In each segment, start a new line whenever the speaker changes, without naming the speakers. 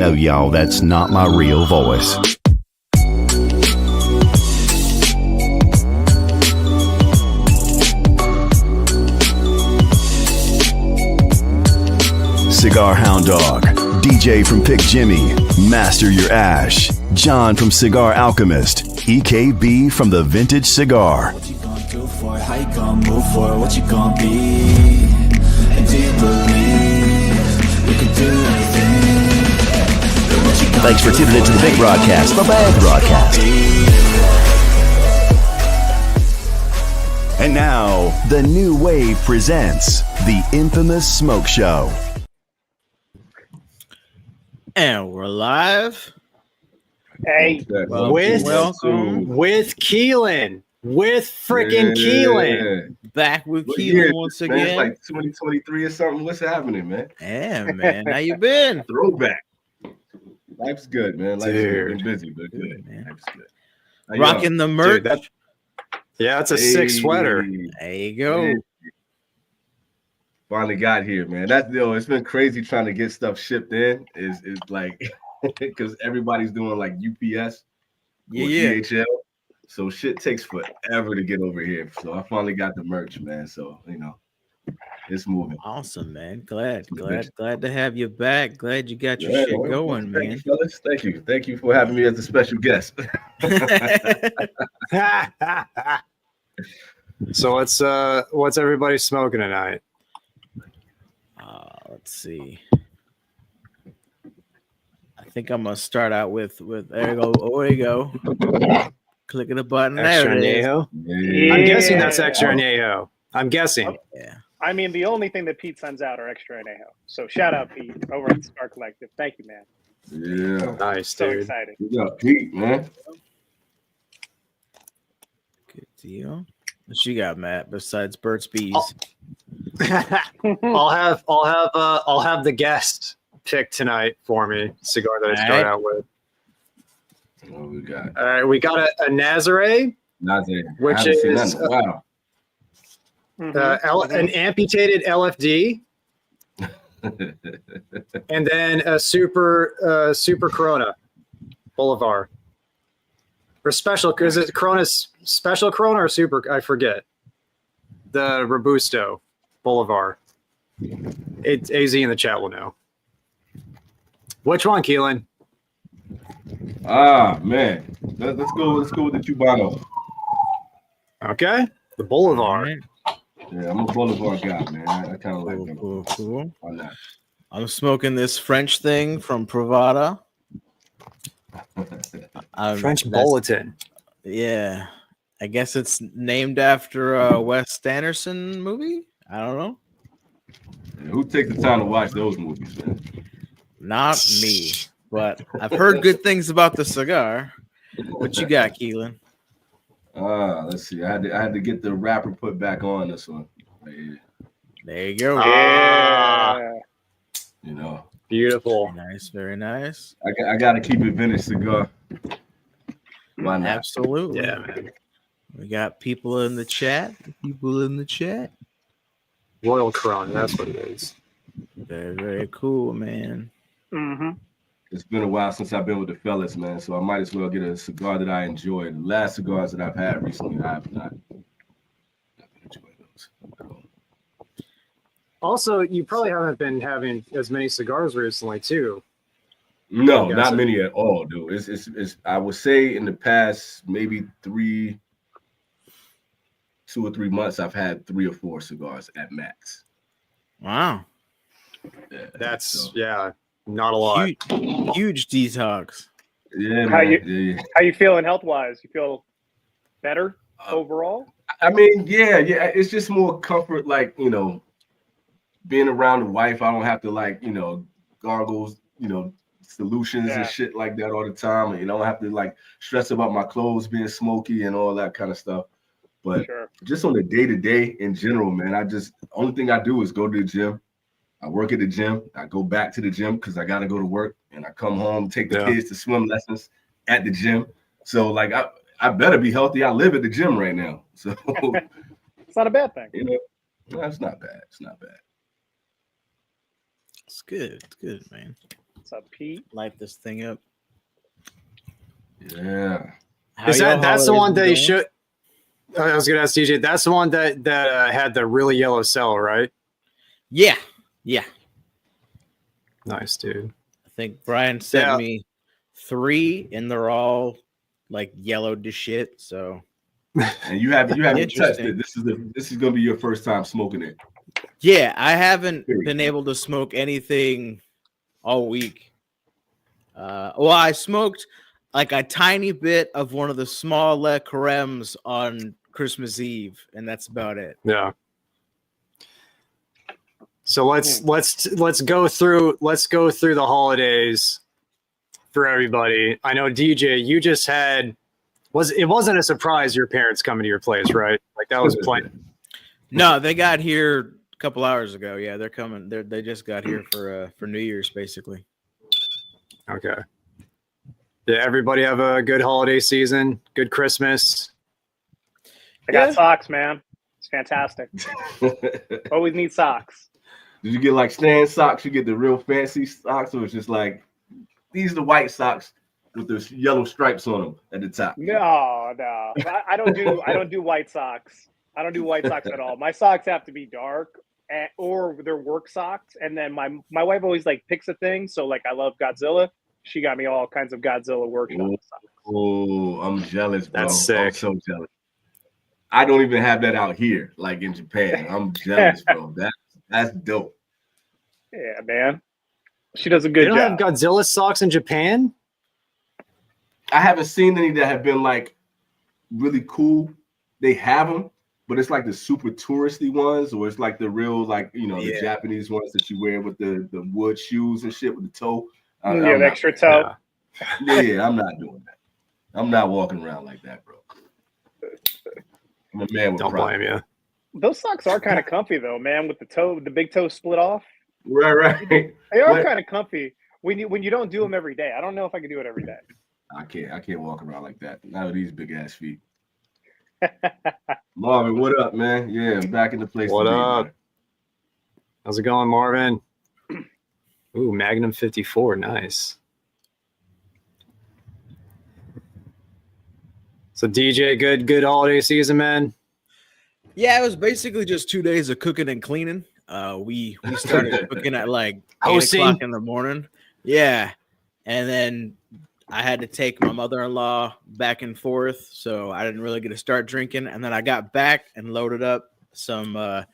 No, y'all, that's not my real voice. Cigar Hound Dog, DJ from Pick Jimmy, Master Your Ash, John from Cigar Alchemist, EKB from The Vintage Cigar.
What you gonna do for it? How you gonna move for it? What you gonna be? And do you believe you can do anything?
Thanks for tuning into the big broadcast, the bad broadcast. And now, the New Wave presents the infamous Smoke Show.
And we're live.
Hey,
Welcome.
with Keelan, with freaking Keelan.
Back with
What
Keelan
year
once
is this, man?
again.
It's like 2023 or something. What's happening, man?
Yeah, man. How you been?
Throwback. Life's good, man. Life's good.
Dude.
Been busy, but good.
Good, man.
Life's good. How you
Rocking the merch.
Dude, yeah, it's a
doing?
sick sweater.
There you go.
Hey. Finally got here, man. It's been crazy trying to get stuff shipped in. Is like because everybody's doing like UPS or
Yeah.
DHL. So shit takes forever to get over here. So I finally got the merch, man. So it's moving.
Awesome, man. Glad to have you back. Glad you got your
Yeah,
shit
well,
going,
thank
man.
you, fellas. Thank you for having me as a special guest.
So what's everybody smoking tonight?
Let's see. I think I'm gonna start out with there you go. Oh, there you go. Clicking the button.
Extra
There it is.
añejo?
Yeah.
I'm guessing that's extra añejo. I'm guessing.
Yeah.
I mean, the only thing that Pete sends out are extra añejo. So shout out Pete over at Star Collective. Thank you, man.
Yeah.
Nice,
So
dude.
exciting.
Good job, Pete, man.
Good deal. What you got, Matt? Besides Burt's Bees.
I'll have the guest pick tonight for me. Cigar that I start
Alright.
out with.
What we got?
All right, we got a Nazare,
Nothing.
Which
I haven't seen
is,
none. Wow.
Mhm.
an amputated LFD, and then a super Corona Boulevard. Or special, is it Corona's special Corona or super? I forget. The Robusto Boulevard. It's AZ in the chat will know. Which one, Keelan?
Man. Let's go with the Cubano.
Okay, the Boulevard.
Alright.
Yeah, I'm a Boulevard guy, man. I kind of like them.
Cool.
Why not?
I'm smoking this French thing from Pravada.
French
That's-
Bulletin.
Yeah. I guess it's named after a Wes Anderson movie. I don't know.
Yeah, who takes the time to watch those movies, man?
Not me, but I've heard good things about the cigar. What you got, Keelan?
Let's see. I had to get the wrapper put back on this one. Yeah,
There you go.
Yeah.
Beautiful.
Nice, very nice.
I got to keep it vintage cigar. Why not?
Absolutely.
Yeah, man.
We got people in the chat.
Royal Corona. That's what it is.
Very, very cool, man.
Mm-hmm.
It's been a while since I've been with the fellas, man. So I might as well get a cigar that I enjoy. The last cigars that I've had recently, I have not enjoyed those at all.
Also, you probably haven't been having as many cigars recently, too.
No,
Yeah,
not
so-
many at all, dude. It's I would say in the past maybe 2 or 3 months, I've had 3 or 4 cigars at max.
Wow.
Yeah,
That's,
so,
not a lot.
Huge detox.
yeah,
How
man.
you-
Yeah.
How you feeling health wise? You feel better
Uh,
overall?
I mean, yeah. It's just more comfort, like, being around the wife. I don't have to gargles, solutions
Yeah.
and shit like that all the time. And, I don't have to stress about my clothes being smoky and all that kind of stuff. But
Sure.
just on the day-to-day in general, man, only thing I do is go to the gym. I work at the gym. I go back to the gym because I got to go to work, and I come home, take the kids to swim lessons at the gym. So I better be healthy. I live at the gym right now. So,
It's not a bad thing.
no, it's not bad. It's not bad.
It's good. It's good, man.
What's up, Pete?
Light this thing up.
Yeah.
How
Is
y'all
that's the
holidays
one
been
they
going?
should? I was gonna ask DJ. That's the one that had the really yellow cell, right?
Yeah.
Nice, dude.
I think Brian sent
Yeah.
me 3, and they're all like yellowed to shit. So
And you haven't touched
Interesting.
it. This is gonna be your first time smoking it.
yeah, I haven't
Period.
been able to smoke anything all week. Well, I smoked like a tiny bit of one of the small Le Carems on Christmas Eve, and that's about it.
Yeah. So let's go through the holidays for everybody. I know DJ, you just had it wasn't a surprise your parents coming to your place, right? Like that was planned.
No, they got here a couple hours ago. Yeah, they're coming. They just got here for New Year's, basically.
Okay. Yeah, everybody have a good holiday season, good Christmas.
I got
Yeah.
socks, man. It's fantastic. Always need socks.
Did you get like Stan socks? You get the real fancy socks, or it's just like these are the white socks with the yellow stripes on them at the top?
No. I don't do white socks. I don't do white socks at all. My socks have to be dark, or they're work socks. And then my wife always like picks a thing. So like I love Godzilla. She got me all kinds of Godzilla workshop socks.
Oh, I'm jealous, bro.
That's sick.
I'm so jealous. I don't even have that out here, like in Japan. I'm jealous, bro. That's dope.
Yeah, man. She does a
They
good
don't have
job.
Godzilla socks in Japan?
I haven't seen any that have been like really cool. They have them, but it's like the super touristy ones, or it's like the real, like, you know, the
Yeah.
Japanese ones that you wear with the wood shoes and shit with the toe.
You
I'm
have
not-
extra toe.
Yeah, I'm not doing that. I'm not walking around like that, bro. I'm a man with
Don't
pride.
blame you.
Those socks are kind of comfy though, man. With the big toe split off,
Right.
they are
What?
kind of comfy when you don't do them every day. I don't know if I could do it every day.
I can't walk around like that. Not with these big ass feet. Marvin, what up, man? Yeah, I'm back in the place.
What
to be,
up?
man.
How's it going, Marvin? Ooh, Magnum 54, nice. So DJ, good holiday season, man.
Yeah, it was basically just 2 days of cooking and cleaning. We started cooking at like 8
Hosting.
o'clock in the morning. Yeah, and then I had to take my mother-in-law back and forth, so I didn't really get to start drinking. And then I got back and loaded up some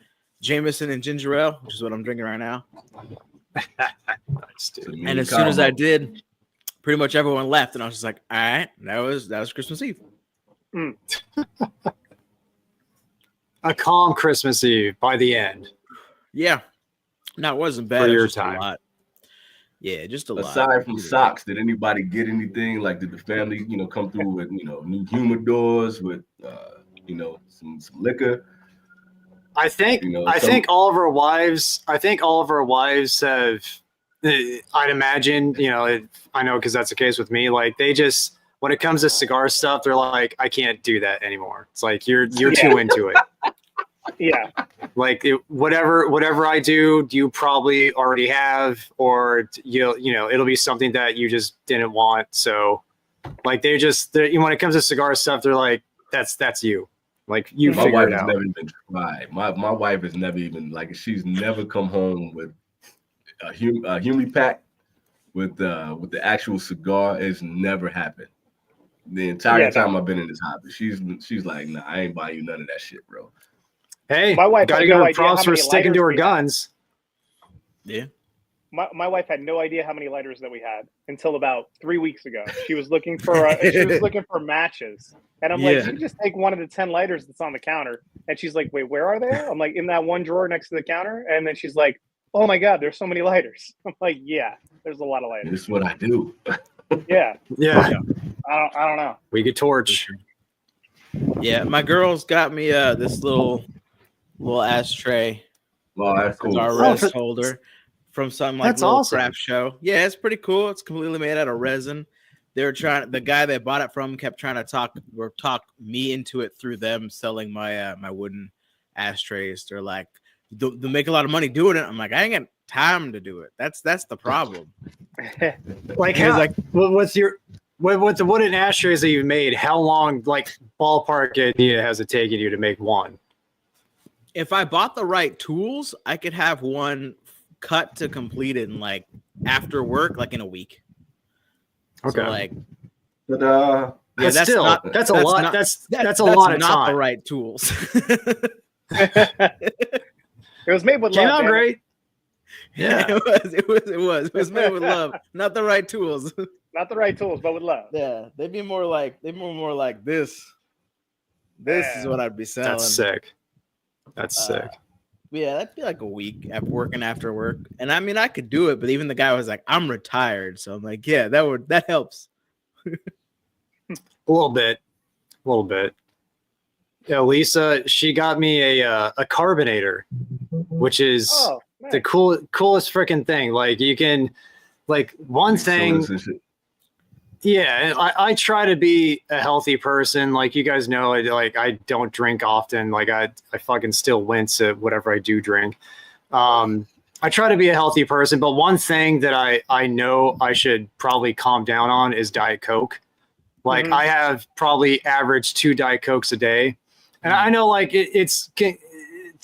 Jameson and ginger ale, which is what I'm drinking right now.
Nice, dude.
So me
And as soon as
Kyle,
I did, pretty much everyone left, and I was just like, "All right, that was Christmas Eve."
A calm Christmas Eve by the end.
Yeah, no, it wasn't bad.
For
It was
your
just
time.
a lot. Yeah, just a lot.
aside from socks, did anybody get anything? Like, did the family, come through with, new humidors, with, some liquor?
I think
some-
think all of our wives have, I'd imagine, I know because that's the case with me. Like they just, when it comes to cigar stuff, they're like, I can't do that anymore. It's like you're too into it.
Yeah,
Like whatever I do, you probably already have, or it'll be something that you just didn't want. So like when it comes to cigar stuff, they're like, that's you. Like you
My
figure
wife
it
has
out.
never even tried. My wife has never even, like, she's never come home with a humi pack with the actual cigar. It's never happened. The entire
Yeah,
time I've been in this hobby, she's like, nah, I ain't buying you none of that shit, bro.
Hey,
My wife
gotta
had
give
no
her
idea
props
how
for
many
sticking to her
lighters we had.
guns.
Yeah.
my wife had no idea how many lighters that we had until about 3 weeks ago. She was looking for matches, and I'm like,
Yeah.
you just take one of the 10 lighters that's on the counter. And she's like, wait, where are they? I'm like, in that one drawer next to the counter. And then she's like, oh my god, there's so many lighters. I'm like, yeah, there's a lot of lighters.
This is what I do.
Yeah,
Yeah,
I don't know.
we could torch.
Yeah, my girls got me this little ashtray,
Well, that's cool.
our
Oh,
res holder from some like
That's
little
awesome.
craft show. Yeah, it's pretty cool. It's completely made out of resin. The guy they bought it from kept trying to talk me into it through them selling my my wooden ashtrays. They're like, they make a lot of money doing it. I'm like, I ain't got time to do it. That's the problem.
Like,
He was
how,
like-
what's your what the wooden ashtrays that you've made? How long, like ballpark idea, has it taken you to make one?
If I bought the right tools, I could have one cut to completed in like after work, like in a week.
Okay,
So like,
But
yeah,
that's
that's
still
not-
that's a
that's
lot.
not-
That's
that's
a lot of
not
time.
the right tools.
It was made with
Came
love.
out
damn it.
great. Yeah.
It was made with love, not the right tools.
Not the right tools, but with love.
Yeah, they'd be more like this. This is what I'd be selling.
That's sick. That's sick.
Yeah, that'd be like a week after working after work. And I mean, I could do it, but even the guy was like, "I'm retired," so I'm like, "Yeah, that helps."
A little bit. Yeah, Lisa, she got me a carbonator, which is
Oh, nice.
the coolest freaking thing. Like, you can, like, one thing.
sodas and shit.
Yeah, I try to be a healthy person. Like, you guys know, I don't drink often. Like, I fucking still wince at whatever I do drink. I try to be a healthy person, but one thing that I know I should probably calm down on is Diet Coke. Like, I have probably averaged 2 Diet Cokes a day. And I know, like, it's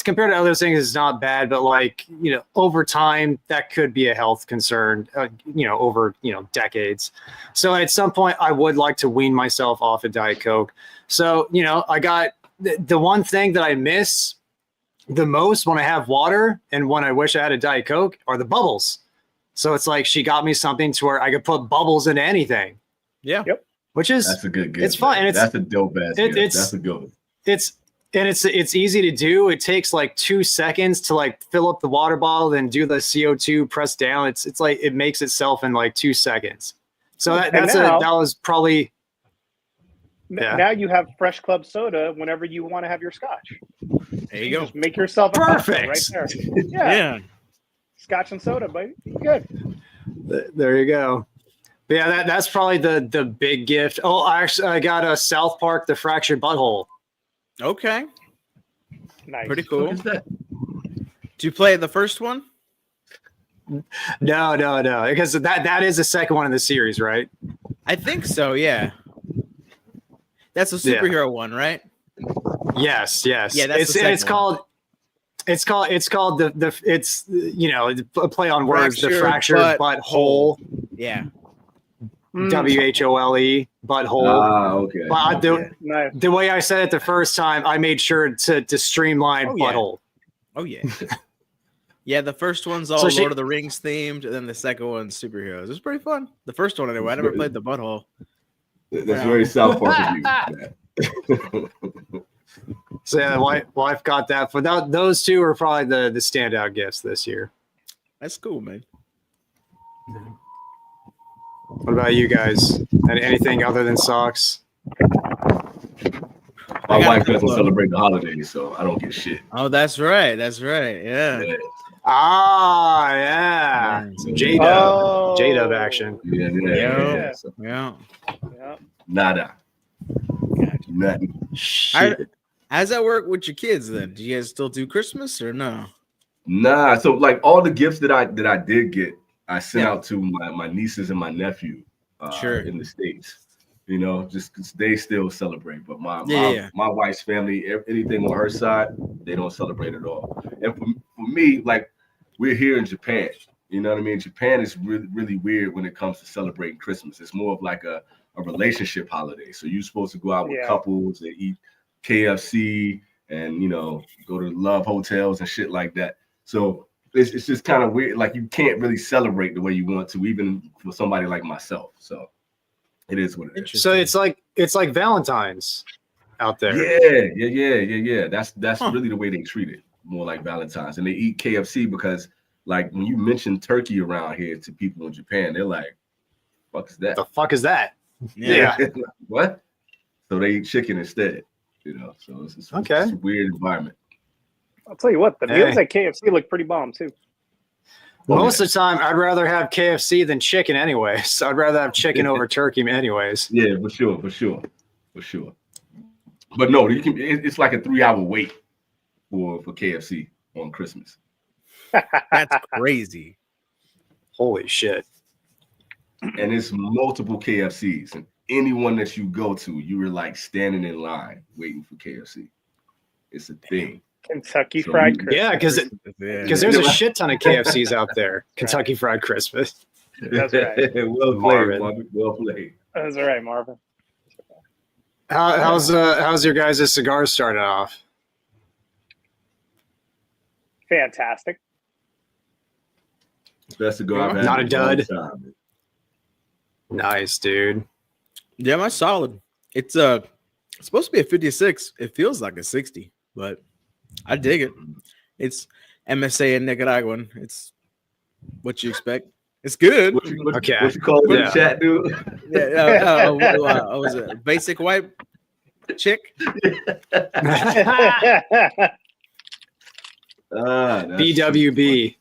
compared to other things, it's not bad, but, like, you know, over time, that could be a health concern, you know, over, you know, decades. So at some point, I would like to wean myself off of Diet Coke. So, you know, I got the one thing that I miss the most when I have water and when I wish I had a Diet Coke are the bubbles. So it's like she got me something to where I could put bubbles into anything.
Yeah.
Yep.
Which is
That's a good gift.
it's fun, and it's-
that's a dope ass gift. That's a good one.
it's easy to do. It takes like 2 seconds to like fill up the water bottle, then do the CO2, press down. It's like it makes itself in like 2 seconds. So that was probably yeah.
Now you have fresh club soda whenever you want to have your scotch.
There you go.
Just make yourself a
Perfect.
cocktail right there. Yeah.
Yeah.
Scotch and soda, baby. Good.
There you go. But yeah, that's probably the big gift. Oh, I got a South Park: The Fractured Butthole.
Okay.
Nice.
Pretty
What
cool.
is that?
Did you play the first one?
No, because that is the second one in the series, right?
I think so. Yeah. That's a
Yeah.
superhero one, right?
Yes.
Yeah, that's the
it's
second
called. It's called the it's you know a play on words, the
Fractured
fractured
Butthole.
butthole,
Yeah.
WHOLE butthole.
Ah, okay.
But
Nice.
the way I said it the first time, I made sure to streamline
Oh, yeah.
butthole.
Oh yeah. Yeah, the first one's all
So she-
Lord of the Rings themed, and then the second one's superheroes. It's pretty fun. The first one anyway. I never played the butthole.
That's very South Park of you. man.
So yeah, wife got that. But those two are probably the standout gifts this year.
That's cool, man.
What about you guys? Anything other than socks?
My
got
wife
a
doesn't
couple of-
celebrate the holidays, so I don't get shit.
Oh, that's right. That's right. Yeah.
Yeah,
Ah, yeah.
Yeah.
J-Dub. J-Dub action.
yeah. So,
Yeah.
Yeah.
nada. Nothing.
Shit.
How's that work with your kids then? Do you guys still do Christmas or no?
Nah. So like all the gifts that I did get, I sent
Yeah.
out to my nieces and my nephew
Sure.
in the States. You know, just 'cause they still celebrate. But my
Yeah.
my wife's family, anything on her side, they don't celebrate at all. And for me, like we're here in Japan. You know what I mean? Japan is really, really weird when it comes to celebrating Christmas. It's more of like a relationship holiday. So you're supposed to go out with
Yeah.
couples and eat KFC and, you know, go to love hotels and shit like that. So it's just kind of weird. Like you can't really celebrate the way you want to, even for somebody like myself. So it is what it is.
Interesting.
So it's like Valentine's out there.
Yeah. That's
Huh.
really the way they treat it, more like Valentine's. And they eat KFC because, like, when you mention turkey around here to people in Japan, they're like, "Fuck is that?"
The fuck is that?
Yeah.
What? So they eat chicken instead. You know, so it's
Okay.
it's a weird environment.
I'll tell you what, the
Hey.
meals at KFC look pretty bomb too.
Most of the time, I'd rather have KFC than chicken anyway. So I'd rather have chicken over turkey anyways.
Yeah, for sure. But no, you can. It's like a 3-hour wait for KFC on Christmas.
That's crazy.
Holy shit.
and it's multiple KFCs, and anyone that you go to, you were like standing in line waiting for KFC. It's a thing.
Kentucky Fried Christmas.
Yeah, because there's a shit ton of KFCs out there. Kentucky Fried Christmas.
That's right.
Well played, Marvin. Well played.
That's all right, Marvin.
How's your guys' cigars starting off?
Fantastic.
Best cigar I've had.
Not a
in
dud.
long time.
Nice, dude.
Yeah, mine's solid. It's supposed to be a 56. It feels like a 60, but I dig it. It's MSA and Nicaraguan. It's what you expect. It's good.
What you
Okay.
call it in
Yeah.
the chat, dude?
Was it basic white chick?
BWB.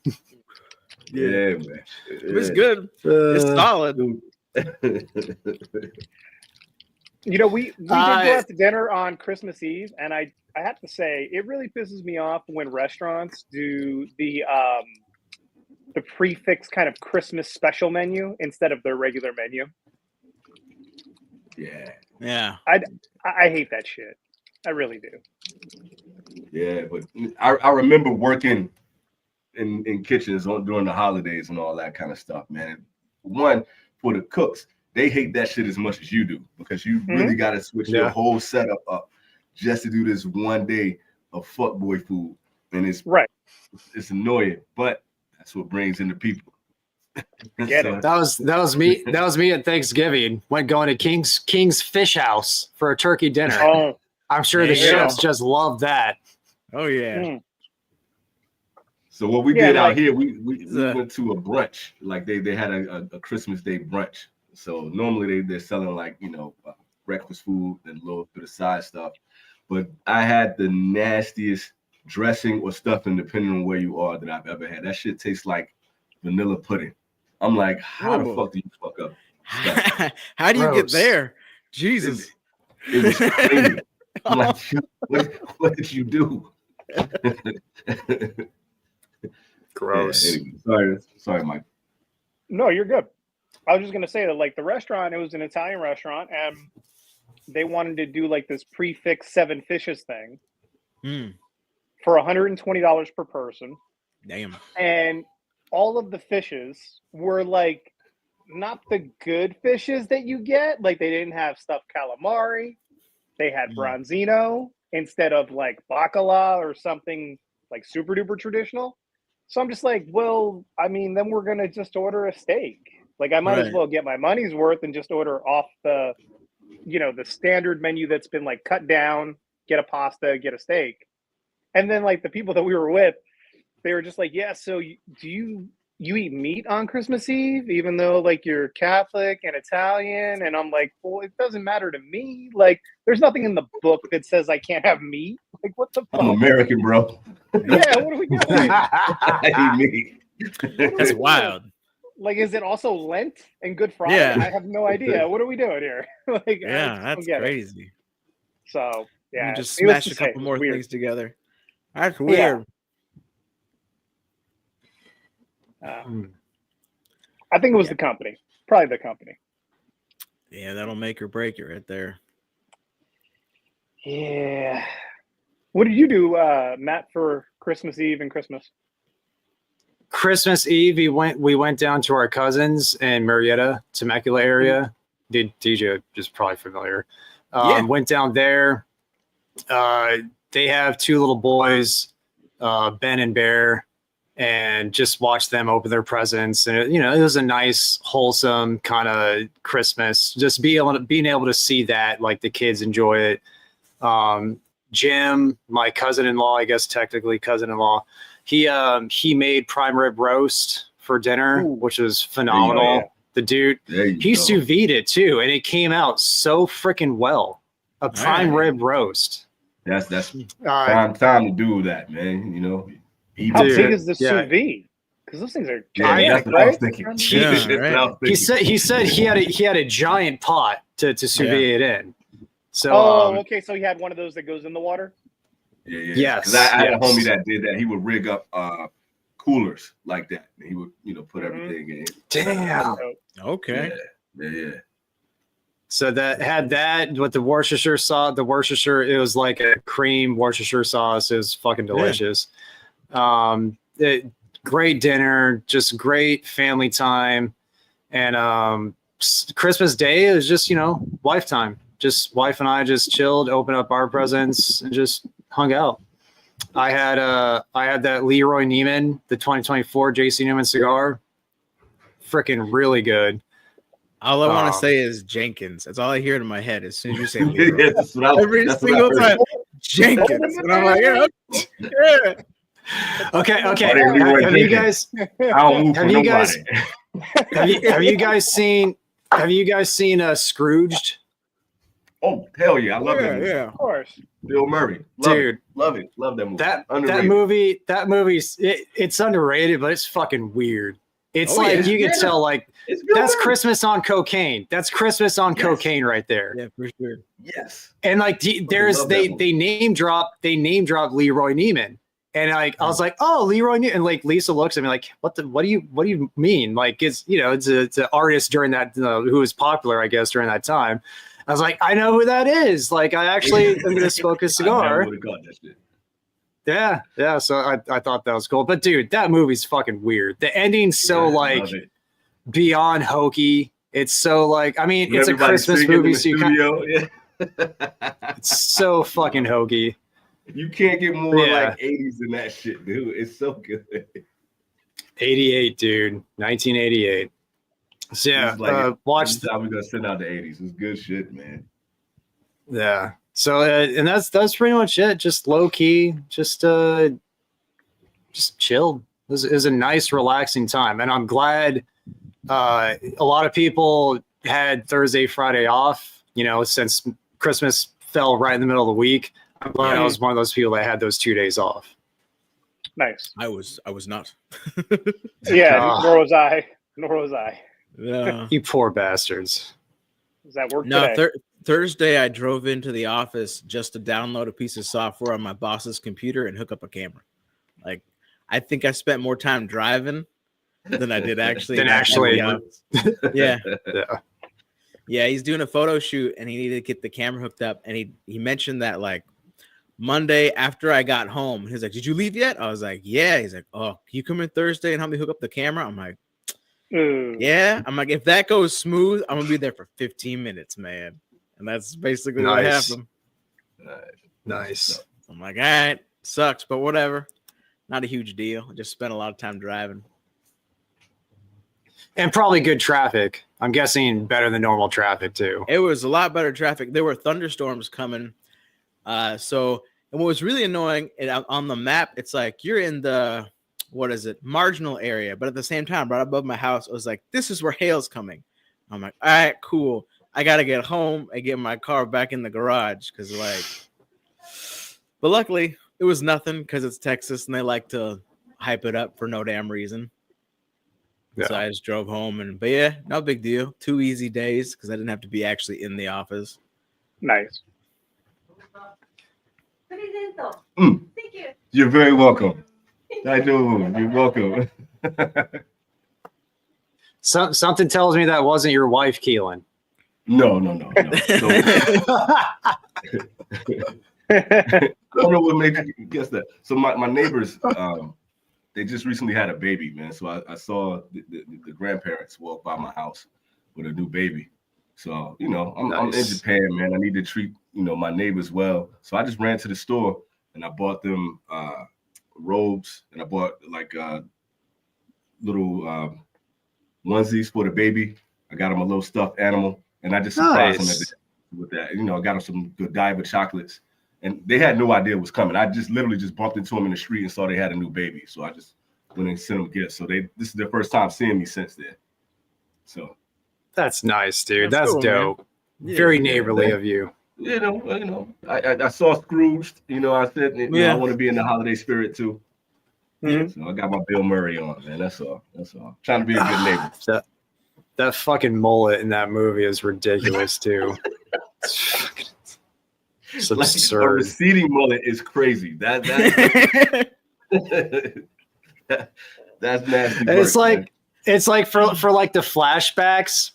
Yeah, man.
It's good. It's solid.
You know, we did go out to dinner on Christmas Eve, and I have to say, it really pisses me off when restaurants do the prefix kind of Christmas special menu instead of their regular menu.
Yeah.
Yeah.
I hate that shit. I really do.
Yeah, but I remember working in kitchens during the holidays and all that kind of stuff, man. One, for the cooks, they hate that shit as much as you do because you really got to switch your whole setup up just to do this one day of fuckboy food, and it's annoying, but that's what brings in the people.
Get it.
That was me. That was me at Thanksgiving. Went going to King's Fish House for a turkey dinner.
Oh,
I'm sure the
There you
chefs
go.
just love that.
Oh yeah.
So what we
Yeah,
did out
like-
here, we went to a brunch. Like they had a Christmas Day brunch. So normally they're selling like, breakfast food and a little bit of side stuff. But I had the nastiest dressing or stuffing, depending on where you are, that I've ever had. That shit tastes like vanilla pudding. I'm like, how the fuck do you fuck up?
How do you get
Gross.
there? Jesus.
It was crazy. I'm like, what did you do?
Gross.
Yeah, anyway, sorry, Mike.
no, you're good. I was just gonna say that, like, the restaurant, it was an Italian restaurant, and they wanted to do like this prefix 7 fishes thing for $120 per person,
Damn.
and all of the fishes were like not the good fishes that you get. Like, they didn't have stuffed calamari. They had branzino instead of like bacala or something like super duper traditional. So I'm just like, well, I mean, then we're gonna just order a steak. Like, I might as
Right.
well get my money's worth and just order off the, the standard menu that's been like cut down, get a pasta, get a steak. And then like the people that we were with, they were just like, yeah, so do you eat meat on Christmas Eve, even though like you're Catholic and Italian? And I'm like, well, it doesn't matter to me. Like, there's nothing in the book that says I can't have meat. Like, what the
I'm
fuck?
American, bro.
Yeah, what are we doing?
I eat meat.
That's wild.
Like, is it also Lent and Good Friday?
Yeah.
I have no idea. What are we doing here? Like, I
Yeah,
just
that's
don't get it.
crazy.
So yeah,
You just
needless
smash a
to say,
couple more
weird.
things together. That's weird.
I think it was the company, probably the company.
Yeah, that'll make or break it right there.
Yeah. What did you do, Matt, for Christmas Eve and Christmas?
Christmas Eve, we went down to our cousins in Marietta, Temecula area. DJ is probably familiar. Went down there. They have 2 little boys, Ben and Bear, and just watched them open their presents. And it was a nice, wholesome kind of Christmas. Just being able to see that, like, the kids enjoy it. Jim, my cousin-in-law, I guess technically cousin-in-law, he made prime rib roast for dinner, which was phenomenal.
Oh, yeah.
The dude, he sous vide it too, and it came out so freaking well. A prime rib roast.
That's time to do that, man.
How
Dude,
big is the
yeah.
sous vide? Because those things are
Yeah,
gigantic,
that's what I was
right?
thinking.
Yeah,
That's what
right.
I was thinking.
He said he had a giant pot to sous vide it in. So
Okay. So he had one of those that goes in the water.
Yeah.
Yes,
'Cause I had a
yes.
homie that did that. He would rig up coolers like that. And he would, put everything in.
Damn.
Okay.
Yeah.
So that had that with the Worcestershire sauce. The Worcestershire, it was like a cream Worcestershire sauce. It was fucking delicious. Great dinner, just great family time, and Christmas Day it was just wife time. Just wife and I just chilled, opened up our presents, and just hung out. I had that Leroy Neiman, the 2024 JC Newman cigar, freaking really good.
All I want to say is Jenkins. That's all I hear in my head as soon as you say Leroy. Every
that's
single
what I heard.
time, Jenkins, and I'm like, yeah.
Okay.
Leroy
Have you
Jenkins.
guys?
I don't move
Have
for
you
nobody.
guys? Have you guys seen? Have you guys seen Scrooged?
Oh hell yeah, I love that movie.
Yeah.
Of course.
Bill Murray, love
Dude.
it. Love that movie.
That
Underrated.
movie's it's underrated, but it's fucking weird. It's
Oh,
like
yeah.
you can tell like
It's Bill
that's
Murray.
Christmas on cocaine. That's Christmas on cocaine right there.
Yeah, for sure.
Yes.
And like there's
love that movie.
they name drop Leroy Neiman. And I was like, oh, Leroy Neiman. And like Lisa looks at me like, what do you mean? Like it's it's an artist during that who was popular, I guess, during that time. I was like, I know who that is. Like I actually am gonna smoke a cigar.
I would have got that shit.
Yeah. So I thought that was cool. But dude, that movie's fucking weird. The ending's so
Yeah,
like
love it.
beyond hokey. It's so like I mean, it's a
Everybody
Christmas
singing in
movie,
the
so
studio.
it's so fucking hokey.
You can't get more
Yeah.
like 80s than that shit, dude. It's so good.
88, dude. 1988. So yeah,
It's like,
watch.
This time we're gonna send out the 80s. It's good shit, man.
Yeah. So and that's pretty much it. Just low key, just chilled. It was a nice, relaxing time, and I'm glad. A lot of people had Thursday, Friday off. Since Christmas fell right in the middle of the week. I'm glad I was one of those people that had those 2 days off.
Nice.
I was not.
Yeah,
Ah.
nor was I.
Yeah.
You poor bastards.
Does that work
No,
today?
Thursday I drove into the office just to download a piece of software on my boss's computer and hook up a camera. Like, I think I spent more time driving than I did actually.
Than
in the
actually-
office. Yeah.
Yeah.
Yeah, he's doing a photo shoot and he needed to get the camera hooked up. And he mentioned that like Monday after I got home, he's like, "Did you leave yet?" I was like, "Yeah." He's like, "Oh, can you come in Thursday and help me hook up the camera?" I'm like,
Ooh.
"Yeah." I'm like, "If that goes smooth, I'm gonna be there for 15 minutes, man." And that's basically what
Nice.
happened.
Nice.
I'm like, "All right, sucks, but whatever. Not a huge deal. I just spent a lot of time driving."
And probably good traffic. I'm guessing better than normal traffic too.
It was a lot better traffic. There were thunderstorms coming. And what was really annoying on the map, it's like you're in the marginal area, but at the same time, right above my house, it was like, this is where hail's coming. I'm like, all right, cool. I gotta get home and get my car back in the garage but luckily it was nothing because it's Texas and they like to hype it up for no damn reason.
Yeah.
So I just drove home but yeah, no big deal. 2 easy days because I didn't have to be actually in the office.
Nice.
You're very welcome. I do. You're welcome.
Something tells me that wasn't your wife, Keelan.
No. So, I don't know what made you guess that. So my neighbors, they just recently had a baby, man. So I saw the grandparents walk by my house with a new baby. So I'm in
Nice.
Japan, man. I need to treat my neighbors well. So I just ran to the store and I bought them robes and I bought like little onesies for the baby. I got them a little stuffed animal and I just surprised
Nice.
them with that. I got them some Godiva chocolates. And they had no idea it was coming. I just literally just bumped into them in the street and saw they had a new baby. So I just went and sent them gifts. So this is their first time seeing me since then. So
That's nice, dude.
That's
That's
cool, man.
dope.
Yeah.
Very neighborly of you.
I saw Scrooged. I said
Yeah.
I want to be in the holiday spirit too.
Mhm.
So I got my Bill Murray on, man. That's all. Trying to be a good neighbor.
That fucking mullet in that movie is ridiculous too. It's
Like, a
absurd.
receding mullet is crazy. That That's nasty.
And
work,
it's like
man.
it's like for like the flashbacks,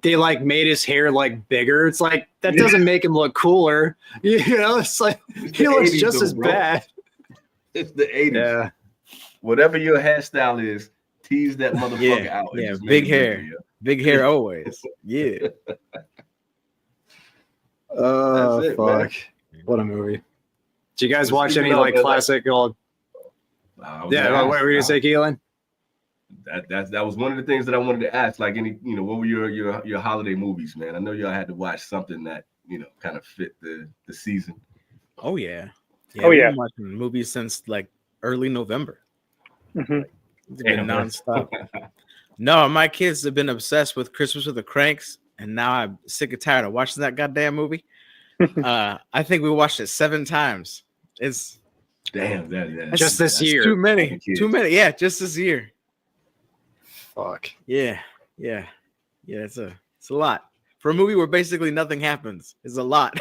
they like made his hair like bigger. It's like that doesn't make him look cooler. You know, it's like
It's
he
the
looks
80s
just
though,
as
bro.
bad.
It's the 80s.
Yeah.
Whatever your hairstyle is, tease that motherfucker
Yeah,
out. and
yeah,
just make
big
it bigger,
hair.
yo.
Big hair always. Yeah.
Oh
That's it, man.
fuck! What a movie! Did you guys
Well,
watch
speaking
any
of,
like
like-
classic old?
I was
Yeah,
gonna
what
ask,
were you gonna say, Keelan?
That was one of the things that I wanted to ask. Like what were your holiday movies, man? I know y'all had to watch something that kind of fit the season.
Oh yeah.
Oh,
we've
yeah.
been watching movies since like early November.
Mhm.
It's been
Damn, that's-
nonstop. No, my kids have been obsessed with Christmas with the Cranks, and now I'm sick and tired of watching that goddamn movie. I think we watched it 7 times. It's
Damn,
Just this
that's
year.
too many.
fucking kids.
Too many. Yeah, just this year.
Fuck.
Yeah. It's a lot for a movie where basically nothing happens. It's a lot.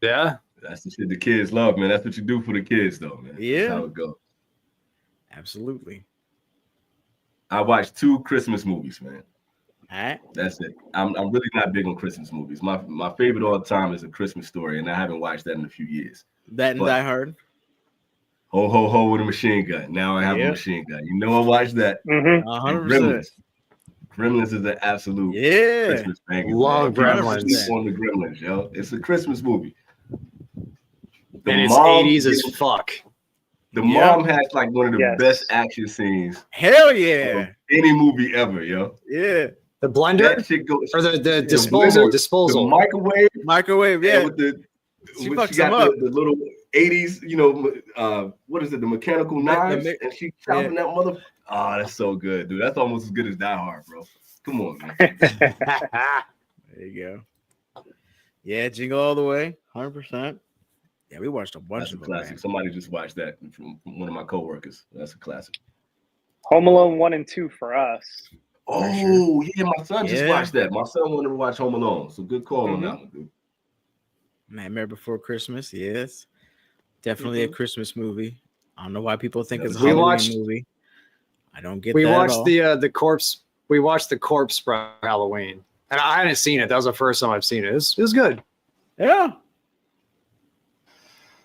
Yeah.
That's the shit the kids love, man. That's what you do for the kids, though, man.
Yeah.
That's how it goes.
Absolutely.
I watched 2 Christmas movies, man.
All right.
That's it. I'm really not big on Christmas movies. My favorite all the time is A Christmas Story, and I haven't watched that in a few years.
That and
But-
Die Hard.
Ho ho ho with a machine gun. Now I have
Yeah.
a machine gun. You know I watched that.
Mhm.
100%.
Gremlins is an absolute
Yeah.
Christmas banger.
Love
man. People
Gremlins.
sleep on the Gremlins, yo. It's a Christmas movie. The
And it's
mom-
80s as fuck.
The
Yeah.
mom has like one of the
Yes.
best action scenes
Hell
of
yeah.
any movie ever, yo.
Yeah.
The blender
That shit goes
or the
the
disposal
blender,
disposal.
the microwave,
Microwave.
yeah,
Yeah.
with the
She
when
fucks
she got
him up.
the little 80s, what is it, the mechanical knives,
mi-
and she chopping that mother. Oh, that's so good, dude. That's almost as good as Die Hard, bro. Come on, man.
There you go. Yeah, Jingle All the Way. 100%. Yeah, we watched a bunch
That's a
of them.
classic.
Man.
Somebody just watched that from one of my coworkers. That's a classic.
Home Alone 1 and 2 for us.
Oh, yeah, my son just
Yeah.
watched that. My son wanted to watch Home Alone. So good call on
Mhm.
that one, dude.
Nightmare Before Christmas. Yes. Definitely a Christmas movie. I don't know why people think it's a
We
Halloween
watched-
movie. I don't get
We
that at
watched
all.
the corpse. We watched the corpse for Halloween, and I hadn't seen it. That was the first time I've seen it. It was good.
Yeah.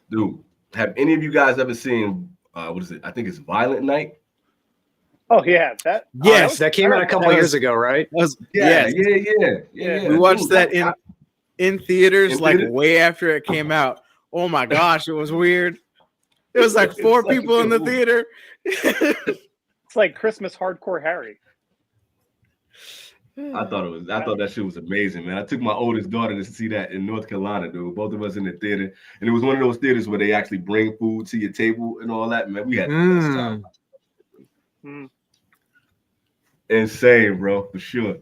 Dude, have any of you guys ever seen what is it? I think it's Violent Night.
Oh yeah, that.
Yes,
That came out a couple
That
years
was-
ago, right?
Yes.
Yeah.
We watched
Dude,
that in theaters
In
like
theater?
way after it came out. Oh my gosh, it was weird. It was like 4
It's such a
people in the
good movie.
theater.
It's like Christmas Hardcore Harry.
I thought that shit was amazing, man. I took my oldest daughter to see that in North Carolina, dude. Both of us in the theater, and it was one of those theaters where they actually bring food to your table and all that. Man, we had the best time.
Mm.
Insane, bro, for sure.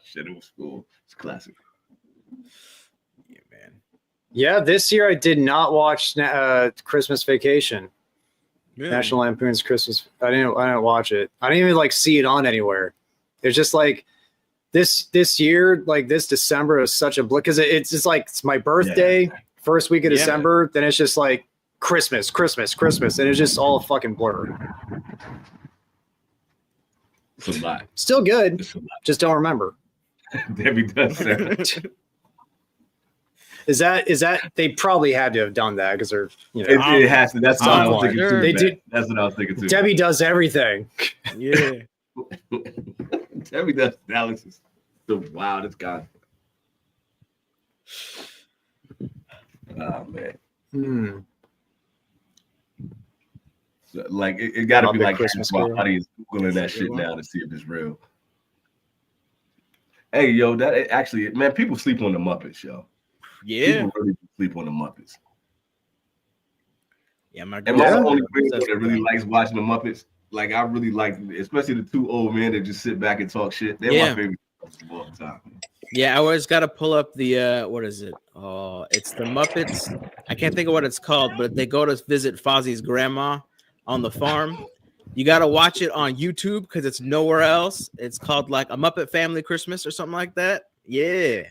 Shit, it was cool. It's classic.
Yeah, man.
Yeah, this year I did not watch Christmas Vacation.
Really?
National Lampoon's Christmas. I didn't watch it. I didn't even like see it on anywhere. It's just like this year, like this December is such a blip because it's just like it's my birthday, first week of
Yeah.
December. Then it's just like Christmas, and it's just all a fucking blur.
It's a lot.
Still good,
It's a lot.
just don't remember.
Debbie does that.
Is that they probably had to have done that because they're
It has to. That's what I was thinking
sure.
too.
They
man.
did-
That's what I was thinking too.
Debbie does everything.
Yeah.
Debbie does Dallas is the wildest guy. Oh man.
Hmm.
So, like it got to be
Muppet
like
Christmas
my
Carol.
audience googling that shit now to see if it's real. Hey yo, that actually, man, people sleep on the Muppets, yo.
Yeah.
People really sleep on the Muppets.
Yeah, my
Am I the
girlfriend
only
was
person
obsessed
that
with
really
that.
likes watching the Muppets? Like I really like, especially the 2 old men that just sit back and talk shit. They're
Yeah.
my favorite of all the time.
Yeah, I always got to pull up the what is it? Oh, it's the Muppets. I can't think of what it's called, but they go to visit Fozzie's grandma on the farm. You got to watch it on YouTube because it's nowhere else. It's called like A Muppet Family Christmas or something like that. Yeah.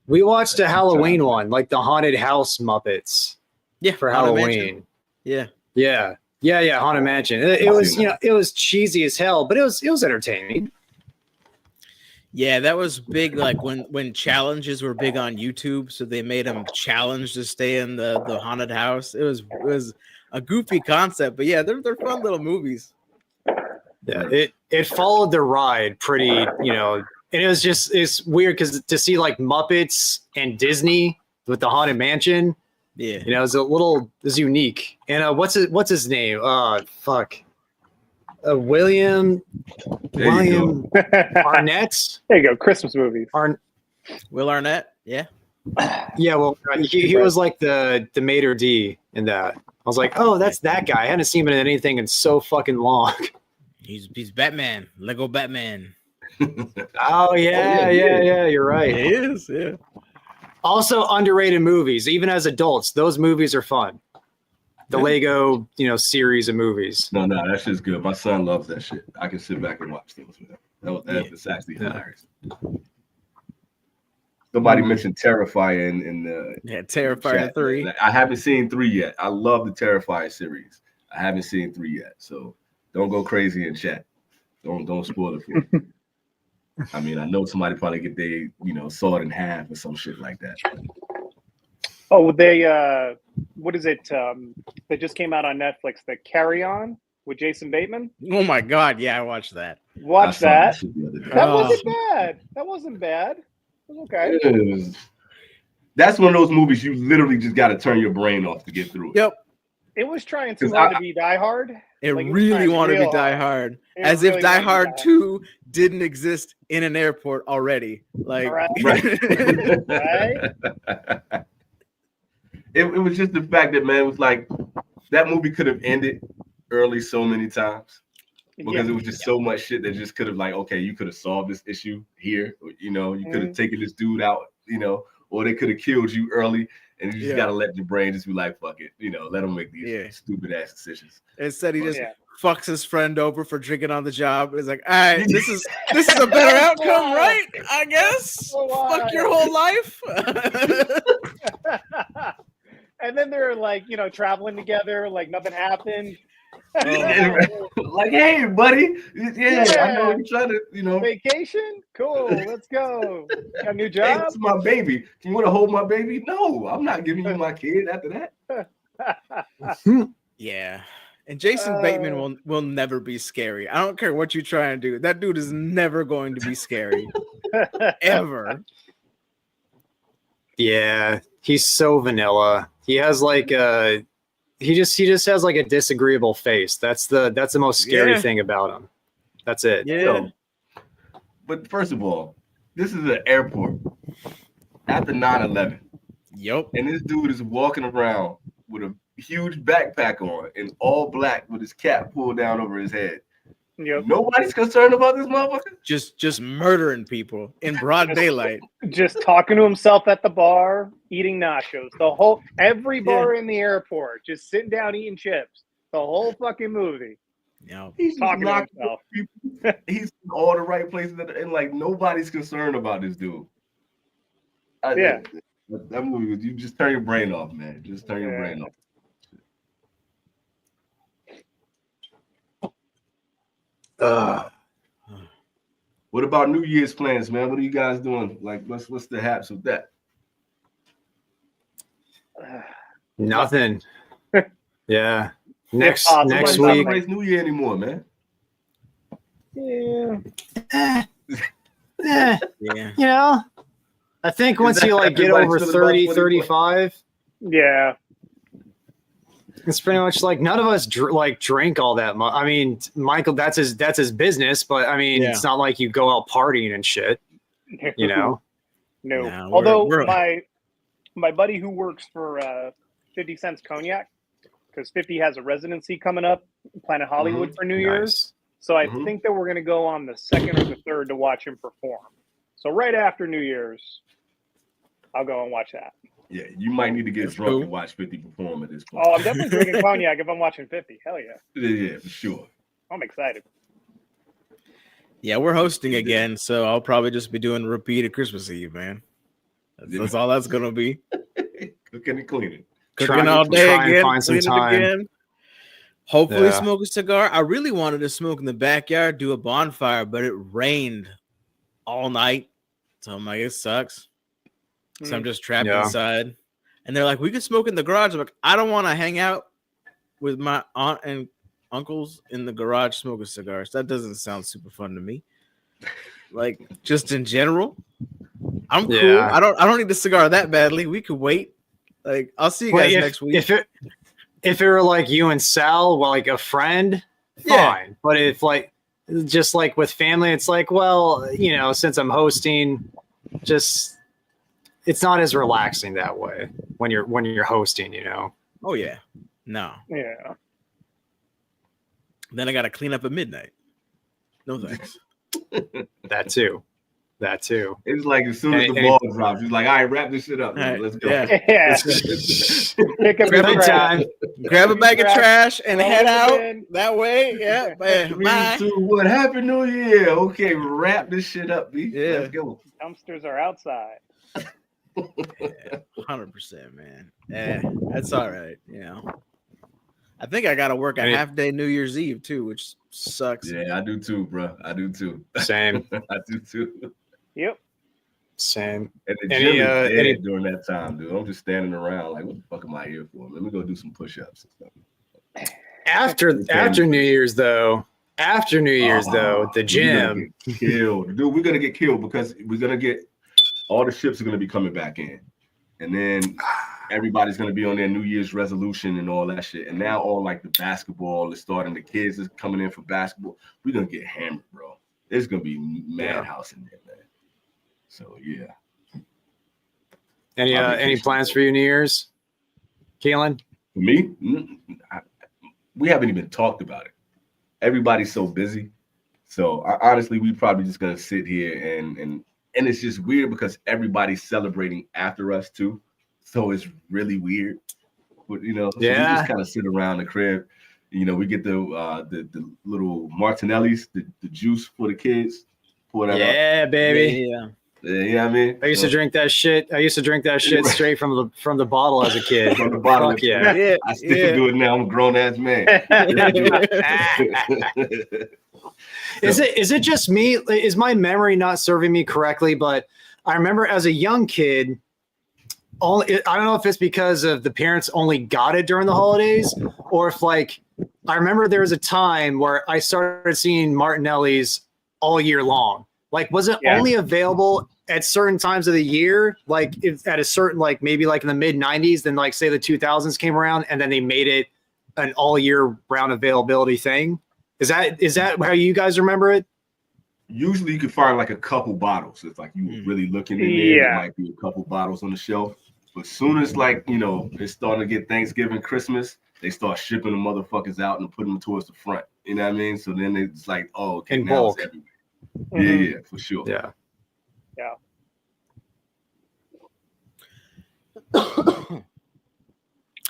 We watched a Halloween one, like the haunted house Muppets
Yeah,
for
Haunted
Halloween.
Mansion. Yeah.
Yeah, Haunted Mansion. It was, it was cheesy as hell, but it was entertaining.
Yeah, that was big. Like when challenges were big on YouTube, so they made them challenge to stay in the haunted house. It was a goofy concept, but yeah, they're fun little movies.
Yeah, it followed the ride pretty, and it's weird because to see like Muppets and Disney with the Haunted Mansion,
Yeah,
it's unique. And what's his name? William Arnett.
There you go. Christmas movies.
Will Arnett. Yeah.
Yeah, well, he was like the maitre d' in that. I was like, oh, that's that guy. I hadn't seen him in anything in so fucking long.
He's Batman, Lego Batman.
Oh yeah. You're right.
He is. Yeah.
Also underrated movies, even as adults. Those movies are fun. The Lego, series of movies.
No, that shit's good. My son loves that shit. I can sit back and watch things with him. That's actually hilarious. Somebody mentioned Terrifier in the
Terrifier
chat.
3.
I haven't seen 3 yet. I love the Terrifier series. I haven't seen 3 yet, so don't go crazy in chat. Don't spoil it for me. I mean, I know somebody probably get they saw it in half or some shit like that.
Oh, they what is it? They just came out on Netflix. The Carry On with Jason Bateman.
Oh my god, yeah, I watched that.
Watch that. That
Oh.
wasn't bad. That wasn't bad. It was okay.
That's one of those movies you literally just got to turn your brain off to get through it.
Yep.
It was trying too hard to be Die Hard.
It
Like, it was
really
trying
wanted to
real
be Die
hard.
Hard.
It
As
really
if Die
wanted to be
Hard
Die
2 didn't exist in an airport already. Like
Right. Right?
It was just the fact that, man, it was like that movie could have ended early so many times because it was just so much shit that just could have, like, okay, you could have solved this issue here, or, you could have taken this dude out, or they could have killed you early, and you just got to let your brain just be like, fuck it, let them make these stupid ass decisions.
Instead, he just fucks his friend over for drinking on the job. He's like, all right, this is a better outcome, right? I guess. Fuck your whole life.
And then they're like, traveling together, like nothing happened.
Like, hey, buddy, I know you're trying to,
Vacation, cool, let's go. Got a new
hey,
job.
this is my baby. You want to hold my baby? No, I'm not giving you my kid after that.
Yeah. And Jason Bateman will never be scary. I don't care what you try and do. That dude is never going to be scary. Ever.
Yeah, he's so vanilla. He has like he just has like a disagreeable face. That's the most scary thing about him. That's it.
Yeah.
So, but first of all, this is an airport after 9/11.
Yep.
And this dude is walking around with a huge backpack on and all black with his cap pulled down over his head.
Yep.
Nobody's concerned about this motherfucker.
Just murdering people in broad daylight.
Just talking to himself at the bar, eating nachos. Every bar in the airport, just sitting down eating chips. The whole fucking movie.
Yeah.
He's
Talking to
knocking
himself.
people. He's in all the right places, and like nobody's concerned about this dude. That movie, you just turn your brain off, man. Just turn your brain off. What about New Year's plans, man? What are you guys doing? Like, what's the haps with that?
Nothing. Yeah. Next
Nobody's
week.
celebrates New Year anymore, man.
Yeah.
I think once you like get over 30, 35, it's pretty much like none of us drink all that much. I mean, Michael, that's his business, but I mean, it's not like you go out partying and shit,
No.
Nah,
Although
we're-
my buddy who works for 50 Cents Cognac, because 50 has a residency coming up, Planet Hollywood for New Year's. So I think that we're going to go on the 2nd or the 3rd to watch him perform. So right after New Year's, I'll go and watch that.
Yeah, you might need to get drunk and watch 50 perform at this point.
Oh, I'm definitely drinking cognac if I'm watching 50. Hell yeah.
Yeah, for sure.
I'm excited.
Yeah, we're hosting again, so I'll probably just be doing repeated Christmas Eve, man. That's all that's gonna be.
Cooking and cleaning.
Cooking all day
try and
again,
find some
cleaning
time.
again. Hopefully,
Yeah.
smoke a cigar. I really wanted to smoke in the backyard, do a bonfire, but it rained all night, so I'm like, it sucks. So I'm just trapped
Yeah.
inside. And they're like, we can smoke in the garage. I'm like, I don't want to hang out with my aunt and uncles in the garage smoking cigars. That doesn't sound super fun to me. Like, just in general, I'm cool.
Yeah.
I don't need the cigar that badly. We could wait. Like, I'll see you
But
guys
if,
next week.
if it were like you and Sal, well, like a friend,
Yeah.
fine. But if like just like with family, it's like, well, you know, since I'm hosting, just it's not as relaxing that way when you're hosting, you know.
Oh yeah, no.
Yeah.
Then I got to clean up at midnight. No thanks.
That too.
It's like as soon as the ball drops, he's like, all right, wrap this shit up. Man.
All right,
Let's go.
yeah.
Yeah. Pick up your
Good
trash.
time.
Grab a bag of trash and
Roll
head
it
out
in.
that way. Yeah, man.
3,
Bye.
2, 1. Happy New Year. Okay, wrap this shit up, B.
Yeah.
Let's go.
Dumpsters are outside.
100%, man. Yeah, that's all right. You know, I think I got to work a
Hey.
half day New Year's Eve too, which sucks.
Yeah, I do too, bro. I do too.
Same.
I do too.
Yep.
Same.
And the
Any,
gym is
uh,
dead
any-
during that time, dude. I'm just standing around like, what the fuck am I here for? Let me go do some push-ups.
After New Year's though, the
We're
gym.
gonna get killed, dude. We're gonna get killed because we're gonna get all the ships are gonna be coming back in, and then everybody's gonna be on their New Year's resolution and all that shit. And now all like the basketball is starting. The kids is coming in for basketball. We're gonna get hammered, bro. It's gonna be madhouse in there, man. So yeah.
Any plans for you New Year's, Keelan?
For me, we haven't even talked about it. Everybody's so busy. So honestly, we probably just gonna sit here and it's just weird because everybody's celebrating after us too. So it's really weird. But so we just kind of sit around the crib. You know, we get the little Martinellis, the juice for the kids. Pour that up.
Yeah, baby.
Yeah.
Yeah, you know what I mean?
I used to drink that shit. Straight from the bottle as a kid.
From the bottle.
Fuck yeah.
Yeah.
I still do it now. I'm a grown ass man.
Is it just me? Is my memory not serving me correctly? But I remember as a young kid, I don't know if it's because of the parents only got it during the holidays, or if like I remember there was a time where I started seeing Martinelli's all year long. Like, was it only available at certain times of the year? Like, if at a certain, like maybe like in the mid '90s, then like say the 2000s came around, and then they made it an all year round availability thing. Is that how you guys remember it?
Usually you can find like a couple bottles. It's like you really looking in there.
Yeah.
There might be a couple bottles on the shelf. But soon as like, it's starting to get Thanksgiving, Christmas, they start shipping the motherfuckers out and putting them towards the front. You know what I mean? So then it's like, oh, okay,
In
now
bulk.
it's everywhere. Yeah, for sure.
Yeah.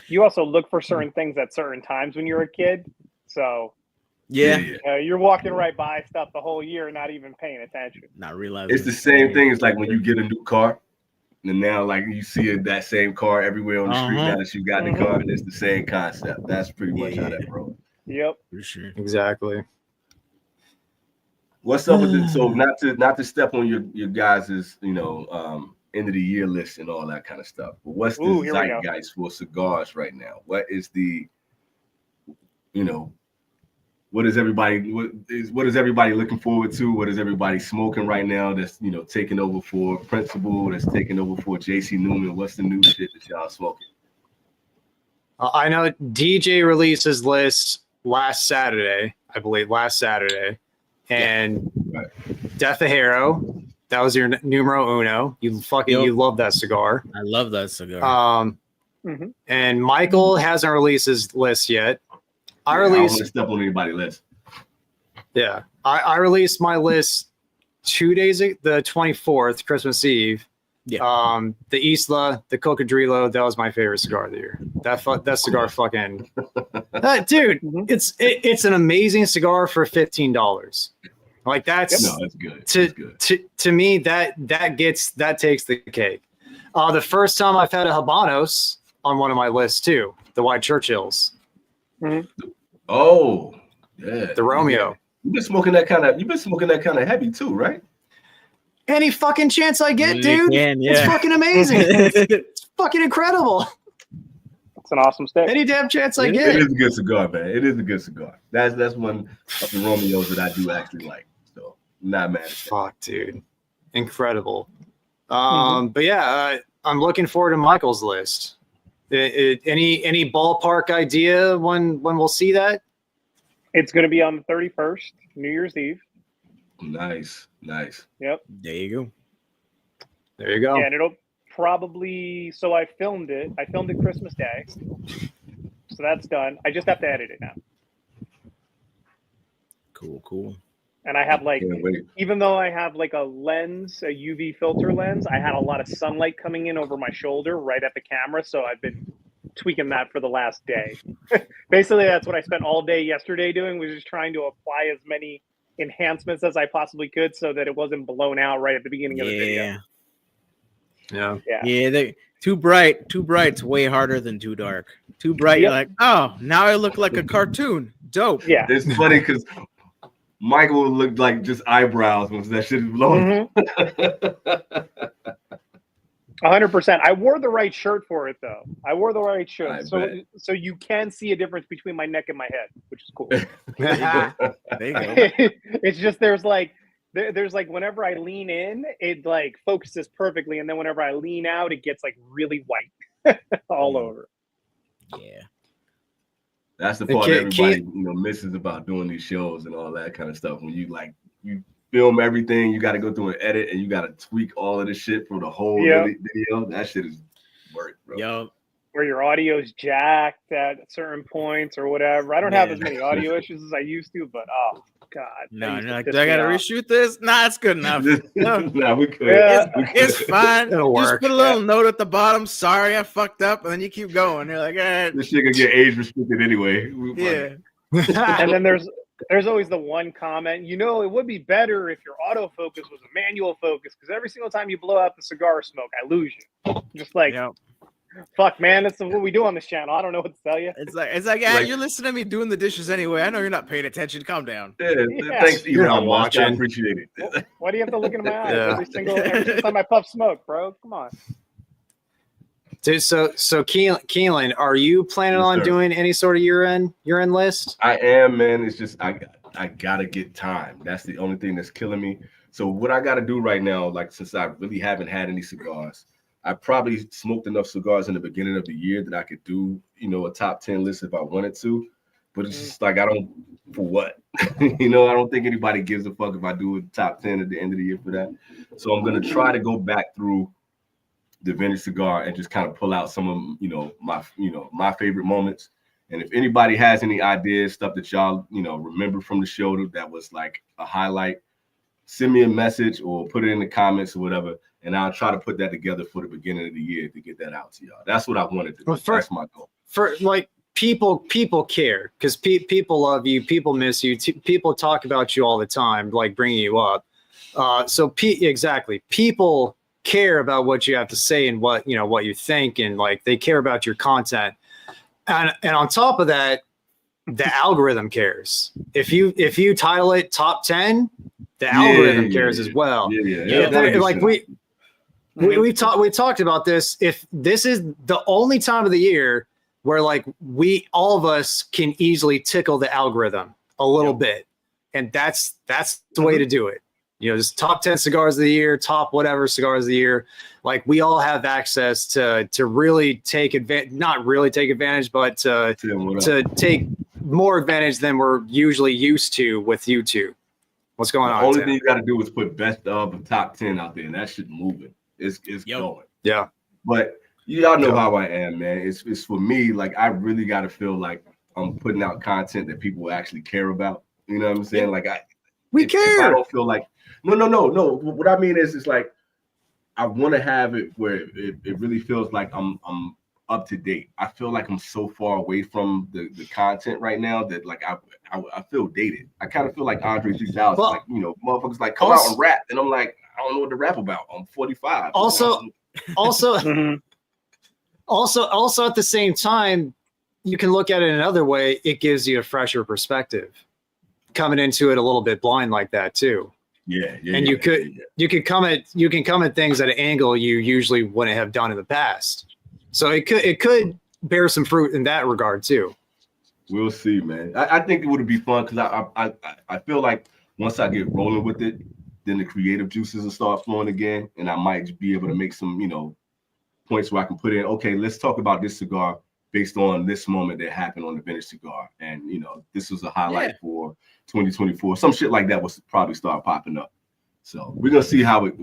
You also look for certain things at certain times when you're a kid. So
Yeah.
you're walking right by stuff the whole year, not even paying attention.
Not realizing
It's the same thing as like when you get a new car. And now like you see that same car everywhere on the street now that you got the car, and it's the same concept. That's pretty much how that rolls.
Yep.
For sure.
Exactly.
What's up with it? So not to step on your guys' end of the year list and all that kind of stuff. But what's the
Ooh, here we go.
zeitgeist for cigars right now? What is the what is everybody looking forward to? What is everybody smoking right now that's taking over for Principal, that's taking over for JC Newman? What's the new shit that y'all smoking?
I know DJ released his list last Saturday, and
Right.
Death of Hero. That was your numero uno. You love that cigar.
I love that cigar.
And Michael hasn't released his list yet. I
don't want to
released,
step on anybody's list.
yeah. I released my list 2 days, the 24th, Christmas Eve.
Yeah.
The Isla, the Cocodrilo, that was my favorite cigar of the year. That cigar fucking, dude, it's an amazing cigar for $15. Like that's
No, it's good.
to me that takes the cake. The first time I've had a Habanos on one of my lists too, the White Churchills,
Oh, yeah.
the Romeo.
You've been smoking that kind of heavy too, right?
Any fucking chance I get,
You
dude.
can,
It's
yeah.
fucking amazing. It's fucking incredible.
It's an awesome stick.
Any damn chance I
It
get.
is a good cigar, man. It is a good cigar. That's one of the Romeos that I do actually like. So not mad at that.
Fuck, dude. Incredible. But yeah, I'm looking forward to Michael's list. Any ballpark idea when we'll see that?
It's going to be on the 31st, New Year's Eve.
Nice.
Yep.
There you go.
There you go.
And it'll probably, so I filmed it Christmas Day. So that's done. I just have to edit it now.
Cool.
And I have like,
Can't wait.
even though I have like a lens, a UV filter lens, I had a lot of sunlight coming in over my shoulder right at the camera. So I've been tweaking that for the last day. Basically, that's what I spent all day yesterday doing, was just trying to apply as many enhancements as I possibly could so that it wasn't blown out right at the beginning of the video.
Yeah.
Too bright's way harder than too dark. Too bright, you're like, oh, now I look like a cartoon. Dope.
Yeah.
It's funny because Michael looked like just eyebrows once that shit is blown.
100%. I wore the right shirt for it, though. I wore the right
I
shirt,
bet.
so you can see a difference between my neck and my head, which is cool.
There you go.
It's just there's like whenever I lean in, it like focuses perfectly, and then whenever I lean out, it gets like really white all over.
Yeah.
That's the part everybody misses about doing these shows and all that kind of stuff. When you film everything, you got to go through and edit, and you got to tweak all of the shit for the whole video. That shit is work, bro.
Yo,
Where your audio's jacked at certain points or whatever. I don't have as many audio issues as I used to, but oh god.
no,
do
do I gotta reshoot this? Nah, it's good enough.
Nah, we could.
Yeah.
It's fine.
It'll
Just
work.
put a little note at the bottom. Sorry, I fucked up, and then you keep going. You're like, all right.
This shit could get age restricted anyway.
Yeah.
And then there's always the one comment, it would be better if your autofocus was a manual focus, because every single time you blow out the cigar smoke, I lose you. Just like, fuck, man, that's what we do on this channel. I don't know what to tell you.
It's like, you're listening to me doing the dishes anyway. I know you're not paying attention. Calm down.
Yeah.
Thanks,
You're not
Elon Musk.
watching.
I appreciate it.
Why do you have to look in my eyes
Yeah.
every single time I puff smoke, bro? Come on.
Dude, so Keelan, are you planning
Yes,
on
sir.
doing any sort of year-end list?
I am, man. It's just I gotta get time. That's the only thing that's killing me. So what I gotta do right now, like since I really haven't had any cigars, I probably smoked enough cigars in the beginning of the year that I could do, a top 10 list if I wanted to. But it's just like I don't for what? I don't think anybody gives a fuck if I do a top 10 at the end of the year for that. So I'm gonna try to go back through the vintage cigar and just kind of pull out some of my favorite moments. And if anybody has any ideas, stuff that y'all remember from the show that was like a highlight, send me a message or put it in the comments or whatever, and I'll try to put that together for the beginning of the year to get that out to y'all. That's what I wanted to do. That's my goal.
For like people care, because people love you, people miss you, people talk about you all the time, like bringing you up. Exactly, people care about what you have to say and what you think, and like they care about your content, and on top of that, the algorithm cares. If you title it top 10, the algorithm cares as well. Like we talked about this. If this is the only time of the year where like all of us can easily tickle the algorithm a little bit, and that's the way to do it. Just top 10 cigars of the year, top whatever cigars of the year. Like we all have access to really take advantage, not really take advantage, but to take more advantage than we're usually used to with YouTube. What's going on?
The only thing you got to do is put best of the top 10 out there, and that shit moving. It's going.
Yeah.
But y'all know how I am, man. It's for me, like I really got to feel like I'm putting out content that people actually care about. You know what I'm saying? Like
we care.
If I don't feel like no. What I mean is, it's like I want to have it where it really feels like I'm up to date. I feel like I'm so far away from the content right now that like I feel dated. I kind of feel like Andre 3000. Like motherfuckers like come out and rap, and I'm like I don't know what to rap about. I'm 45.
Also, Also,
Mhm.
also at the same time, you can look at it another way. It gives you a fresher perspective coming into it a little bit blind like that too.
Yeah, yeah.
And
yeah,
you can come at things at an angle you usually wouldn't have done in the past. So it could bear some fruit in that regard too.
We'll see, man. I think it would be fun because I feel like once I get rolling with it, then the creative juices will start flowing again, and I might be able to make some, points where I can put in, okay, let's talk about this cigar based on this moment that happened on the vintage cigar, and this was a highlight for 2024. Some shit like that will probably start popping up. So we're gonna see how it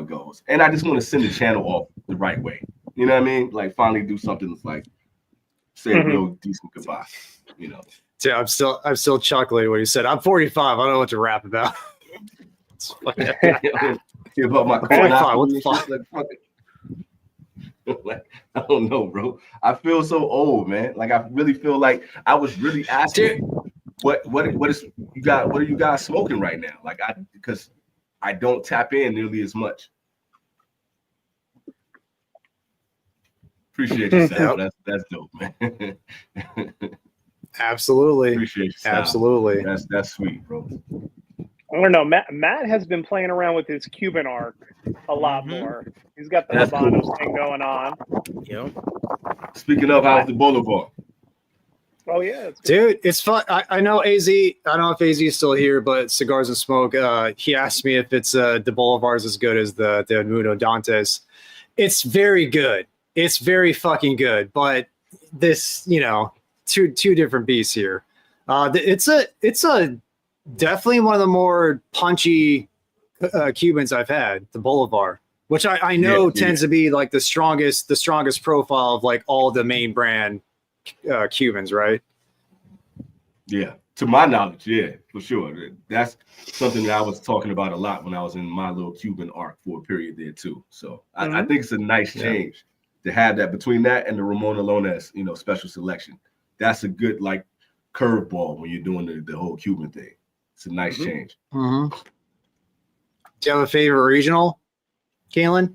goes, and I just want to send the channel off the right way. You know what I mean? Like finally do something that's like say a real decent goodbye.
Yeah, I'm still chuckling when you said I'm 45. I don't know what to rap about.
About my
45. What the fuck?
Like, I don't know, bro. I feel so old, man. Like I really feel like I was really asking, what are you guys smoking right now? Like because I don't tap in nearly as much. Appreciate you, Sal. That's dope, man.
Absolutely.
Appreciate you, Sal.
Absolutely.
That's sweet, bro.
I don't know. Matt has been playing around with his Cuban arc a lot more. He's got the Habanos thing going on.
Yep.
Speaking of, how's the Boulevard?
Oh yeah,
dude, it's fun. I know AZ. I don't know if AZ is still here, but Cigars and Smoke. He asked me if it's the Bolivar's as good as the Mundo Dantes. It's very good. It's very fucking good. But this, two different beasts here. It's a definitely one of the more punchy Cubans I've had. The Bolivar, which I know tends to be like the strongest profile of like all the main brand Cubans, right?
Yeah, to my knowledge, yeah, for sure. That's something that I was talking about a lot when I was in my little Cuban arc for a period there too. So I think it's a nice change to have that between that and the Ramon Alones, special selection. That's a good like curveball when you're doing the whole Cuban thing. It's a nice change.
Mm-hmm. Do you have a favorite regional, Kalen?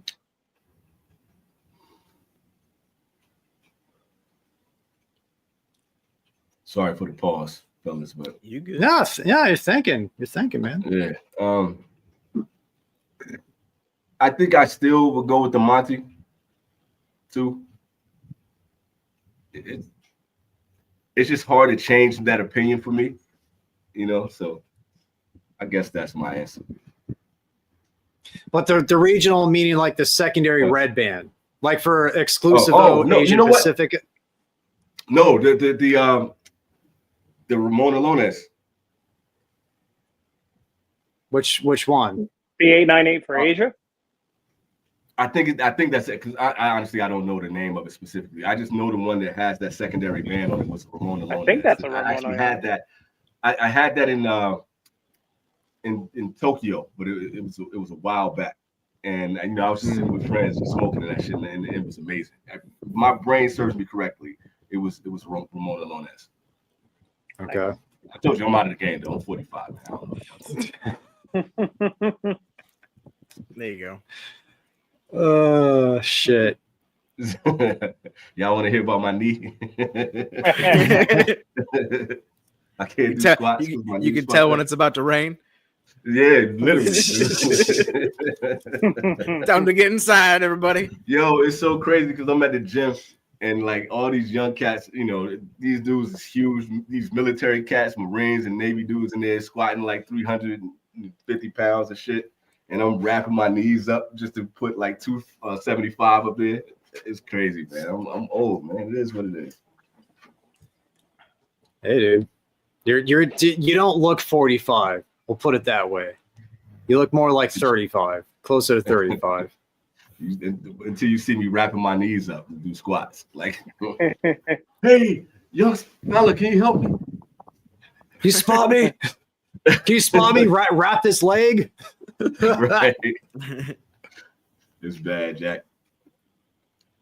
Sorry for the pause, fellas, but
you good?
Yeah, you're thinking, man.
Yeah. I think I still would go with the Monty too. It's just hard to change that opinion for me, so I guess that's my answer.
But the regional meaning like the secondary red band, like for exclusive
no,
Asian Pacific.
No, the Ramon Alones.
Which one?
The 898 for Asia.
I think that's it because I honestly I don't know the name of it specifically. I just know the one that has that secondary band on it was Ramon Alones.
I think that's a Ramon.
I actually had that. I had that in Tokyo, but it was a while back, and I was just sitting with friends and smoking that shit, and it was amazing. My brain serves me correctly. It was Ramon Alones.
Okay.
I told you I'm out of the game though. I'm 45 now.
There you go.
Oh shit.
Y'all want to hear about my knee? I can't do squats.
You can tell when it's about to rain.
Yeah, literally.
Time to get inside, everybody.
Yo, it's so crazy because I'm at the gym and like all these young cats, these dudes is huge. These military cats, Marines and Navy dudes in there squatting like 350 pounds and shit. And I'm wrapping my knees up just to put like 275 up there. It's crazy, man. I'm old, man. It is what it is.
Hey, dude, you don't look 45. We'll put it that way. You look more like 35, closer to 35.
Until you see me wrapping my knees up and do squats. Like, hey, young fella, can you help me?
Can you spot me? Can you spot me? Wrap this leg.
Right. It's bad, Jack.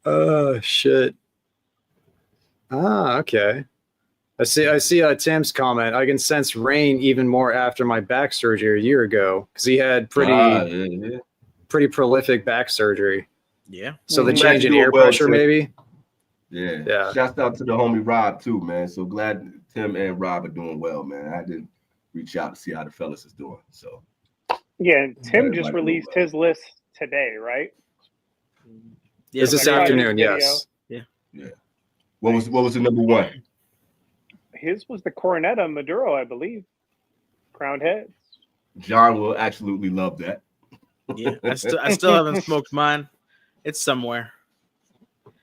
Oh shit. Okay. I see Tim's comment. I can sense rain even more after my back surgery a year ago because he had pretty prolific back surgery.
Yeah.
So the
Glad
change
you're
in
doing
air
well,
pressure,
Tim.
maybe.
Yeah.
Yeah.
Shouts out to the homie Rob too, man. So glad Tim and Rob are doing well, man. I did reach out to see how the fellas is doing. So
Yeah, Tim
Everybody
just
doing
released
well.
his list today, right?
Yeah,
It's this
I saw his
afternoon,
video.
yes.
what was the number one?
His was the Coronetta Maduro, I believe. Crowned heads.
John will absolutely love that.
yeah. I still haven't smoked mine. It's somewhere.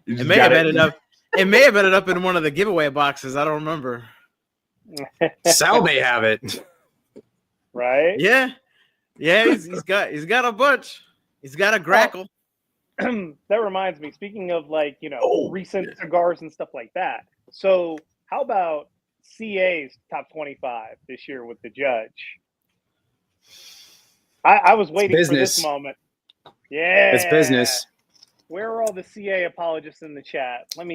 You
It
just
may have
gotta-
ended up. It may have ended up in one of the giveaway boxes. I don't remember.
Sal may have it.
Right?
Yeah, he's got a bunch. He's got a grackle.
That reminds me, speaking of like,
Oh,
recent cigars and stuff like that. So how about CA's top 25 this year with the judge? I was waiting for this
business.
moment. Yeah.
It's business.
Where are all the CA apologists in the chat?
Well,
let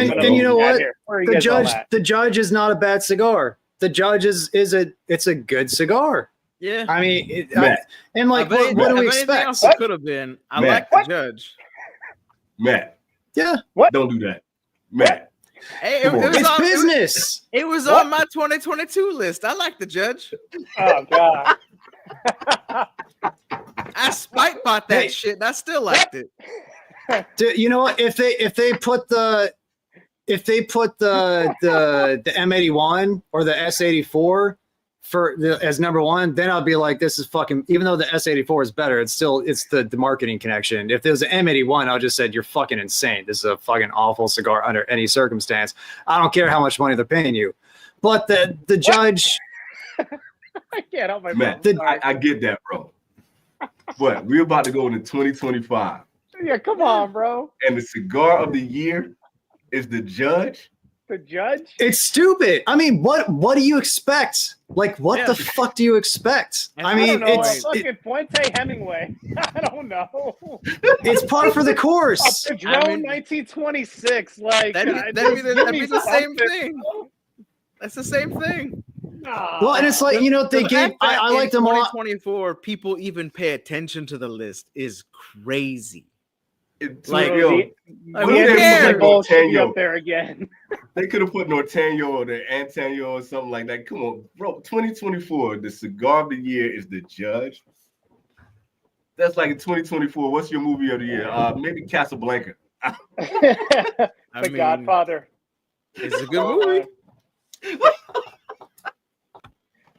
me
and you know
chat
what?
here. Where are you
The
guys all
judge,
at?
the judge is not a bad cigar. The judge it's a good cigar.
Yeah.
I mean,
Matt.
and like,
If any-
what do we
if anything
expect?
else it could have been. I
Matt.
like the judge.
Matt,
Yeah,
don't do that. Matt,
Hey,
Come on.
it's business.
It was on my 2022 list. I like the judge.
Oh God.
I spite bought that
Hey.
shit, and I still liked it.
You know what? If they put the M81 or the S84 as number one, then I'll be like, this is fucking. Even though the S84 is better, it's the marketing connection. If there's an M81, I'll just say you're fucking insane. This is a fucking awful cigar under any circumstance. I don't care how much money they're paying you, but the judge.
I can't help myself.
Matt,
Sorry.
I get that, bro. But we're about to go into 2025,
Yeah, come on, bro.
and the cigar of the year is the judge.
The judge?
It's stupid. I mean, what do you expect? Like, what
Yeah.
the fuck do you expect? I
I
mean,
don't know.
it's
Fucking Fuente Hemingway. I don't know.
it's par for the course.
Padron,
I mean-
1926. Like
That'd be the same thing. That's the same thing.
Well, and it's like, you know, they
The
gave.
fact that
I
in
like them all.
2024, people even pay attention to the list is crazy.
It's
Like,
yo,
like,
what
who
if they
cares?
put
Bull should be
Norteño?
up there again.
They could have put Norteño or the Antonio or something like that. Come on, bro. 2024, the cigar of the year is the judge. That's like in 2024. What's your movie of the year? Maybe Casablanca.
The
I mean,
Godfather.
It's a good movie.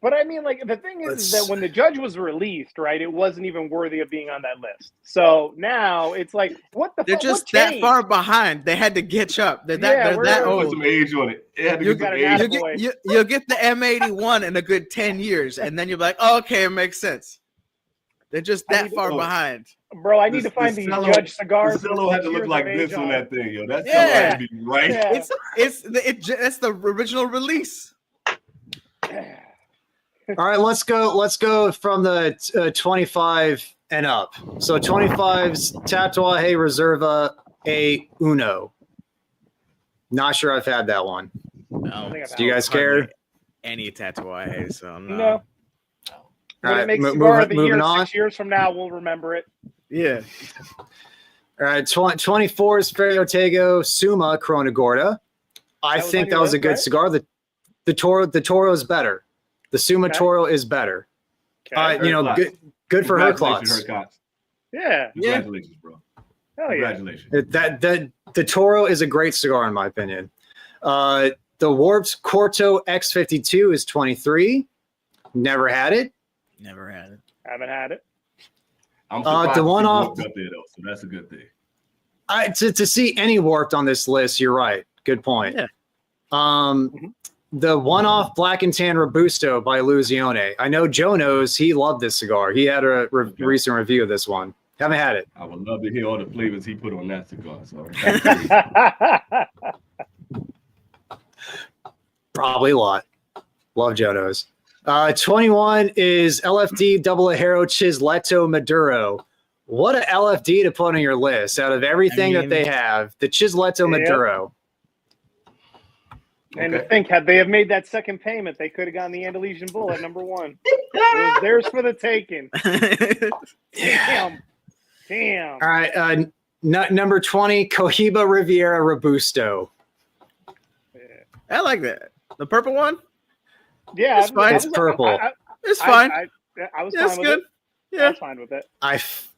But I mean, like, the thing is that when the judge was released, right, it wasn't even worthy of being on that list. So now it's like, what the
They're
fuck?
just
What
that
changed?
far behind. They had to catch up. They're that,
Yeah,
they're
we're
that
gonna
Put
old.
some age on it. It had to
You
get some
got an
age.
attaboy.
You'll get the M81 in a good 10 years, and then you're like, oh, okay, it makes sense. They're just
I
that
need to
far
go.
behind.
Bro, I need
The-
to find
the
these
cello-
judge cigars.
The cello had to look
years
like
of
this
age
on that thing, yo. That
Yeah.
cello had to be right.
Yeah.
That's the original release.
All right, let's go from the 25 and up. So 25's Tatuaje Reserva A Uno. Not sure I've had that one.
No,
think I've
Do you guys care?
Any Tatuaje, so no.
No. When
All
it
right,
makes
mo-
cigar
moving-
of the year
moving on.
6 years from now, we'll remember it.
Yeah.
All right, 24 is Ferriotego Suma Corona Gorda. I
That was
think
on
that
your
was a
list,
good
right?
cigar. The Toro is better. The Suma
Okay.
Toro is better.
Okay.
You know,
Her clots.
good for her
Congratulations,
clots.
Yeah.
Congratulations, bro.
Hell yeah.
Congratulations.
The Toro is a great cigar in my opinion. The Warped Corto X52 is 23. Never had it.
Never had it.
Haven't had it.
I'm
the
surprised to see
one off-
Wolf up there though, so that's a good thing.
To see any Warped on this list, you're right. Good point.
Yeah.
The one-off Black and Tan Robusto by Illusione. I know Joe knows he loved this cigar. He had a recent review of this one. Haven't had it.
I would love to hear all the flavors he put on that cigar. So
Probably a lot. Love Joe knows. 21 is LFD Double Ajero Chisleto Maduro. What a LFD to put on your list out of everything that they have. The Chisleto
Yeah.
Maduro.
And
Okay.
to think, had they have made that second payment, they could have gotten the Andalusian Bull at number one. It was theirs for the taking. Damn. Damn.
All right. Number 20, Cohiba Riviera Robusto.
I like that. The purple one.
Yeah,
It's fine.
It's purple.
It's fine.
I was
Yeah, it's
fine with
good.
it. I
Yeah,
was fine with it.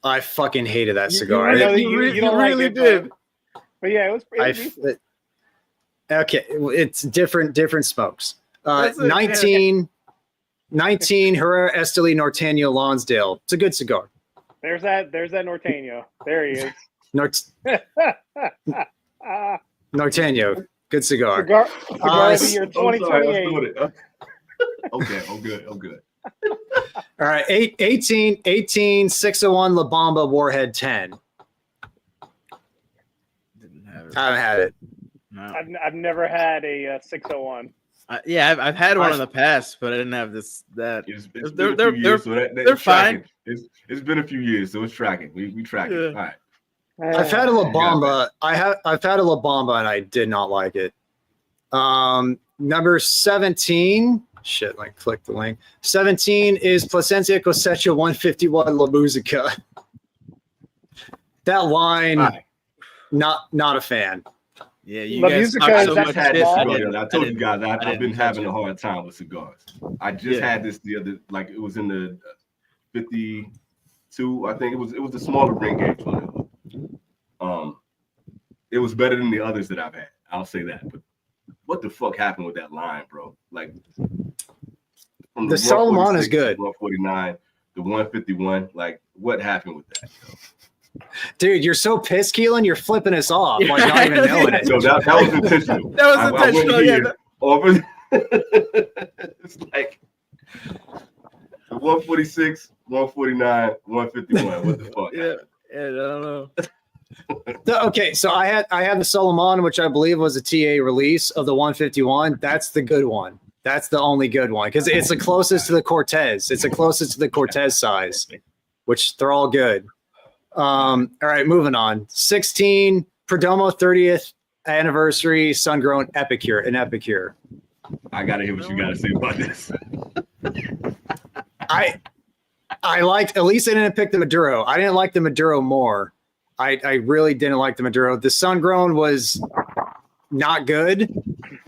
I fucking hated that
You-
cigar.
I know that
you
you don't like
really
it,
did.
But yeah, it was decent.
Okay, it's different smokes.
That's it,
19 Herrera Esteli Norteño Lonsdale. It's a good cigar.
There's that Norteño. There he is.
Norteño, good cigar.
Cigar of the year
I'm sorry, let's
2028.
do it. Okay, I'm good.
All right, 18 601 La Bamba Warhead 10.
Didn't have it.
I haven't had it.
No.
I've never had a 601.
Yeah, I've had one in the past, but I didn't have that.
It's
They're-
been a few
they're-
years, so
they're
it's
fine.
tracking. It's been a few years, so it's tracking. We track it.
Yeah.
All right.
I've had a La Bamba. I've had a La Bamba and I did not like it. Number 17. Shit, like click the link. 17 is Plasencia Cosecha 151 La Musica. That line,
Hi.
not a fan.
Yeah, you
La
guys
Musica
talk
is
so
that
much
had
shit.
this
I
cigar.
didn't-
I told you
didn't-
guys,
I
I've
didn't
been
touch
having
it.
a hard time with cigars. I just
Yeah.
had this the other, like it was in the 52. I think it was the smaller ring gauge one. It was better than the others that I've had. I'll say that. But what the fuck happened with that line, bro? Like from
The Solomon is
146
good.
to 149, the 151. Like what happened with that?
Dude, you're so pissed, Keelan. You're flipping us off. Like not even knowing it.
So that was intentional.
That was
I went
intentional. Yeah,
here over. It's like the 146, 149, 151. What the fuck?
yeah. I don't know.
Okay, so I had the Solomon, which I believe was a TA release of the 151. That's the good one. That's the only good one because it's the closest to the Cortez. It's the closest to the Cortez size, which they're all good. All right, moving on. 16 Perdomo 30th anniversary sun-grown Epicure, an Epicure.
I gotta hear what you gotta say about this.
I liked, at least I didn't pick the Maduro. I didn't like the Maduro more. I really didn't like the Maduro. The sun-grown was not good,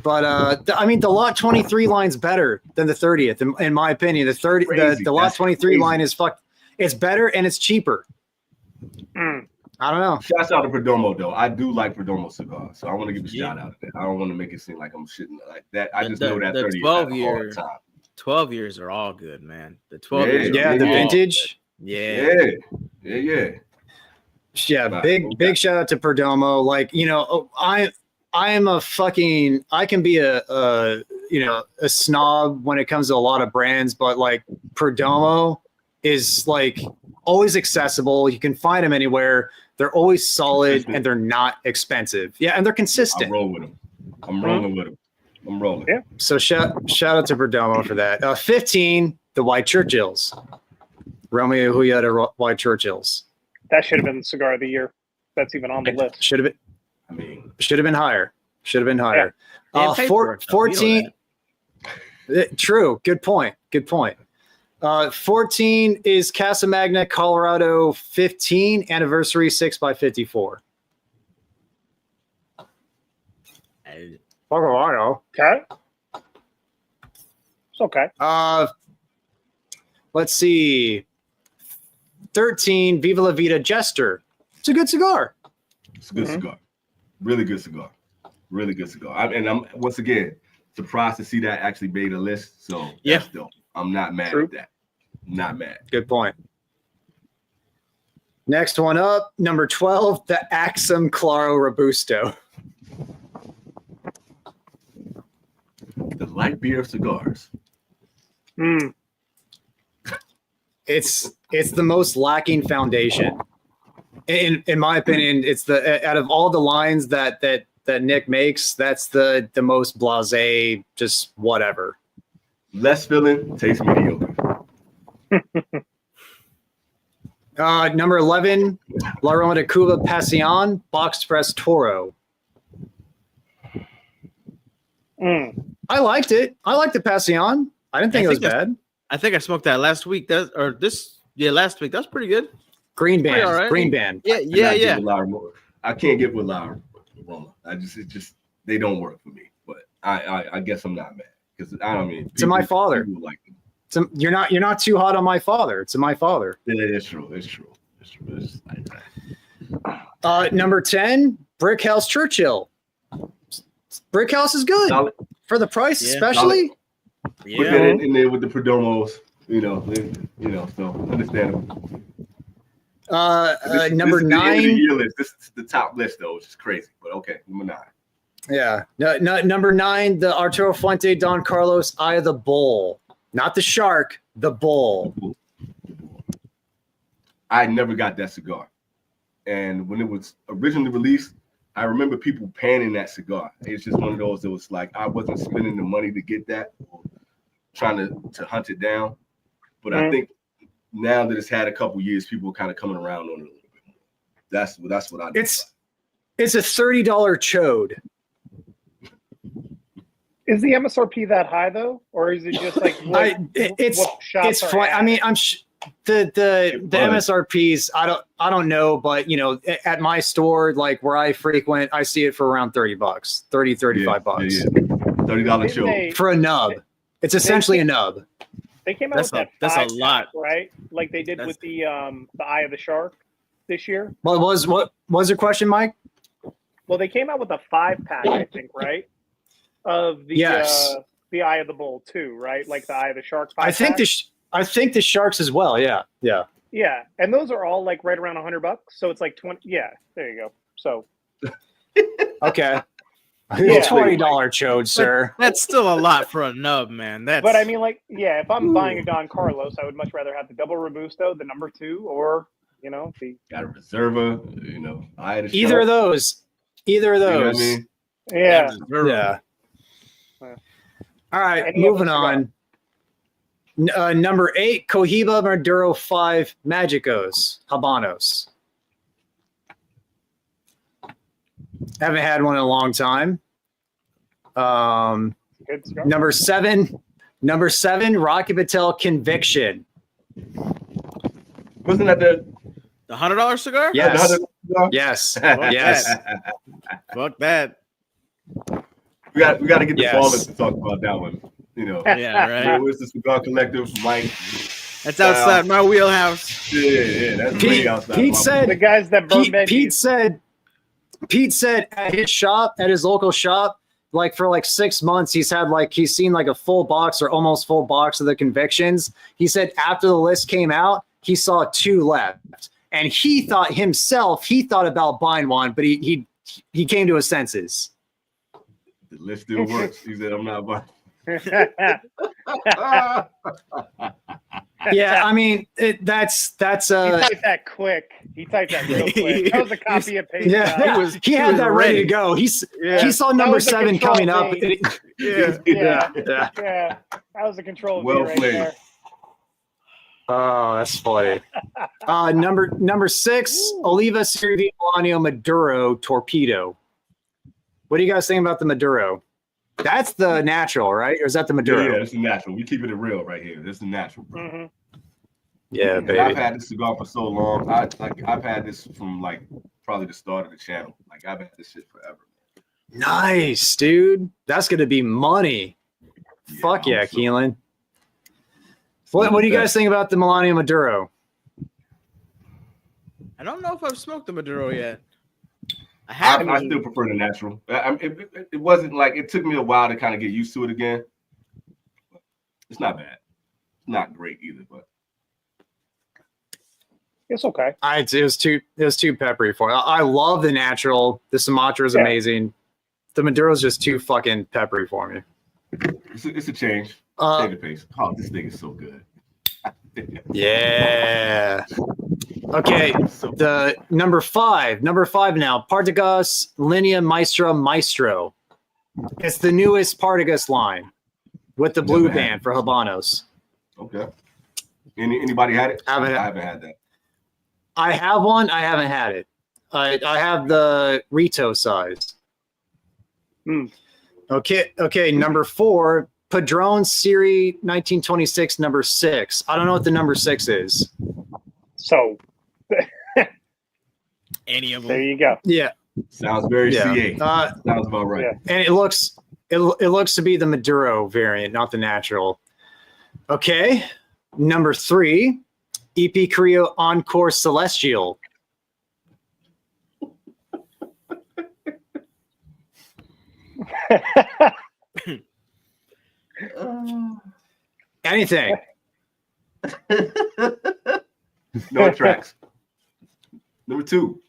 but the lot 23 line's better than the 30th, in my opinion. The lot
That's
23
crazy.
line is fucked. It's better and it's cheaper.
Mm.
I don't know.
Shouts out to Perdomo though. I do like Perdomo cigars, so I want to give a shout out to that. I don't want to make it seem like I'm shitting like that. I just know that
The
30
12
is a
year-
hard time.
12 years are all good, man. The 12
Yeah,
years.
Yeah,
are
the
all
vintage.
good. Yeah.
Yeah,
Right,
big
okay.
big shout out to Perdomo. Like, I am a fucking, I can be a snob when it comes to a lot of brands, but like Perdomo is like always accessible. You can find them anywhere. They're always solid
Consistent.
and they're not expensive. Yeah, and they're
I
consistent.
roll with him. I'm rolling with him. I'm rolling.
Yeah.
So shout out to Perdomo for that. 15, the White Churchills. Romeo Julieta White Churchills.
That should have been the cigar of the year. That's even on the list.
Should have
I mean,
been higher. Should have been higher.
They paid for it, though. You know
14. True. Good point. 14 is Casa Magna Colorado 15 anniversary 6x54.
that.
Colorado.
Okay. It's okay.
Let's see. 13 Viva La Vida Jester. It's a good cigar.
it's a good cigar. Really good cigar. Really good cigar. I'm once again surprised to see that actually made a list. So
Yeah.
that's dope. I'm not mad
True.
at that. Not mad.
Good point. Next one up, number 12, the Axum Claro Robusto.
The light beer of cigars.
Mm.
It's the most lacking foundation. In my opinion, it's the out of all the lines that Nick makes, that's the most blasé, just whatever.
Less filling, tastes mediocre.
Number 11, La Roma de Cuba Pasión Box Press Toro.
Mm.
I liked it. I liked the Pasión. I didn't think
I
it was
think
bad.
I think I smoked that last week. Last week. That's pretty good.
Green band.
all right.
Green band.
Yeah,
I can't get with loud aroma. They don't work for me. But I guess I'm not mad because I don't mean.
To my father.
People like them.
You're not too hot on my father. It's my father.
Yeah, it's true. It's true.
Number 10, Brick House Churchill. Brick House is good
Solid.
for the price,
Yeah.
especially.
Put that in there with the Perdomos, so understandable.
Number
this is
9.
The end of the year list. This is the top list, though, which is crazy. But okay, number 9.
Yeah. Number 9, the Arturo Fuente Don Carlos Eye of the Bull. Not the shark, the bull.
I never got that cigar. And when it was originally released, I remember people panning that cigar. It's just one of those that was like, I wasn't spending the money to get that or trying to hunt it down. But I think now that it's had a couple years, people are kind of coming around on it a little bit more. That's what I do.
It's a $30 chode.
Is the MSRP that high though, or is it just like
It's fine. I mean, the MSRPs. I don't know, but at my store, like where I frequent, I see it for around $30, $35.
$30 show
for a nub. It's essentially a nub.
They came out with that
that's a
5-pack,
lot,
right? Like they did with the Eye of the Shark this year.
What was your question, Mike?
Well, they came out with a 5-pack, I think, right? Of the the Eye of the Bull too, right? Like the Eye of the Shark.
I think the sharks as well. Yeah.
Yeah, and those are all like right around $100. So it's like 20. Yeah, there you go. So
okay.
Yeah.
$20 chode, sir.
That's still a lot for a nub, man.
But I mean, like, yeah, if I'm buying a Don Carlos, I would much rather have the double Robusto, the number 2, or the
got a Reserva, Eye of the
Either
Shark.
of those.
You know what I mean?
Yeah.
All right,
Any
moving
other
on. Number 8, Cohiba Maduro 5 Magicos Habanos. Haven't had one in a long time.
Good stuff.
Number 7, Rocky Patel Conviction.
Wasn't that the
$100 cigar?
Yes.
the $100
Yes.
Fuck
Yes.
that. Fuck that.
We got to get the
Yes.
ballers to talk about that one.
Yeah, right.
Where's the cigar collective, Mike?
That's outside my wheelhouse.
Yeah, that's way outside.
Pete
my-
said
The guys that burn
Pete said at his local shop, like for like 6 months, he's seen like a full box or almost full box of the Convictions. He said after the list came out, he saw 2 left, and he thought about buying one, but he came to his senses.
The list still works. He said, I'm not buying.
Yeah, I mean that's
He typed that quick. He typed that real quick. That was a copy and paste.
yeah.
job.
He had that ready to go. He saw number
was a
7
control
coming up.
thing.
Yeah.
Yeah.
Yeah.
Yeah, that was a control
Well
V right
played.
there.
Oh, that's funny. Number 6, Oliva Cervi Melanio Maduro Torpedo. What do you guys think about the Maduro? That's the natural, right? Or is that the Maduro?
Yeah, it's the natural. We keeping it real right here. This is the natural, bro.
Mhm.
Yeah,
And
baby.
I've had this cigar for so long. I've had this from like probably the start of the channel. Like I've had this shit forever.
Nice, dude. That's gonna be money. Fuck
I
yeah,
hope so.
Keelan. What do you guys think about the Melania Maduro?
I don't know if I've smoked the Maduro yet. I
I
haven't.
still prefer the natural. It wasn't like it took me a while to kind of get used to it again. It's not bad. It's not great either, but
It's okay.
It was too peppery for it. I love the natural. The Sumatra is
Yeah.
amazing. The Maduro is just too fucking peppery for me.
it's a change. Change the pace. Oh, this thing is so good.
Yeah. Okay, the number five now, Partagas Linea Maestro. It's the newest Partagas line with the blue
Never had
band for Habanos.
Okay. Anybody had it?
Haven't had-
I haven't had that.
I have one. I haven't had it. I have the Rito size.
Hmm.
Okay. Number 4, Padron Series 1926, number 6. I don't know what the number 6 is.
So
Any of them.
There you go.
Yeah.
Sounds very
Yeah.
CA. Sounds about right.
Yeah.
And it looks to be the Maduro variant, not the natural. Okay. Number 3, EP Creo Encore Celestial. Anything.
No tracks. Number 2.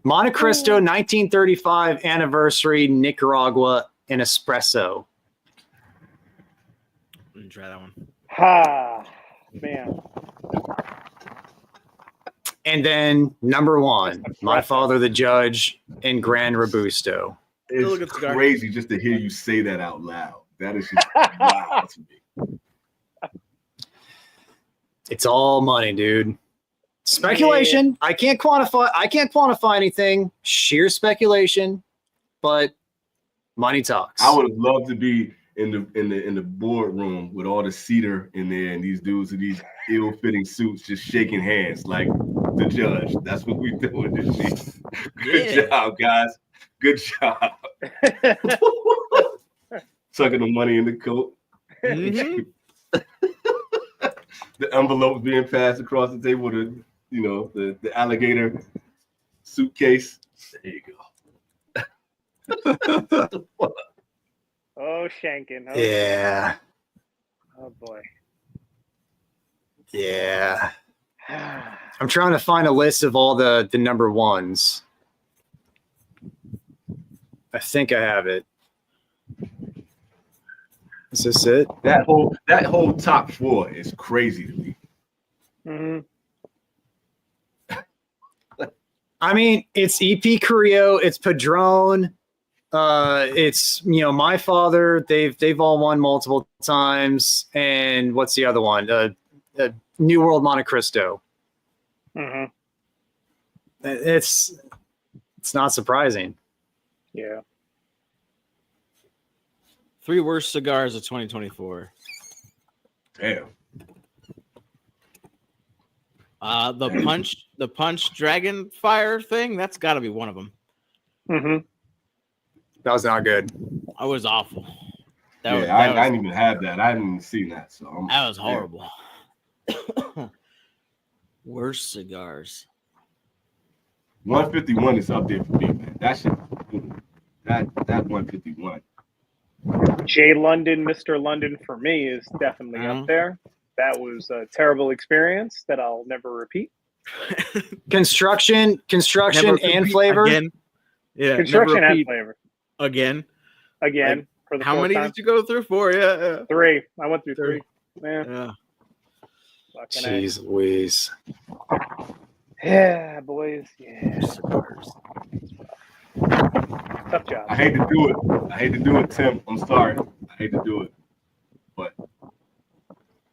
Monte Cristo 1935 anniversary Nicaragua and espresso.
Let me try that one.
Man.
And then number 1, My Father the Judge and Grand Robusto.
Still a good
It's
cigar.
crazy just to hear you say that out loud. That is just wow to me.
It's all money, dude. Speculation. I can't quantify anything. Sheer speculation, but money talks.
I would have loved to be in the boardroom with all the cedar in there and these dudes in these ill-fitting suits just shaking hands like the judge. That's what we doing this shit. Good job, guys. Good job. Tucking the money in the coat.
Mhm.
The envelopes being passed across the table to, the alligator suitcase. There you go.
Oh, Shankin. Oh,
Yeah.
Oh, boy.
Yeah. I'm trying to find a list of all the number 1s. I think I have it. Is this it?
That whole top 4 is crazy to me.
Mm-hmm.
I mean, it's EP Carrillo, it's Padron, it's My Father. They've all won multiple times, and what's the other one? New World Monte Cristo.
Mm-hmm.
It's not surprising.
Yeah.
3 worst cigars of 2024.
Damn.
The punch dragon fire thing. That's got to be one of them.
Mm-hmm.
That was not good.
That was awful.
I didn't even have that. I hadn't seen that. So
That was horrible. Worst cigars.
151 is up there for me, man. That shit. That 151.
J. London, Mr. London for me is definitely up there. That was a terrible experience that I'll never repeat.
Construction
Never
and
repeat
flavor.
Again. Yeah.
Construction
never
and
repeat
flavor.
again.
Again. For the
How
fourth
many
time.
did you go through? 4? Yeah.
3. I went through 3. Man.
Yeah.
Fucking A.
Jeez Louise.
Yeah, boys. Yeah.
Cigars.
Tough job.
I hate to do it, Tim. I'm sorry. I hate to do it. But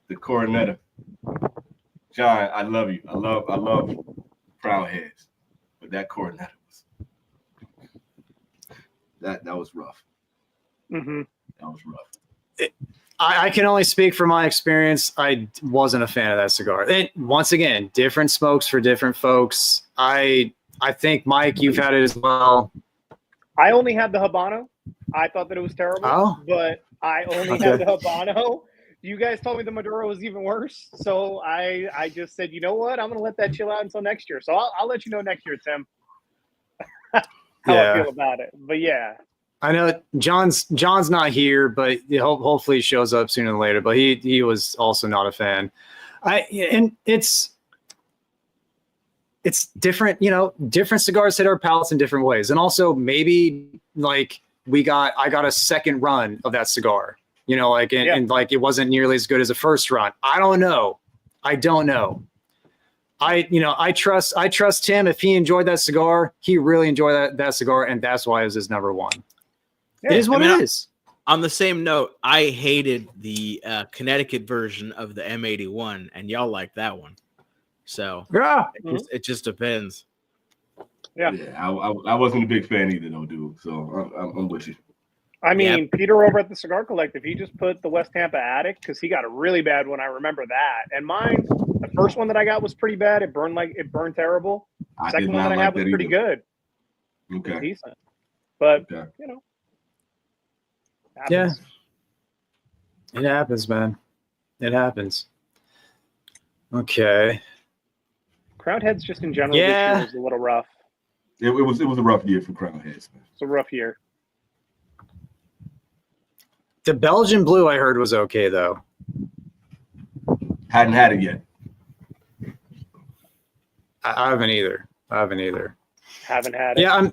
the Coronetta. John, I love you. I love Crown Heads. But that Coronetta was that was rough.
Mm-hmm.
That was rough.
I can only speak from my experience. I wasn't a fan of that cigar. And once again, different smokes for different folks. I think, Mike, you've had it as well.
I only had the Habano. I thought that it was terrible, but I only had the Habano. You guys told me the Maduro was even worse, so I just said, you know what? I'm going to let that chill out until next year. So I'll let you know next year, Tim, how I feel about it. But yeah.
I know John's not here, but hopefully he shows up sooner than later. But he was also not a fan. And it's different, different cigars hit our palates in different ways. And also maybe like I got a second run of that cigar, and like it wasn't nearly as good as a first run. I don't know. I trust him. If he enjoyed that cigar, he really enjoyed that cigar, and that's why it was his number 1.
Yeah,
it is what it is.
On the same note, I hated the Connecticut version of the M81, and y'all like that one. So
Yeah.
it just depends.
Yeah.
I wasn't a big fan either, though, dude. So I'm with you.
I mean,
Yep.
Peter over at the Cigar Collective, he just put the West Tampa Attic because he got a really bad one. I remember that. And mine, the first one that I got was pretty bad. It burned terrible.
I
Second
did
one
not
that I
like
had was
that
pretty
either.
good. It was
Okay.
decent. But,
Okay.
you know.
Yeah.
happens.
It happens, man. It happens. Okay.
Crown Heads just in general
Yeah.
this year was a little rough.
It was a rough year for Crown Heads, man.
It's a rough year.
The Belgian Blue I heard was okay though.
Hadn't had it yet.
I haven't either.
Haven't had it.
Yeah,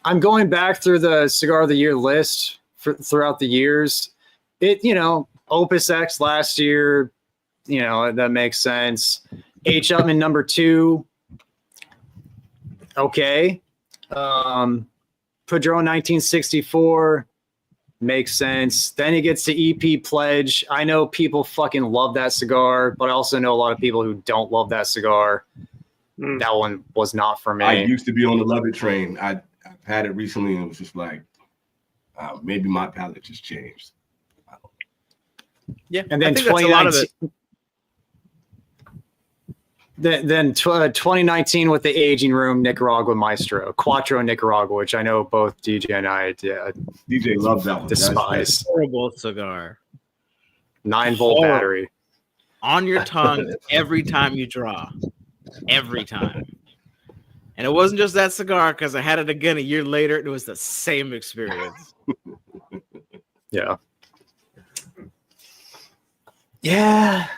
I'm going back through the Cigar of the Year list throughout the years. Opus X last year, that makes sense. H. Upman number 2, okay. Padron 1964 makes sense. Then it gets to EP Pledge. I know people fucking love that cigar, but I also know a lot of people who don't love that cigar. That one was not for me.
I used to be on the Love It train. I've had it recently, and it was just like, maybe my palate just changed.
Yeah,
And then
I think that's a lot of
2019.
it.
Then 2019 with the Aging Room Nicaragua Maestro, Quattro Nicaragua, which I know both DJ and I
DJ loves that one.
despise.
Horrible cigar
9-volt
Horrible.
battery.
On your tongue every time you draw, every time. And it wasn't just that cigar because I had it again a year later. It was the same experience.
Yeah. Yeah.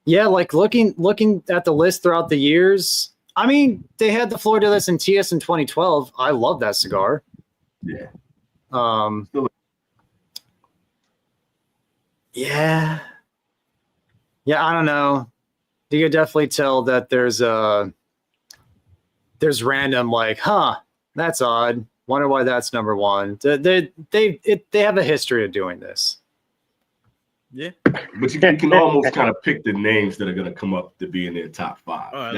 Yeah, like looking at the list throughout the years. I mean, they had the Flor de las Antillas in 2012. I love that cigar.
Yeah.
Yeah. Yeah, I don't know. You could definitely tell that there's random like, that's odd. Wonder why that's number 1. They have a history of doing this.
Yeah.
But you can almost kind of pick the names that are going to come up to be in their top 5.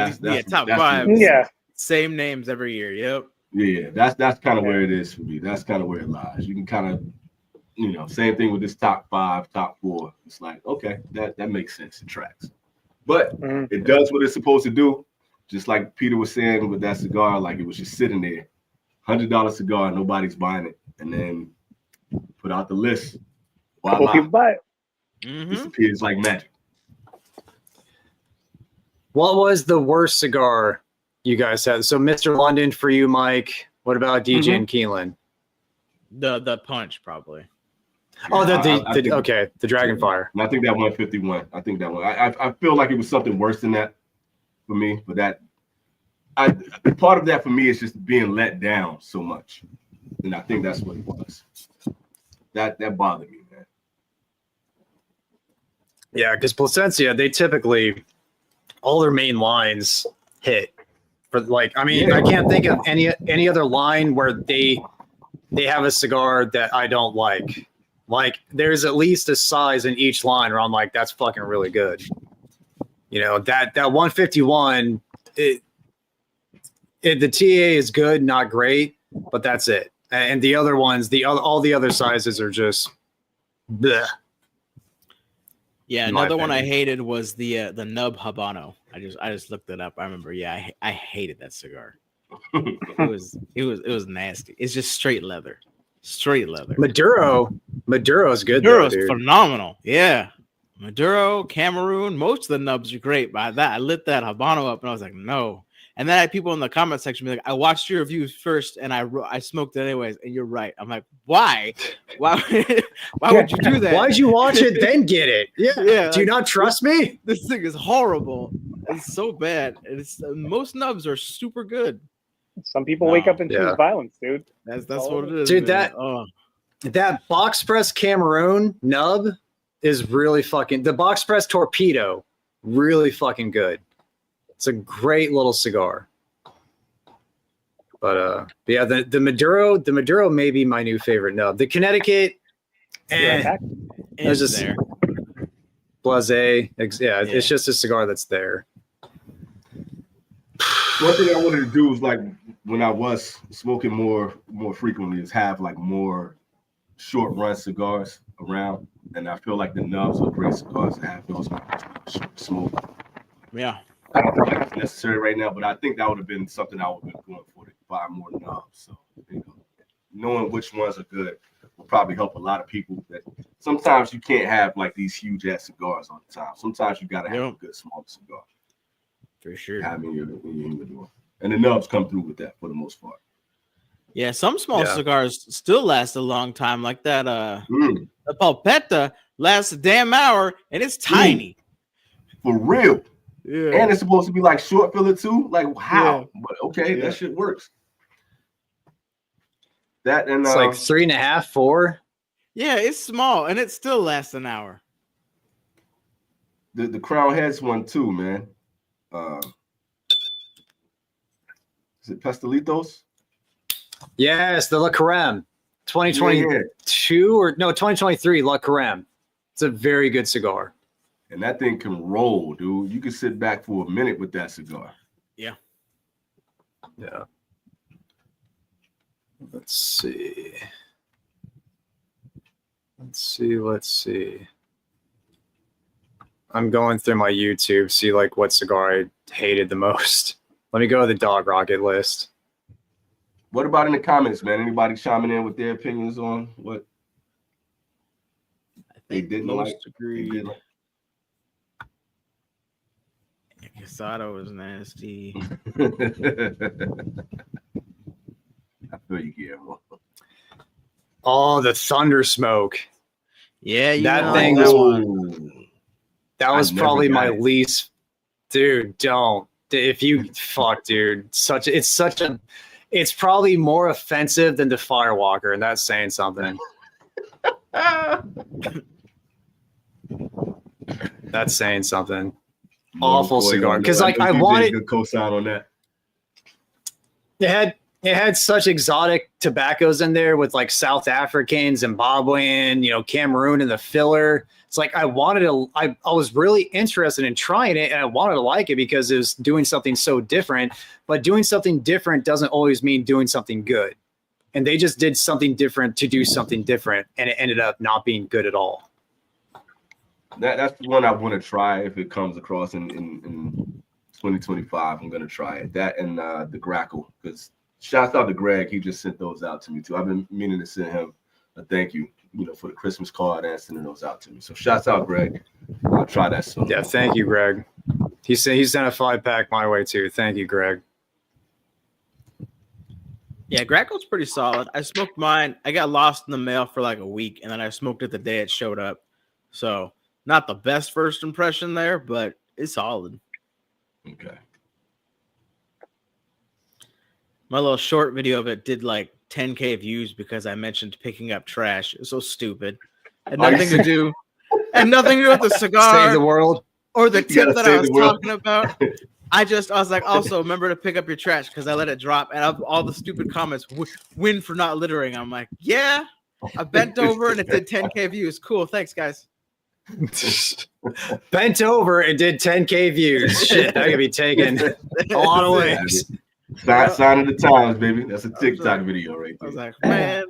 Top 5.
Yeah.
Same names every year. Yep.
Yeah, that's kind of where it is for me. That's kind of where it lies. You can kind of, same thing with this top 5, top 4. It's like, okay, that makes sense. It tracks. But it does what it's supposed to do. Just like Peter was saying with that cigar, like it was just sitting there. $100 cigar, nobody's buying it. And then put out the list.
Couple people buy it.
Disappears like magic.
What was the worst cigar you guys had? So Mr. London for you, Mike. What about DJ and Keelan?
The punch probably.
Oh,
I think-
the Dragonfire.
And I think that 151. I think that one. I feel like it was something worse than that for me. But part of that for me is just being let down so much, and I think that's what it was. That bothered me, man.
Yeah, because Plasencia, they typically all their main lines hit. I can't think of any other line where they have a cigar that I don't like. Like there's at least a size in each line where I'm like, that's fucking really good. That 151, the TA is good, not great, but that's it. And the other ones, all the other sizes are just bleh.
Yeah,
in my
another one I
opinion.
hated was the Nub Habano. I just looked it up. I remember. Yeah, I hated that cigar. It was nasty. It's just straight leather.
Maduro's good.
Maduro's
though, dude.
phenomenal. Yeah, Maduro, Cameroon. Most of the nubs are great. By that, I lit that Habano up, and I was like, no. And then I had people in the comment section be like, I watched your reviews first, and I smoked it anyways. And you're right. I'm like, why? Why would you do that?
Why'd you watch it then get it? Yeah. Do you not trust me?
This thing is horrible. It's so bad. It's most nubs are super good.
Some people wake up and choose violence, dude.
That's what it is,
Dude,
man.
that box press Cameroon nub is really fucking. The box press Torpedo, really fucking good. It's a great little cigar. But yeah, the Maduro may be my new favorite nub. The Connecticut, it's just
there.
blasé. It's just a cigar that's there.
One thing I wanted to do was like when I was smoking more frequently is have like more short run cigars around, and I feel like the nubs are great cigars to have those short smoke.
Yeah.
I don't think that's necessary right now, but I think that would have been something I would have been going for to buy more nubs. So knowing which ones are good will probably help a lot of people. That sometimes you can't have like these huge ass cigars all the time. Sometimes you gotta have a good small cigar.
For sure.
Have in your humidor. And the nubs come through with that for the most part.
Yeah, some small cigars still last a long time, like that. The Palpetta lasts a damn hour, and it's tiny.
For real.
Yeah.
And it's supposed to be like short filler too. Like how?
Yeah.
But okay, that shit works. That and
It's like 3.5, 4.
Yeah, it's small, and it still lasts an hour.
The Crown Heads one too, man. Is it Pastelitos?
Yes, the La Carême, 2022 or no 2023 La Carême. It's a very good cigar.
And that thing can roll, dude. You can sit back for a minute with that cigar.
Yeah.
Yeah. Let's see. Let's see. I'm going through my YouTube, see like what cigar I hated the most. Let me go to the Dog Rocket list.
What about in the comments, man? Anybody chiming in with their opinions on what they didn't like?
Agreed. Quesada was nasty.
I feel you, Guillermo.
Oh, the Thunder Smoke.
Yeah,
that thing was probably my least. Dude, don't. If you fuck, dude, it's probably more offensive than the Firewalker, and that's saying something. That's saying something. Awful cigar, because like I wanted
good cosign on that.
It had such exotic tobaccos in there with like South African, Zimbabwean, Cameroon in the filler. It's like I was really interested in trying it, and I wanted to like it because it was doing something so different. But doing something different doesn't always mean doing something good. And they just did something different to do something different, and it ended up not being good at all.
That's the one I want to try if it comes across in 2025. I'm gonna try it. That and the Grackle, because shouts out to Greg. He just sent those out to me too. I've been meaning to send him a thank you, for the Christmas card and sending those out to me. So shouts out, Greg. I'll try that soon.
Yeah, thank you, Greg. He sent a 5-pack my way too. Thank you, Greg.
Yeah, Grackle's pretty solid. I smoked mine. I got lost in the mail for like a week, and then I smoked it the day it showed up. So not the best first impression there, but it's solid.
Okay.
My little short video of it did like 10K views because I mentioned picking up trash. It was so stupid. Had nothing to do with the cigar.
Save the world.
Or the tip that I was talking about. I was like, also remember to pick up your trash because I let it drop. And all the stupid comments, win for not littering. I'm like, yeah, I bent over and it did 10K views. Cool. Thanks, guys.
Bent over and did 10K views. Shit, that could be taken a lot of ways.
Sign of the times, baby. That's a TikTok video right there.
I was like, man.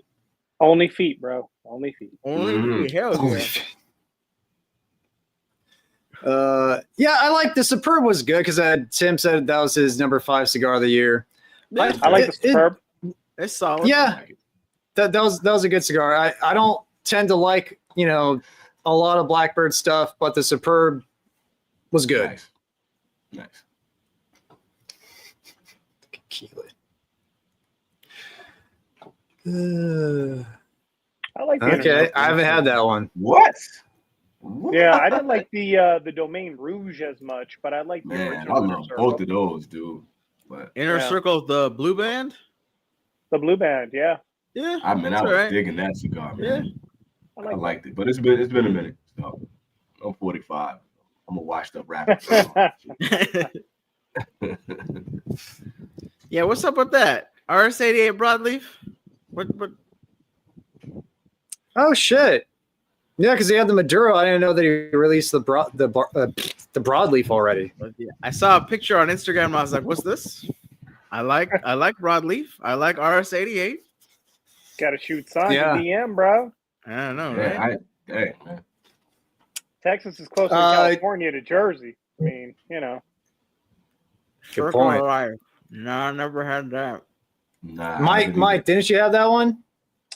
Only feet, bro. Only feet.
Only feet. Hell yeah.
Yeah, I like the Superb was good because Tim said that was his number 5 cigar of the year.
I like the Superb.
It's solid.
Yeah, that was a good cigar. I don't tend to like a lot of Blackbird stuff, but the Superb was good.
Nice.
I like.
Okay, I haven't had that one.
What?
Yeah, I didn't like the Domaine Rouge as much, but I like the original.
I love both of those, dude. But
Inner Circle, the Blue Band.
The Blue Band, yeah.
Yeah.
I was digging that cigar, man.
Yeah.
I liked it, but it's been a minute. So I'm 45. I'm a washed up rapper.
Yeah, what's up with that? RS-88 broadleaf? What?
Oh shit! Yeah, because he had the Maduro. I didn't know that he released the broadleaf already.
Yeah, I saw a picture on Instagram and I was like, "What's this?" I like broadleaf. I like RS-88.
Got to shoot signs
Yeah.
in DM, bro.
I don't know, right?
Hey, man.
Texas is closer to California to Jersey. I mean, you know.
Good point.
Alive. No, I never had that.
Nah,
Mike, didn't you have that one?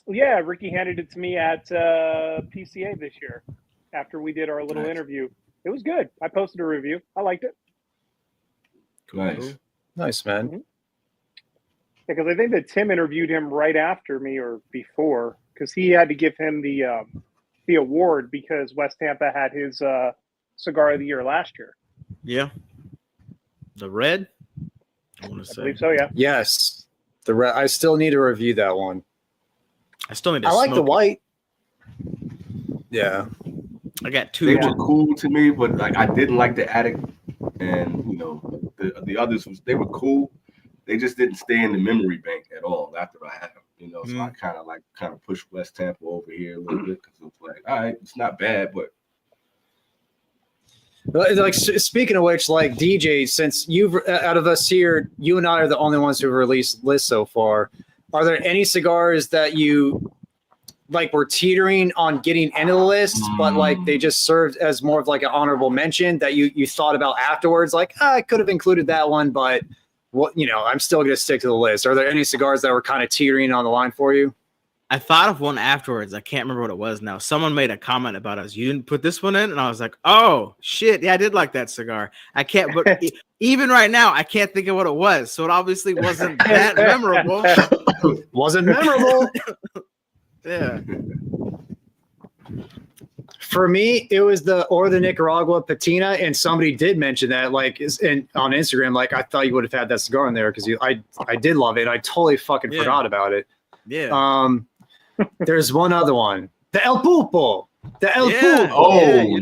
Yeah, Ricky handed it to me at PCA this year after we did our little interview. It was good. I posted a review. I liked it.
Nice.
Nice, man.
Because I think that Tim interviewed him right after me or before, because he had to give him the award because West Tampa had his cigar of the year last year.
Yeah. The red? I want to
I
say.
believe so, yeah.
Yes. I still need to review that one.
I still need to
I like the
smoke it.
white. Yeah.
I got
They
2.
were cool to me, but like I didn't like the Addict, and you know the others they were cool. They just didn't stay in the memory bank at all after I had them. You know, so I kind of pushed West Tampa over here a little bit because it was like, all right, it's not bad, but.
Like speaking of which, like DJ, since you've out of us here, you and I are the only ones who've released lists so far. Are there any cigars that you like were teetering on getting into the list, but like they just served as more of like an honorable mention that you thought about afterwards? Like, I could have included that one, but what I'm still going to stick to the list. Are there any cigars that were kind of teetering on the line for you?
I thought of one afterwards. I can't remember what it was now. Someone made a comment about us. You didn't put this one in? And I was like, oh, shit. Yeah, I did like that cigar. I can't, but even right now, I can't think of what it was. So it obviously wasn't that memorable.
Wasn't memorable.
Yeah.
For me, it was the Nicaragua Patina, and somebody did mention that, like, on Instagram, like, I thought you would have had that cigar in there because I did love it. I totally fucking forgot about it.
Yeah.
There's one other one, the El Pulpo. The El Pulpo.
Oh,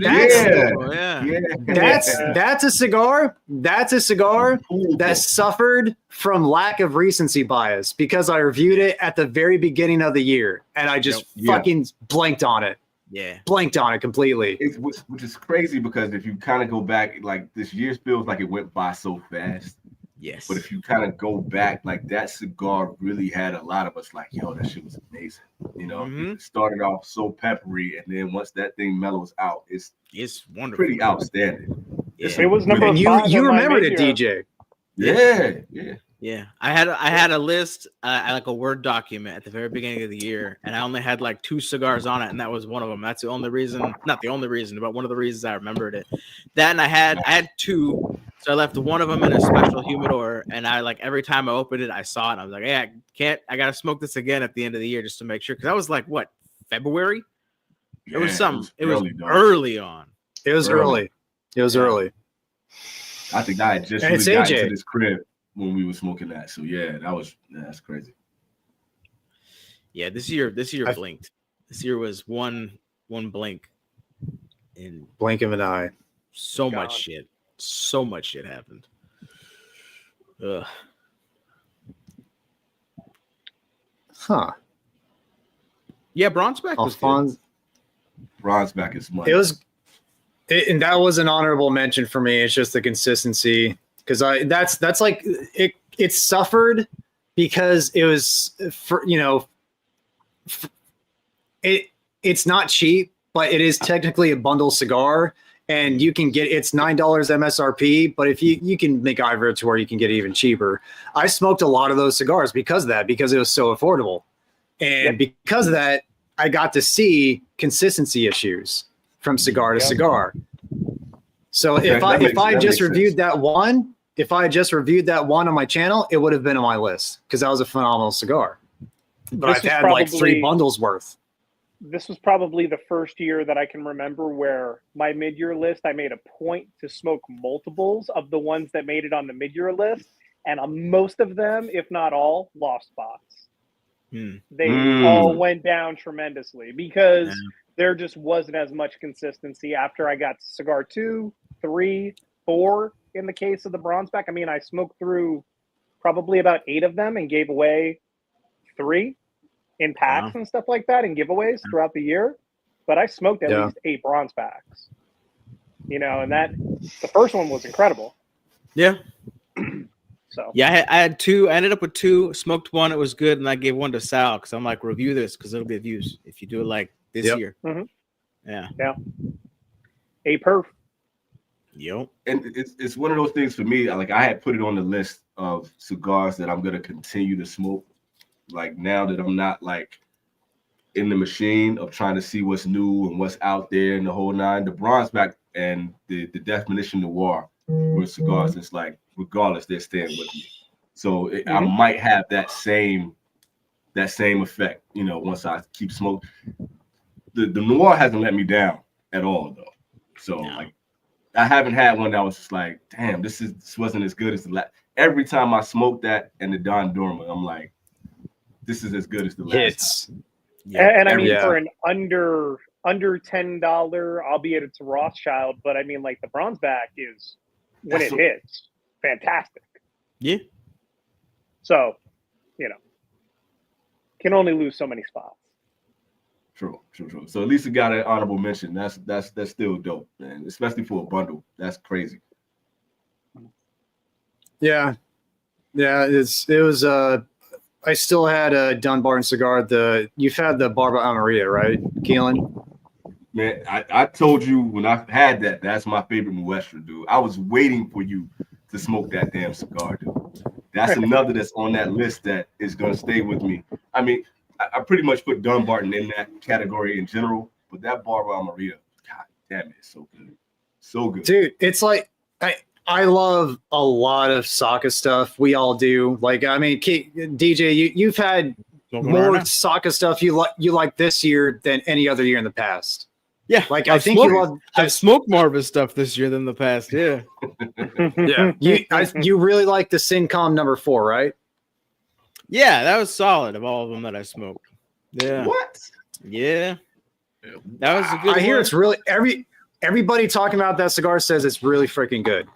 That's a cigar. That's a cigar that suffered from lack of recency bias because I reviewed it at the very beginning of the year and I just fucking blanked on it.
Yeah.
Blanked on it completely.
Which is crazy because if you kind of go back, like this year feels like it went by so fast.
Yes.
But if you kind of go back, like that cigar really had a lot of us like, yo, that shit was amazing. You know, it started off so peppery, and then once that thing mellows out, it's
wonderful.
Pretty outstanding.
Yeah.
It was number 5.
You remembered it, DJ.
Yeah.
I had a list, like a Word document at the very beginning of the year, and I only had like 2 cigars on it, and that was one of them. That's the only reason, not the only reason, but one of the reasons I remembered it. That, and I had 2, so I left one of them in a special humidor, and I like every time I opened it, I saw it, and I was like, hey, I gotta smoke this again at the end of the year just to make sure, because that was like what, February? It was early on.
It was early. It was early.
I think I had just really got into this crib when we were smoking that. So that's crazy.
Yeah, this year blinked. This year was one blink in
blink of an eye.
So much shit happened. Ugh.
Huh.
Yeah, Bronzeback was good.
Bronzeback is money.
And that was an honorable mention for me. It's just the consistency. Because that's like it suffered because it was it's not cheap, but it is technically a bundle cigar, and you can get it's $9 MSRP. But if you can make either to where you can get it even cheaper. I smoked a lot of those cigars because of that, because it was so affordable, and because of that, I got to see consistency issues from cigar to cigar. So if I just reviewed that one. If I had just reviewed that one on my channel, it would have been on my list because that was a phenomenal cigar. But I've had like 3 bundles worth.
This was probably the first year that I can remember where my mid-year list, I made a point to smoke multiples of the ones that made it on the mid-year list. And most of them, if not all, lost spots. They all went down tremendously because there just wasn't as much consistency after I got cigar 2, 3, 4. In the case of the Bronzeback, I mean, I smoked through probably about 8 of them and gave away 3 in packs and stuff like that and giveaways throughout the year. But I smoked at least 8 Bronzebacks, and that the first one was incredible.
Yeah.
So
Yeah, I had two. I ended up with two. Smoked one. It was good, and I gave one to Sal because I'm like, review this because it'll get views if you do it like this year.
Mhm.
Yeah.
a perf.
Yep.
And it's one of those things for me. Like I had put it on the list of cigars that I'm gonna continue to smoke. Like now that I'm not like in the machine of trying to see what's new and what's out there and the whole nine, the Bronzeback and the Definition Noir were cigars. It's like regardless, they're staying with me. So I might have that same effect, you know, once I keep smoking. The Noir hasn't let me down at all though. So like I haven't had one that was just like, damn, this wasn't as good as the last. Every time I smoke that and the Don Dorma, I'm like, this is as good as the last time.
Yeah.
And I mean, for an under $10, albeit it's a Rothschild, but I mean, like the Bronzeback is when it hits, fantastic.
Yeah.
So, you know, can only lose so many spots.
True. So at least it got an honorable mention. That's still dope, man. Especially for a bundle. That's crazy.
Yeah. It was. I still had a Dunbarton cigar. You've had the Barba Amaria, right, Keelan?
Man, I told you when I had that, that's my favorite Muestra, dude. I was waiting for you to smoke that damn cigar, dude. That's another that's on that list that is gonna stay with me. I mean, I pretty much put Dunbarton in that category in general, but that Barba Amaria, god damn it, it's so good. So good.
Dude, it's like I love a lot of Saka stuff. We all do. Like, I mean, DJ, you've had more Saka stuff you like this year than any other year in the past.
Yeah,
like I think
I've smoked more of his stuff this year than the past. Yeah,
yeah. You really like the Syncom number 4, right?
Yeah, that was solid of all of them that I smoked. Yeah.
What?
Yeah, that was a good.
I hear it's really everybody talking about that cigar says it's really freaking good.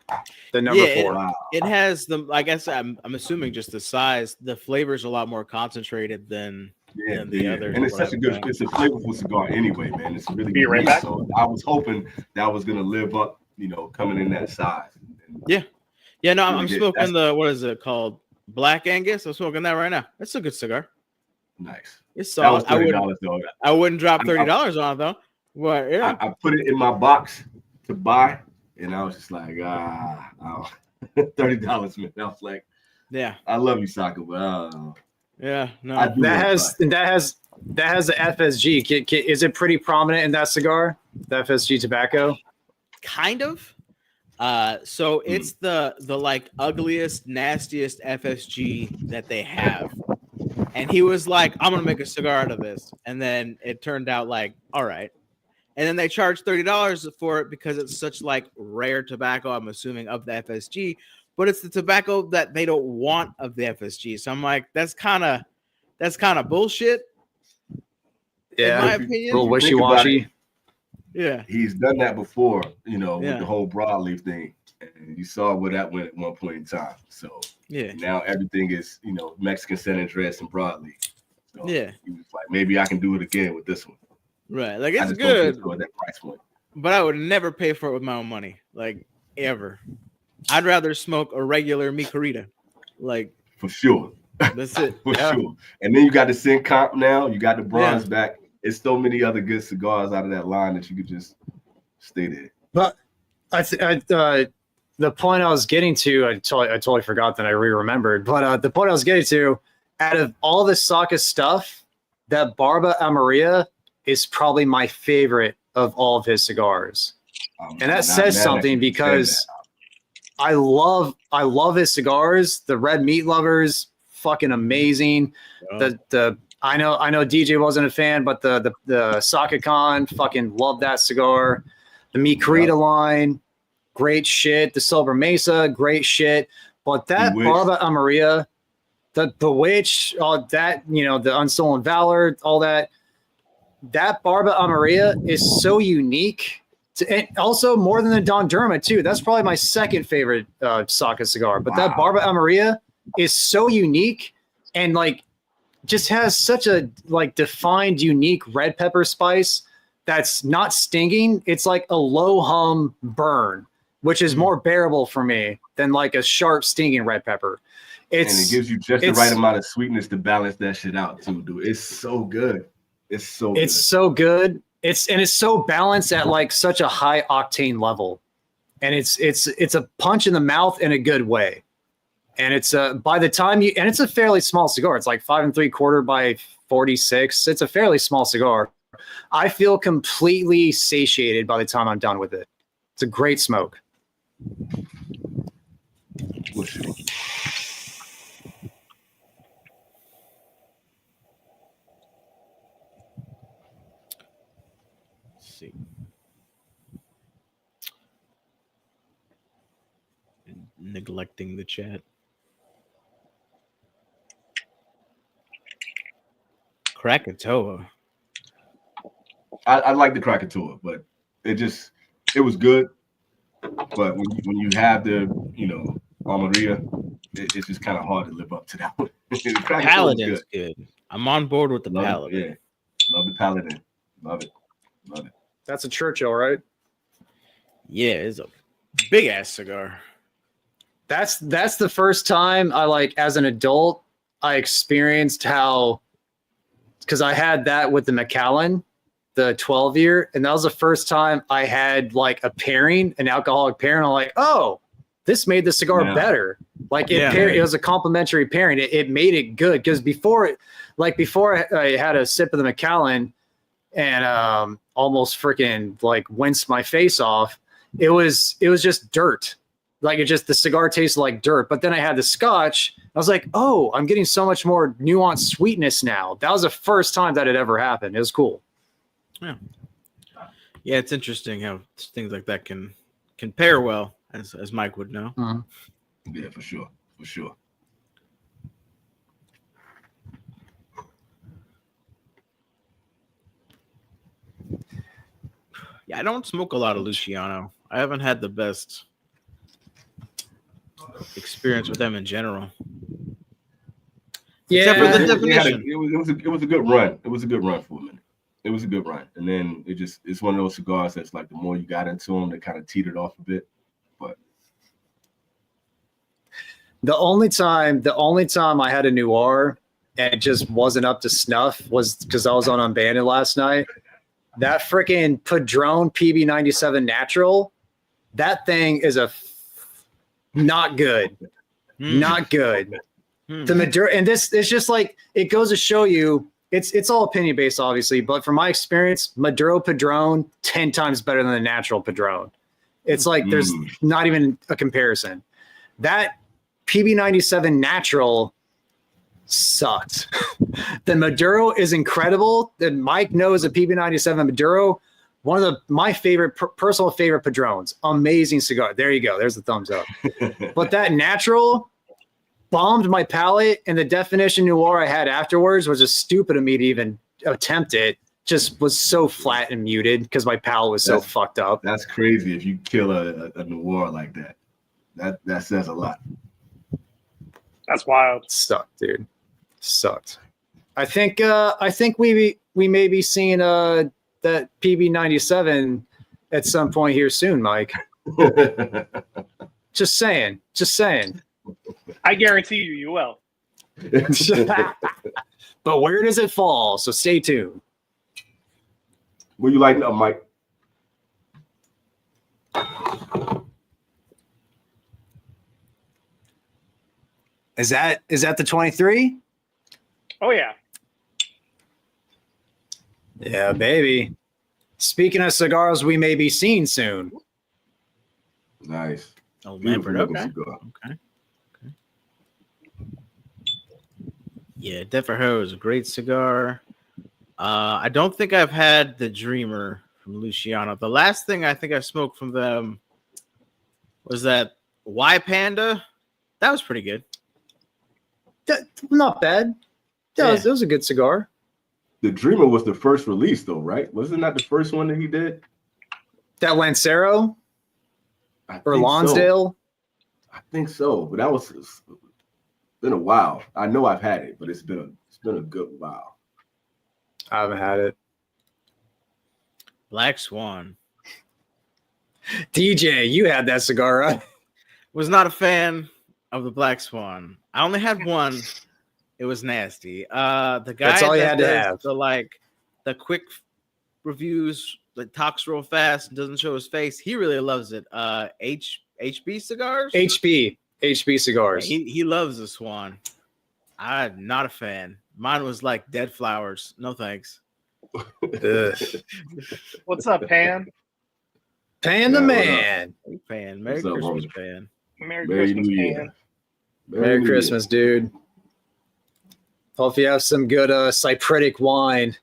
The number 4.
It has the. I guess I'm assuming just the size. The flavor's a lot more concentrated than the other.
And it's such a good. It's a flavorful cigar anyway, man. It's really
Be right
good.
back.
So I was hoping that was gonna live up, you know, coming in that size.
Yeah. No, I'm
Really
smoking what is it called? Black Angus. I'm smoking that right now. It's a good cigar.
Nice.
It's
That was
solid.
$30 though.
I wouldn't drop $30 on it though. But yeah,
I put it in my box to buy, and I was just like, $30, man. I was like,
yeah,
I love you, Saka, but
yeah, no,
that has the FSG. Is it pretty prominent in that cigar? The FSG tobacco,
kind of. So it's the like ugliest, nastiest FSG that they have. And he was like, I'm gonna make a cigar out of this. And then it turned out like, all right. And then they charged $30 for it because it's such like rare tobacco, I'm assuming, of the FSG, but it's the tobacco that they don't want of the FSG. So I'm like, that's kind of bullshit.
Yeah,
in my opinion.
A little wishy-washy.
Yeah.
he's done that before, you know, with the whole broadleaf thing. And you saw where that went at one point in time. So
Yeah.
now everything is, you know, Mexican San Andreas and broadleaf. So
Yeah.
he was like, maybe I can do it again with this one.
Right. Like
I
it's
just don't think
good,
so at that price point.
but I would never pay for it with my own money. Like ever. I'd rather smoke a regular Micarita. Like
For sure.
that's it.
For
Yeah.
sure. And then you got the Syncomp now, you got the Bronzeback. It's so many other good cigars out of that line that you could just stay there.
But the point I was getting to, I totally forgot that I remembered. But the point I was getting to, out of all the Saka stuff, that Barba Amaria is probably my favorite of all of his cigars, and that says something because I love his cigars. The Red Meat Lovers, fucking amazing.
Oh.
I know DJ wasn't a fan, but the Saka Khan, fucking love that cigar. The Micarita line, great shit. The Silver Mesa, great shit. But that Barba Amaria, the Bewitch, all that, you know, the Unstolen Valor, all that Barba Amaria is so unique. And also more than the Don Derma too. That's probably my second favorite Saka cigar. But that Barba Amaria is so unique and like just has such a like defined, unique red pepper spice that's not stinging. It's like a low hum burn. which is more bearable for me than like a sharp, stinging red pepper.
And it gives you just the right amount of sweetness to balance that shit out too, dude. It's so good. It's so good. It's so balanced at like such a high octane level. And it's a punch in the mouth in a good way. And it's by the time and it's a fairly small cigar. It's like 5 3/4 by 46. It's a fairly small cigar. I feel completely satiated by the time I'm done with it. It's a great smoke. For sure.
Let's see. Neglecting the chat. Krakatoa.
I like the Krakatoa, but it was good. But when you have the, Armoria, it's just kind of hard to live up to that one.
Paladin's good. I'm on board with the Paladin.
Yeah, love the Paladin. Love it.
That's a Churchill, right?
Yeah, it's a big ass cigar.
That's the first time as an adult, I experienced how, because I had that with the Macallan, the 12-year, and that was the first time I had like an alcoholic pairing. I'm like, oh, this made the cigar better. Like it was a complimentary pairing. It made it good, because before I had a sip of the Macallan and almost freaking like winced my face off. It was just dirt. Like the cigar tasted like dirt. But then I had the Scotch. I was like, oh, I'm getting so much more nuanced sweetness now. That was the first time that had ever happened. It was cool.
Yeah, it's interesting how things like that can pair well, as Mike would know.
Yeah, for sure.
Yeah, I don't smoke a lot of Luciano. I haven't had the best experience with them in general.
Yeah,
except for the definition.
It was a good run. It was a good run for a minute. It was a good run, and then it's one of those cigars that's like the more you got into them, they kind of teetered off a bit. But
the only time I had a Noir and it just wasn't up to snuff was because I was on Unbanded last night. That freaking Padron PB97 Natural, that thing is not good. Not good. The Maduro, and it's just like, it goes to show you, it's all opinion based, obviously, but from my experience, Maduro Padron 10 times better than the natural Padron. It's like there's not even a comparison. That PB97 Natural sucked. The Maduro is incredible. Then Mike knows the PB97 Maduro, one of my favorite, personal favorite Padrones. Amazing cigar. There you go. There's the thumbs up. But that Natural bombed my palate, and the Definition Noir I had afterwards was just stupid of me to even attempt it. Just was so flat and muted because my palate was so fucked up.
That's crazy if you kill a Noir like that. That says a lot.
That's wild.
Sucked, dude. Sucked. I think we may be seeing that PB97 at some point here soon, Mike. Just saying.
I guarantee you will.
But where does it fall? So stay tuned.
What you lighting up, Mike?
Is that the 23?
Oh yeah.
Yeah, baby. Speaking of cigars we may be seeing soon.
Nice.
Oh, Lambert. Okay. Yeah, Devereux is a great cigar. I don't think I've had the Dreamer from Luciano. The last thing I think I smoked from them was that Y Panda. That was pretty good.
Not bad. It was a good cigar.
The Dreamer was the first release, though, right? Wasn't that the first one that he did?
That Lancero or Lonsdale?
I think so, but that was been a while. I know I've had it, but it's been a good while.
I haven't had it.
Black Swan.
DJ, you had that cigar, right?
Was not a fan of the Black Swan. I only had one. It was nasty. The guy
That's all you
that
had to
does
have.
the quick reviews, that talks real fast and doesn't show his face. He really loves it. HB cigars.
HB cigars.
He loves the Swan. I'm not a fan. Mine was like dead flowers. No thanks.
Ugh.
What's up, Pan?
Pan the man.
Fan. Merry
What's up,
Christmas,
homie?
Pan.
Merry
Merry
Christmas,
New Year.
Pan.
Merry Christmas, dude. Hope you have some good cypritic wine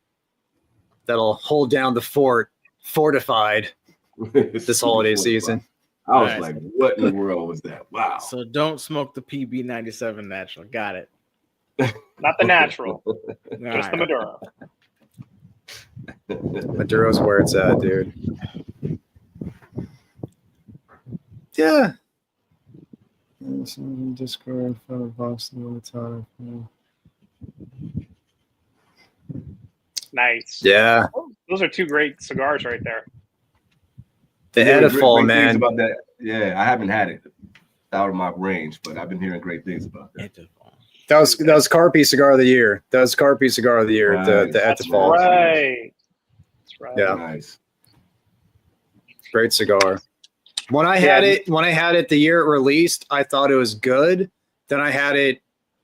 that'll hold down the fort, fortified this holiday season.
I was
Nice.
like, what in the world was that? Wow.
So don't smoke the PB97 natural. Got it.
Not the natural,
All
just the
right.
Maduro.
Maduro's where it's at, dude. Yeah. Discord for the box all the time.
Nice.
Yeah.
Those are two great cigars right there.
The
Yeah,
Edifol,
great things
man.
about that. Yeah, I haven't had it out of my range, but I've been hearing great things about that.
That was Carpi cigar of the year. That was Carpi cigar of the year. The
Nice.
That's
Edifol.
right. That's right.
Yeah.
Nice.
Great cigar. When I had it the year it released, I thought it was good. Then I had it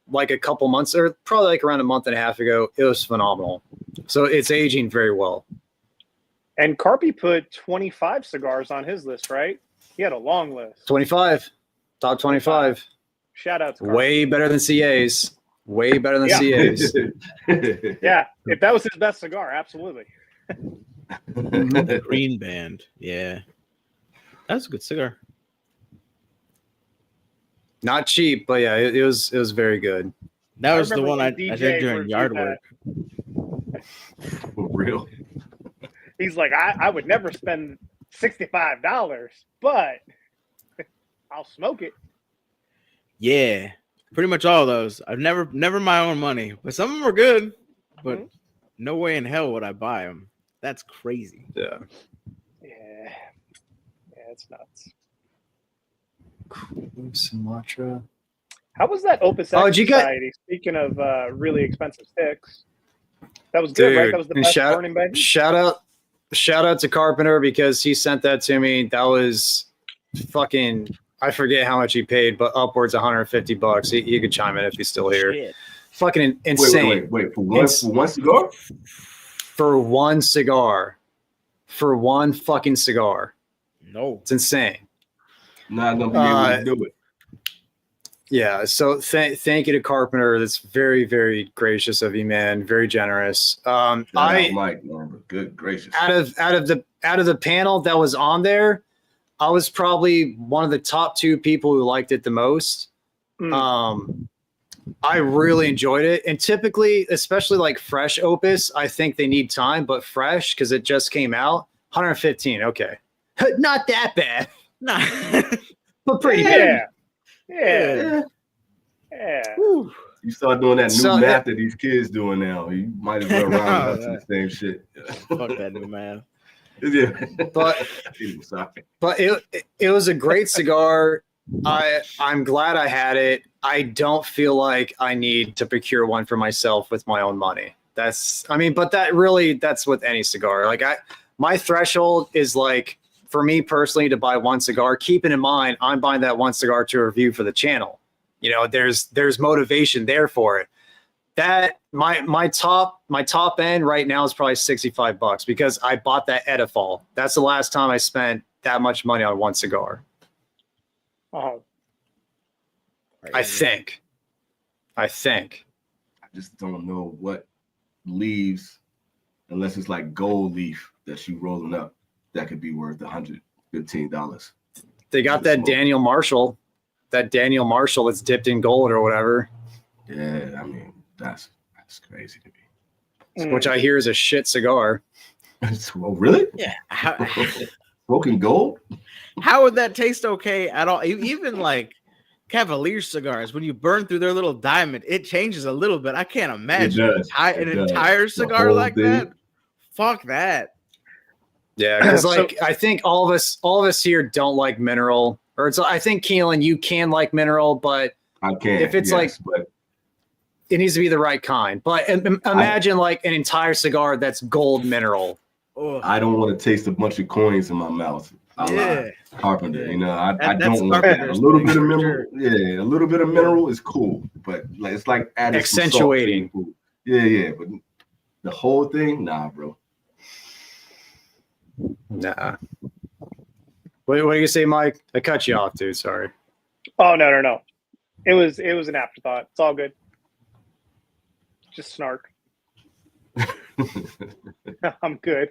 like a couple months, or probably like around a month and a half ago. It was phenomenal. So it's aging very well.
And Carpi put 25 cigars on his list, right? He had a long list.
25, top 25.
Shout out to Carpi.
Way better than CAs. Way better than
Yeah.
CAs.
Yeah, if that was his best cigar, absolutely.
Green Band. Yeah. That's a good cigar.
Not cheap, but yeah, it was very good.
That
I
was the
remember
one I
when DJ
did during
reviewed
yard
that.
work.
For real.
He's like, I would never spend $65, but I'll smoke it.
Yeah. Pretty much all of those. I've never my own money, but some of them are good. But
Mhm.
no way in hell would I buy them. That's crazy.
Yeah.
Yeah, it's nuts.
Sumatra.
How was that Opus X
Oh, did you get-
Society? Speaking of really expensive sticks, that was good, right? That was the
and
best Burning Bay.
shout out to Carpenter because he sent that to me. That was fucking, I forget how much he paid, but upwards of $150. He could chime in if he's still here.
Shit.
Fucking insane.
Wait. For one cigar?
For one cigar. For one fucking cigar.
No.
It's insane.
Not gonna be able to do it.
Yeah, so thank you to Carpenter. That's very, very gracious of you, man. Very generous.
Shout out Mike, man, good gracious.
out of the panel that was on there, I was probably one of the top two people who liked it the most. I really enjoyed it, and typically, especially like fresh Opus, I think they need time, but fresh because it just came out. 115, okay, not that bad,
Nah.
but pretty bad.
Yeah.
Whew.
You start doing that new
So-
math that these kids doing now. You might as well round up to the same shit.
Fuck that new man.
Yeah.
But
Sorry.
But it was a great cigar. I'm glad I had it. I don't feel like I need to procure one for myself with my own money. That's with any cigar. Like my threshold is like, for me personally, to buy one cigar, keeping in mind I'm buying that one cigar to review for the channel. You know, there's motivation there for it. That my top end right now is probably $65 because I bought that Edifol. That's the last time I spent that much money on one cigar.
Oh,
I think.
I just don't know what leaves, unless it's like gold leaf that you rolling up, that could be worth $115.
They got that Daniel Marshall that's dipped in gold or whatever,
Yeah, I mean that's crazy to
which I hear is a shit cigar.
me. Oh, really?
Yeah.
Smoking gold?
How would that taste okay at all? Even like Cavalier cigars, when you burn through their little diamond, it changes a little bit. I can't imagine
does.
an
It does.
entire
The
cigar
whole
like
thing.
that. Fuck that.
Yeah, because like I think all of us here don't like mineral, or I think Keelan, you can like mineral, but
I can.
If it's but it needs to be the right kind. But imagine like an entire cigar that's gold mineral.
I don't want to taste a bunch of coins in my mouth.
Yeah.
Carpenter, I
That's
don't want that. A little bit of mineral,
sure.
yeah, a little bit of mineral is cool, but like it's like adding
accentuating.
Some salt to your food. Yeah, but the whole thing, nah, bro.
Nah. What do you say, Mike? I cut you off, dude. Sorry.
Oh no. It was an afterthought. It's all good. Just snark. I'm good.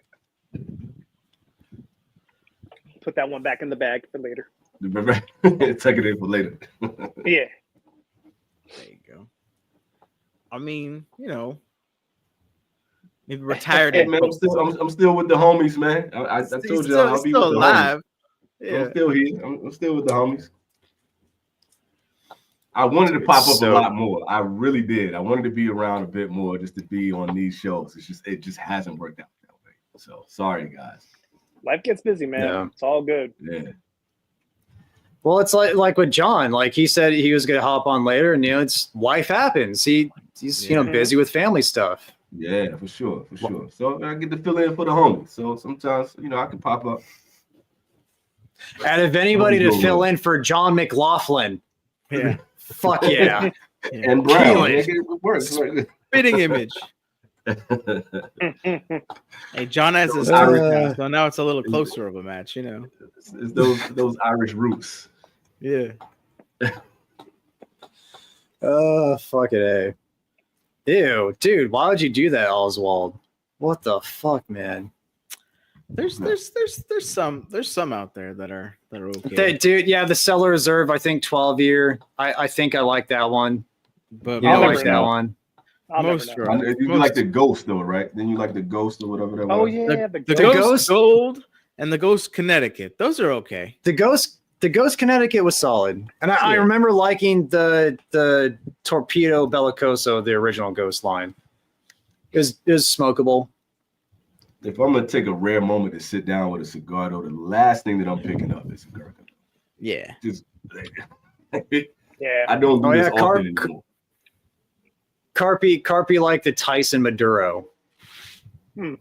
Put that one back in the bag for later.
Take it in for later.
Yeah.
There you go. I mean, maybe retired.
Hey, man, I'm still with the homies, man. I told you I'll be with the
alive.
homies.
Yeah.
I'm still here. I'm still with the homies. I wanted to pop up a lot more. I really did. I wanted to be around a bit more just to be on these shows. It just hasn't worked out that way. So sorry, guys.
Life gets busy, man.
Yeah.
It's all good.
Yeah.
Well, it's like with John. Like he said, he was going to hop on later, and it's life happens. He's busy with family stuff.
Yeah, for sure. So I get to fill in for the homies. So sometimes I can pop up.
And if anybody to fill in for John McLaughlin,
Yeah.
fuck yeah.
And Brown, it works.
Fitting image. Hey, John has his Irish now, so now it's a little closer of a match,
It's those Irish roots.
Yeah.
Fuck it, Ew, dude, why would you do that, Oswald? What the fuck, man?
There's some out there that are okay.
Dude, yeah, the Cellar Reserve, I think 12 year. I think I like that one.
But
I
never
like that
know.
one.
most
You like the Ghost though, right? Then you like the Ghost or whatever that was.
Oh yeah,
the
the
Ghost Gold and the Ghost Connecticut. Those are okay.
The Ghost Connecticut was solid, and I remember liking the Torpedo Bellicoso, the original Ghost line. It was smokable.
If I'm gonna take a rare moment to sit down with a cigar, though, the last thing that I'm picking up is a Gurkha.
Yeah.
Just
yeah.
I don't do this often anymore.
Carpi like the Tyson Maduro.
I'm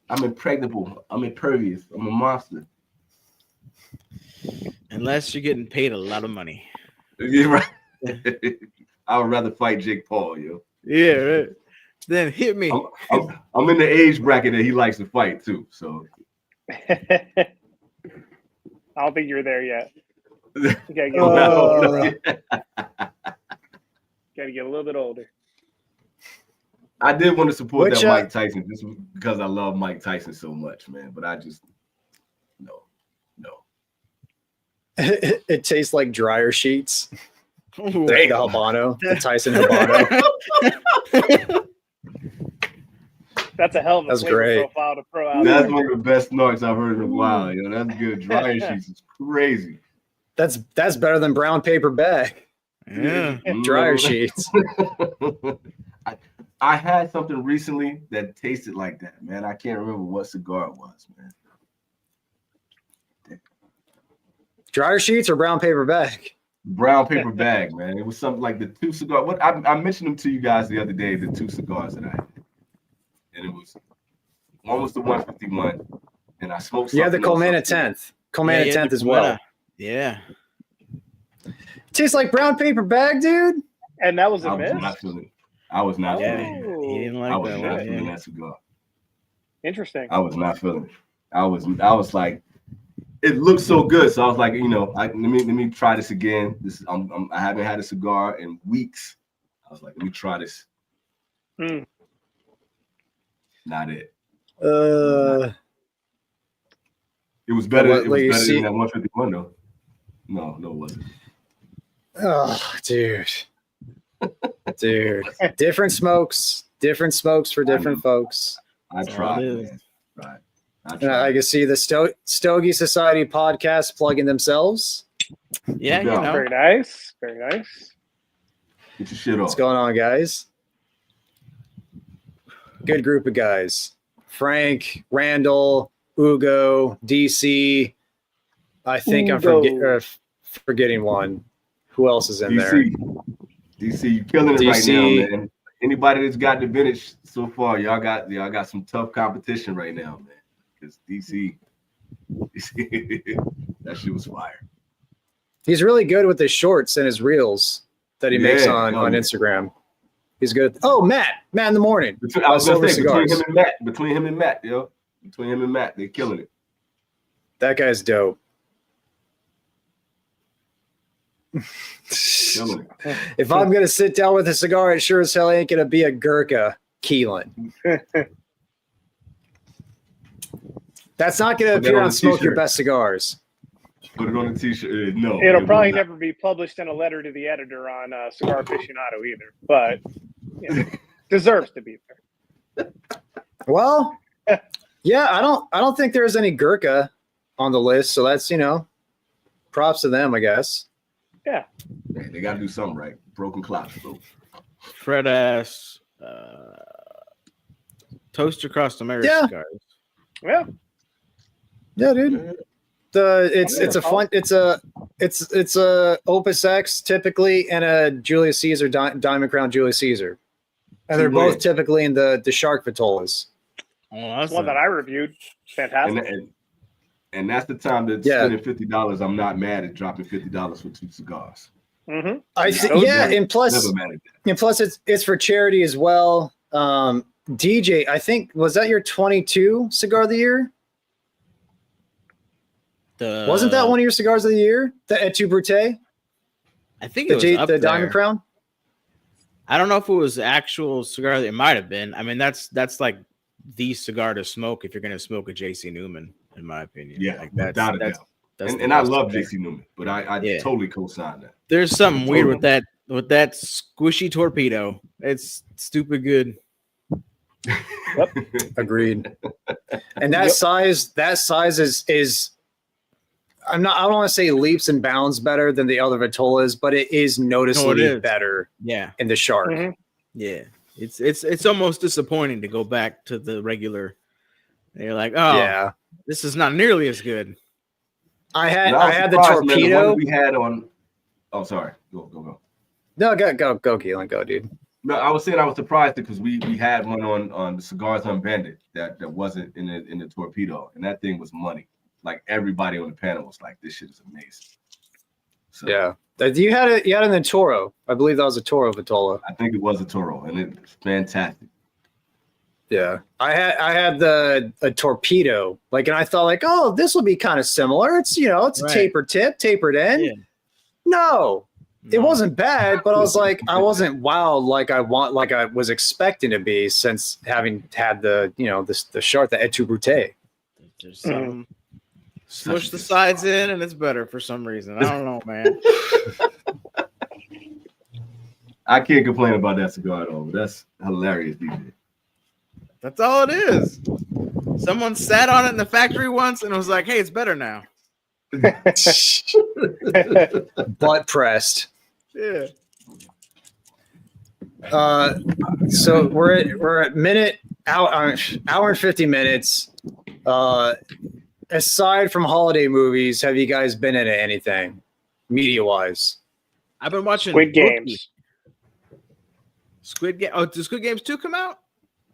impregnable. I'm impervious. I'm a monster.
Unless you're getting paid a lot of money.
Yeah, right. I would rather fight Jake Paul, yo.
Yeah, right. Then hit me.
I'm in the age bracket that he likes to fight too. So
I don't think you're there yet. You gotta get a little bit older.
I did want to support
Which,
that Mike Tyson just because I love Mike Tyson so much, man. But I just no.
It tastes like dryer sheets.
Ooh.
The Habano, the Tyson Habano.
That's a hell of a
That's
flavor
great.
profile to throw out.
That's
there.
one of the best snorts I've heard in a while. Yo, that's good. Dryer sheets is crazy.
That's better than brown paper bag.
Yeah.
Dryer sheets.
I had something recently that tasted like that, man. I can't remember what cigar it was, man.
Dryer sheets or brown paper bag?
Brown paper bag, man. It was something like the two cigars. What I mentioned them to you guys the other day, the two cigars that I had. And it was one was the 151, and I smoked something.
Yeah, the Colmena
else.
10th. Colmena 10th as well.
Yeah.
Tastes like brown paper bag, dude.
And that was
I
a
was
miss.
not feeling it. I was not
Yeah.
feeling it.
He didn't
I
like
was
that
not
one.
feeling
Yeah.
that cigar.
Interesting.
I was not feeling it. I was like, it looked so good. So I was like, let me try this again. I haven't had a cigar in weeks. I was like, let me try this. Not it. It was better. It was better than that 151 though. No, it wasn't.
Oh, dude. Different smokes for different folks.
I tried. Man. Right.
I can see the Stogie Society podcast plugging themselves.
Yeah,
Very nice. Very nice.
Get your shit off.
What's going on, guys? Good group of guys. Frank, Randall, Ugo, DC. I think
Ugo.
I'm forgetting one. Who else is in
DC, DC, you killing it right
DC.
now, man. Anybody that's got the vintage so far, y'all got some tough competition right now, man. Because DC, that shit was fire.
He's really good with his shorts and his reels that he makes
Yeah,
on
hell yeah.
Instagram. He's good. Oh, Matt in the morning.
I was gonna
Silver
say between
Cigars.
him and Matt, yo, between him and Matt, they're killing it.
That guy's dope.
Killing it.
If I'm gonna sit down with a cigar, it sure as hell ain't gonna be a Gurkha Keelan. That's not gonna
Put that
appear
on
on
a
Smoke Your
t-shirt.
Best Cigars.
Put it on a t-shirt. No,
It'll
it
probably
will not.
never be published in a letter to the editor on Cigar Aficionado either, but deserves to be there.
Well, yeah, I don't think there's any Gurkha on the list, so that's props to them, I guess.
Man, they gotta do something right. Broken clocks, bro.
Fred ass Toast Across America
Yeah.
cigars.
Yeah,
Yeah, dude. It's a Opus X typically and a Julius Caesar Diamond Crown Julius Caesar, and they're both typically in the Shark Vitolas.
Oh,
that's one that I reviewed. Fantastic.
And that's the time that spending $50. I'm not mad at dropping $50 for 2 cigars.
Mm-hmm.
And plus
Never mad at that.
it's for charity as well. DJ, I think was that your 22 cigar of the year? Wasn't that one of your cigars of the year? The Et Tu Brute?
I think it was up
the
there.
Diamond Crown?
I don't know if it was actual cigar. It might have been. I mean, that's like the cigar to smoke if you're going to smoke a JC Newman, in my opinion.
Yeah,
like
without a doubt.
That's
And I love JC Newman, but I
Yeah.
totally co-sign that.
There's something weird with that squishy torpedo. It's stupid good.
Agreed. And that size is I don't want to say leaps and bounds better than the other Vitolas, but it is noticeably better
Yeah.
in the Shark.
Mhm.
Yeah. It's almost disappointing to go back to the regular. You're like, oh
Yeah.
this is not nearly as good.
I
And
had the
surprised, man, the
torpedo.
one we had on. Oh, sorry. Go.
No, go, Keelan, go, dude.
No, I was saying I was surprised because we had one on the Cigars Unbanded that wasn't in the torpedo, and that thing was money. Like everybody on the panel was like, "This shit is amazing." So
Yeah. You had it in the Toro. I believe that was a Toro Vitola.
I think it was a Toro, and it's fantastic.
Yeah. I had a torpedo. And I thought oh, this will be kind of similar. It's it's a
Right.
tapered end.
Yeah.
No. It
No.
wasn't bad, but I was I wasn't wowed like I was expecting to be since having had the Shark, the Et Tu Brute.
There's some smush the sides in and it's better for some reason. I don't know, man.
I can't complain about that cigar at all. But that's hilarious, DJ.
That's all it is. Someone sat on it in the factory once and was like, hey, it's better now.
Butt pressed.
Yeah.
So we're at hour and 50 minutes. Aside from holiday movies, have you guys been into anything media wise?
I've been watching
Squid Games.
Squid Game. Oh, did Squid Games 2 come out?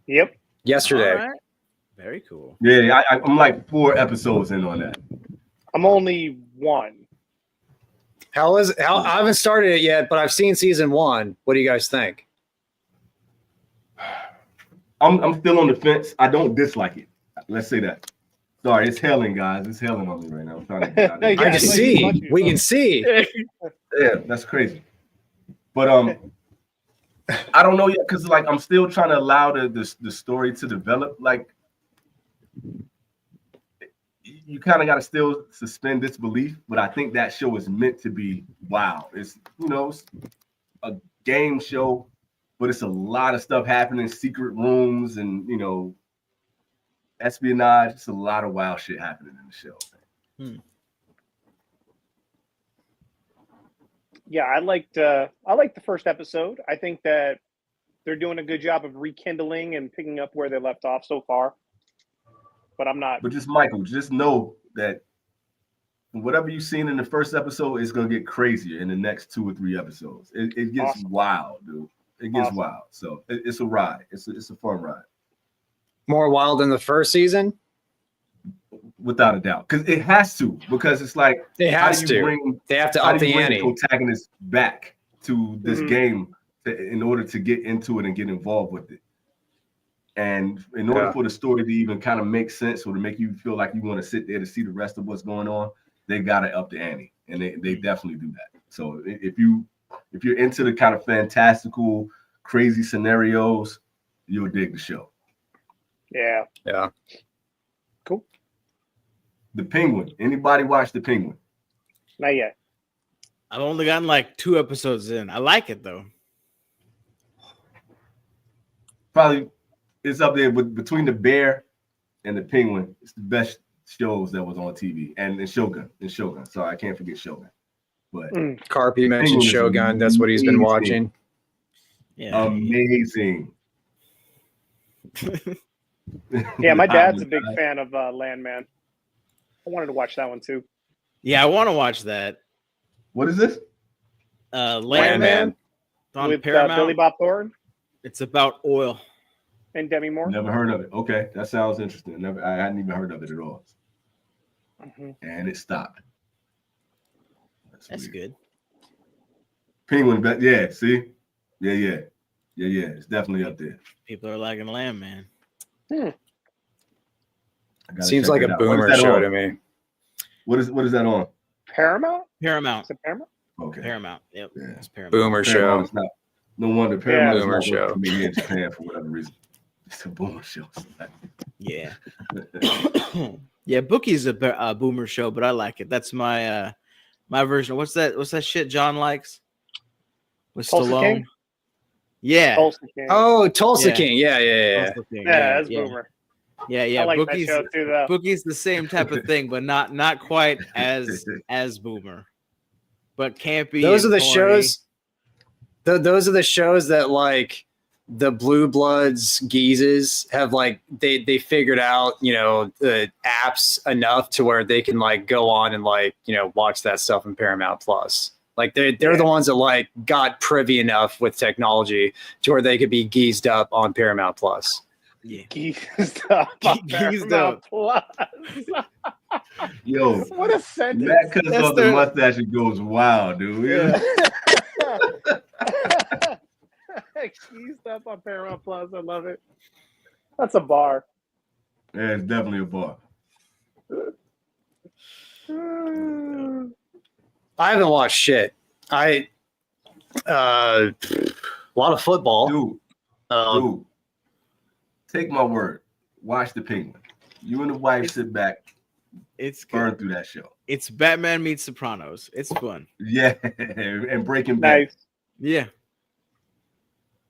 Yep.
Yesterday.
All right. Very cool.
Yeah, I'm like 4 episodes in on that.
I'm only one.
How I haven't started it yet, but I've seen season 1. What do you guys think?
I'm still on the fence. I don't dislike it. Let's say that. Sorry, it's hailing, guys. It's hailing on me right now. I'm trying to get out of
Yeah,
here.
I can see. We can see.
Yeah, that's crazy. But I don't know yet because I'm still trying to allow the story to develop. You kind of got to still suspend disbelief, but I think that show is meant to be wow. It's it's a game show, but it's a lot of stuff happening, secret rooms, and espionage. It's a lot of wild shit happening in the show.
Yeah, I liked the first episode. I think that they're doing a good job of rekindling and picking up where they left off so far. but I'm not.
But just Michael, just know that whatever you've seen in the first episode is gonna get crazier in the next 2 or 3 episodes. It gets
Awesome.
wild, dude. It gets
Awesome.
wild. So it's a ride. It's a fun ride,
More wild than the first season.
without a doubt. Because it has to. Because it's like
It
how
has
do you
to.
bring
They have to
how
up
do you
the
bring
ante.
the protagonist back to this
Mhm.
game in order to get into it and get involved with it? And in order
Yeah.
for the story to even kind of make sense or to make you feel like you want to sit there to see the rest of what's going on, they gotta up the ante, and they definitely do that. So if you're into the kind of fantastical, crazy scenarios, you'll dig the show.
Yeah.
Yeah.
The Penguin. Anybody watch The Penguin?
Not yet.
I've only gotten like 2 episodes in. I like it though.
Probably it's up there with between The Bear and The Penguin. It's the best shows that was on TV, and Shogun. So I can't forget Shogun. But
Carpy mentioned
Penguin is
Shogun. That's what he's been
amazing.
watching.
Yeah.
Amazing.
Yeah, my dad's a
I-
big fan of Landman. I wanted to watch that one too.
Yeah, I want to watch that.
What is this?
Landman
Landman.
on
With
Paramount.
Billy Bob Thornton
It's about oil.
and Demi Moore.
Never heard of it. Okay, that sounds interesting. I hadn't even heard of it at all.
Mhm.
And it stopped.
That's
weird.
good.
Penguin, but yeah, see? Yeah. It's definitely up there.
People are liking Landman.
I gotta
Seems
check
like
it
a
out. What is
boomer
that
show
on?
to me.
What is that on?
Paramount?
Paramount.
Is it Paramount?
Okay.
Paramount. Yep.
Yeah.
It's Paramount.
Boomer show.
Paramount is not, no wonder Paramount is
Boomer
not
show.
working for me here in Japan for whatever reason. It's a boomer show.
Yeah. Yeah, Bookie's a boomer show, but I like it. That's my my version. What's that shit John likes? With
Tulsa
Stallone.
King?
Yeah.
Tulsa King.
Oh, Tulsa
Yeah.
King. Yeah.
Tulsa King.
yeah, that's
yeah.
Boomer.
Yeah,
I like
Bookie's
that show too, though.
Bookie's the same type of thing, but not quite as boomer. But campy.
Those are
and
the
corny.
shows. Those are the shows that like the Blue Bloods geezes have like they figured out, the apps enough to where they can like go on and like, watch that stuff in Paramount Plus. Like they're the ones that like got privy enough with technology to where they could be geezed up on Paramount Plus.
Yeah.
Geezed up. on
Geezed
Paramount Plus.
Yo,
What a sentence.
Matt cuts
That's
off the
the-
mustache and goes wild, dude.
Yeah.
Geezed up on Paramount Plus. I love it. That's a bar.
Yeah, it's definitely a bar.
I haven't watched shit. A lot of football.
Dude, take my word. Watch The Penguin. You and the wife sit back,
It's
burn
good.
through that show.
It's Batman meets Sopranos. It's fun.
Yeah, and Breaking Bad.
Nice.
Yeah.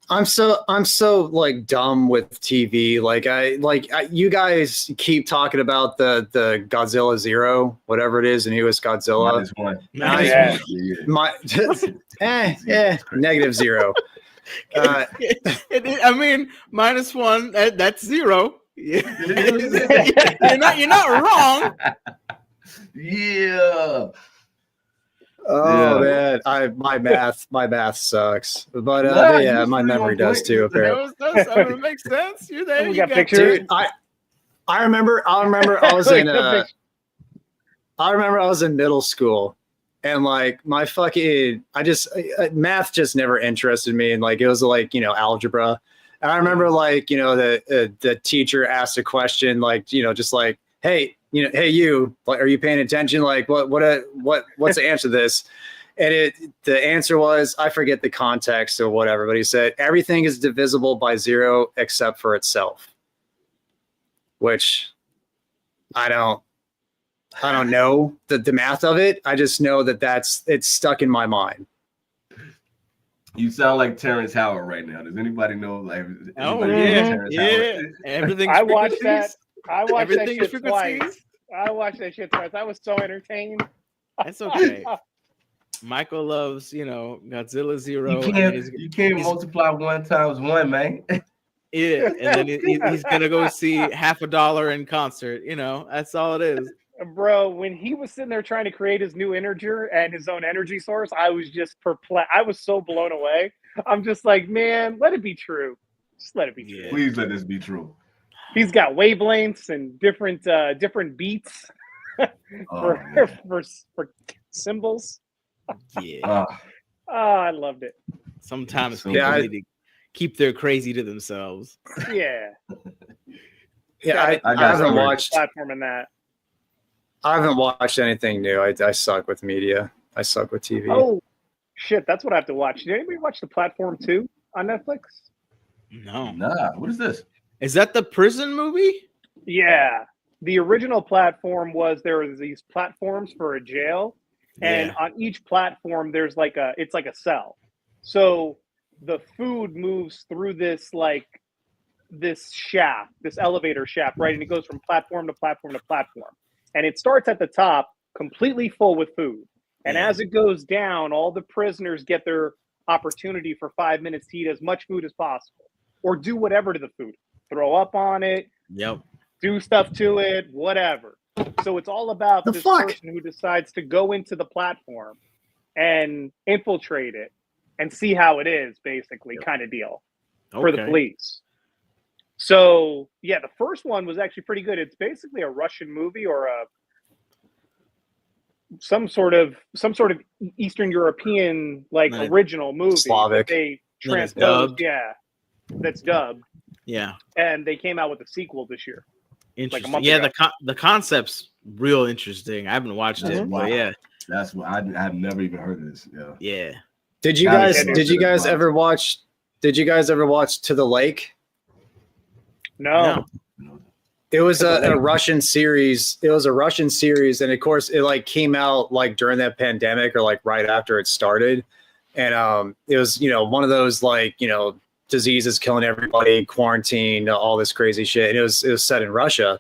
I'm so like dumb with TV. You guys keep talking about the Godzilla Zero, whatever it is, and he was Godzilla.
Minus one.
Nice.
Yeah.
Yeah.
My negative zero.
I mean, -1. That's 0. Yeah. you're not wrong.
Yeah.
Oh
Yeah.
man, my math sucks. But
Nah, you
yeah,
was
my
pretty
memory
on
does
point.
too. Apparently,
That makes sense. You're there.
We
You
got
got
pictures.
dude, I remember I was in middle school, and like my fucking math just never interested me, and like it was like algebra. And I remember like the teacher asked a question like just like hey you, like, are you paying attention? Like what's the answer to this? And the answer was, I forget the context or whatever, but he said everything is divisible by 0 except for itself, which I don't know the math of it. I just know it's stuck in my mind.
You sound like Terrence Howard right now. Does anybody know? Like,
Oh
anybody know
yeah,
Terrence
yeah.
Howard?
Everything's
I watched that.
frequencies.
I watched that
Everything is
shit twice.
frequencies.
I watched that shit twice. I was so entertained.
That's okay. Michael loves, Godzilla Zero.
You
and
can't,
he's-
you can't
he's-
multiply 1 times 1, man.
Yeah, and then he's gonna go see $50 in concert. That's all it is.
Bro, when he was sitting there trying to create his new integer and his own energy source, I was just perplexed. I was so blown away. I'm just like, man, let it be true. Just let it be true.
Please let this be true.
He's got wavelengths and different beats for symbols.
Yeah.
I loved it.
Sometimes people need to keep their crazy to themselves.
Yeah.
Yeah, I haven't watched
platform in that.
I haven't watched anything new. I suck with media. I suck with TV.
Oh shit, that's what I have to watch. Did anybody watch The Platform 2 on Netflix?
No.
Nah, what is this?
Is that the prison movie?
Yeah. The original platform was there was these platforms for a jail, and on each platform there's it's like a cell. So the food moves through this shaft, this elevator shaft, right? And it goes from platform to platform to platform. And it starts at the top completely full with food. And as it goes down, all the prisoners get their opportunity for 5 minutes to eat as much food as possible or do whatever to the food. Throw up on it.
Yep.
Do stuff to it, whatever. So it's all about this person who decides to go into the platform and infiltrate it and see how it is, basically, kind of deal for the police. So, yeah, the first one was actually pretty good. It's basically a Russian movie or some sort of Eastern European original movie.
Slavic.
They transposed, that's dubbed.
Yeah.
And they came out with a sequel this year.
Interesting.
Like a month ago.
The concept's real interesting. I haven't watched it, but yeah.
That's what I've never even heard of this. Yeah.
Yeah.
Did you guys ever watch To the Lake?
No.
It was a Russian series. It was a Russian series, and of course, it came out during that pandemic or right after it started, and it was one of those diseases killing everybody, quarantine, all this crazy shit. And it was set in Russia,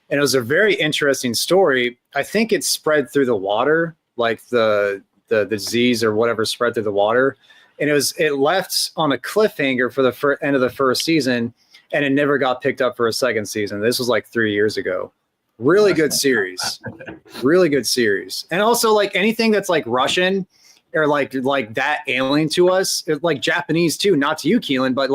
and it was a very interesting story. I think it spread through the water, the disease or whatever spread through the water, and it left on a cliffhanger for the end of the first season. And it never got picked up for a second season. This was 3 years ago. Really good series. Really good series. And also anything that's Russian or that alien to us, Japanese too, not to you, Keelan, but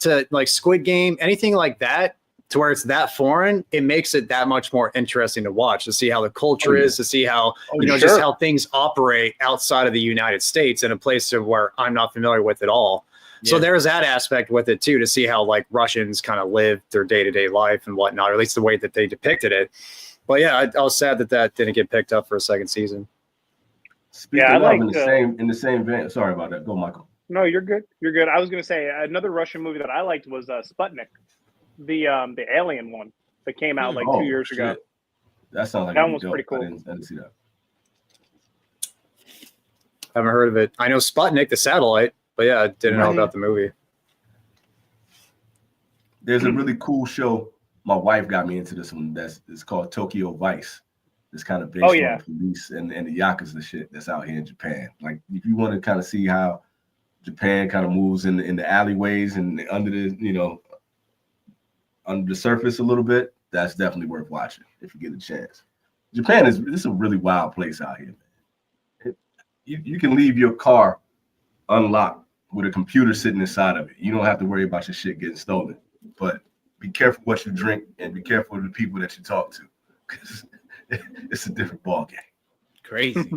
to Squid Game, anything like that, to where it's that foreign, it makes it that much more interesting to watch, to see how the culture is, to see how, just how things operate outside of the United States in a place where I'm not familiar with at all. So there's that aspect with it too, to see how Russians kind of live their day-to-day life and whatnot, or at least the way that they depicted it. But yeah, I was sad that didn't get picked up for a second season.
Speaking of in the same vein. Sorry about that. Go, Michael.
No, you're good. You're good. I was going to say another Russian movie that I liked was Sputnik, the alien one that came out 2 years ago.
That sounds like
that one was pretty cool.
I didn't see that.
Haven't heard of it. I know Sputnik, the satellite. But yeah, I didn't know about the movie.
There's a really cool show. My wife got me into this one. It's called Tokyo Vice. It's kind of based on the police and the Yakuza shit that's out here in Japan. If you want to kind of see how Japan kind of moves in the alleyways and under the surface a little bit, that's definitely worth watching if you get a chance. Japan is a really wild place out here, man. You can leave your car unlocked with a computer sitting inside of it. You don't have to worry about your shit getting stolen. But be careful what you drink and be careful of the people that you talk to, because it's a different ball game.
Crazy.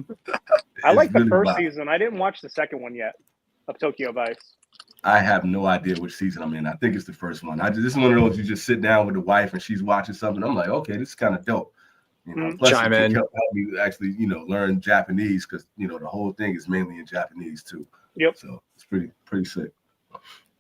I like the first season. I didn't watch the second one yet of Tokyo Vice.
I have no idea which season I'm in. I think it's the first one. This is one of those you just sit down with the wife and she's watching something. I'm like, okay, this is kind of dope. Plus
Chime in.
Help me actually, learn Japanese, because the whole thing is mainly in Japanese too.
Yep.
So it's pretty sick.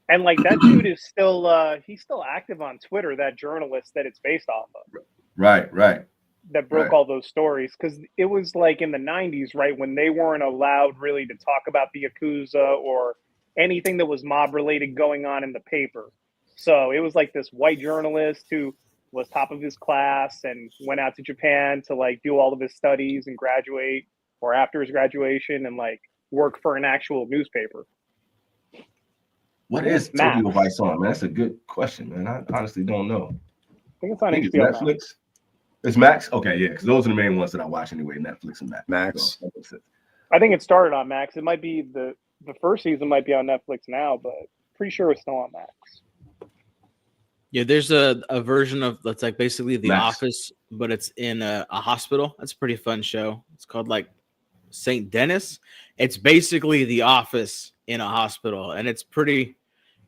And that dude is still he's still active on Twitter, that journalist that it's based off of.
Right.
That broke all those stories, because it was in the 90s, right, when they weren't allowed really to talk about the Yakuza or anything that was mob related going on in the paper. So it was this white journalist who was top of his class and went out to Japan to do all of his studies and graduate, or after his graduation, and work for an actual newspaper.
What is
Max.
Tokyo Vice on, man? That's a good question, man. I honestly don't know.
I think it's on
I think it's
HBO
Netflix.
Max.
It's Max? Okay, yeah, because those are the main ones that I watch anyway, Netflix and Max. So, that makes sense.
I think it started on Max. It might be the first season might be on Netflix now, but pretty sure it's still on Max.
Yeah, there's a version of that's like basically The
Max.
Office, but it's in a hospital. That's a pretty fun show. It's called like St. Dennis. It's basically The Office in a hospital, and it's pretty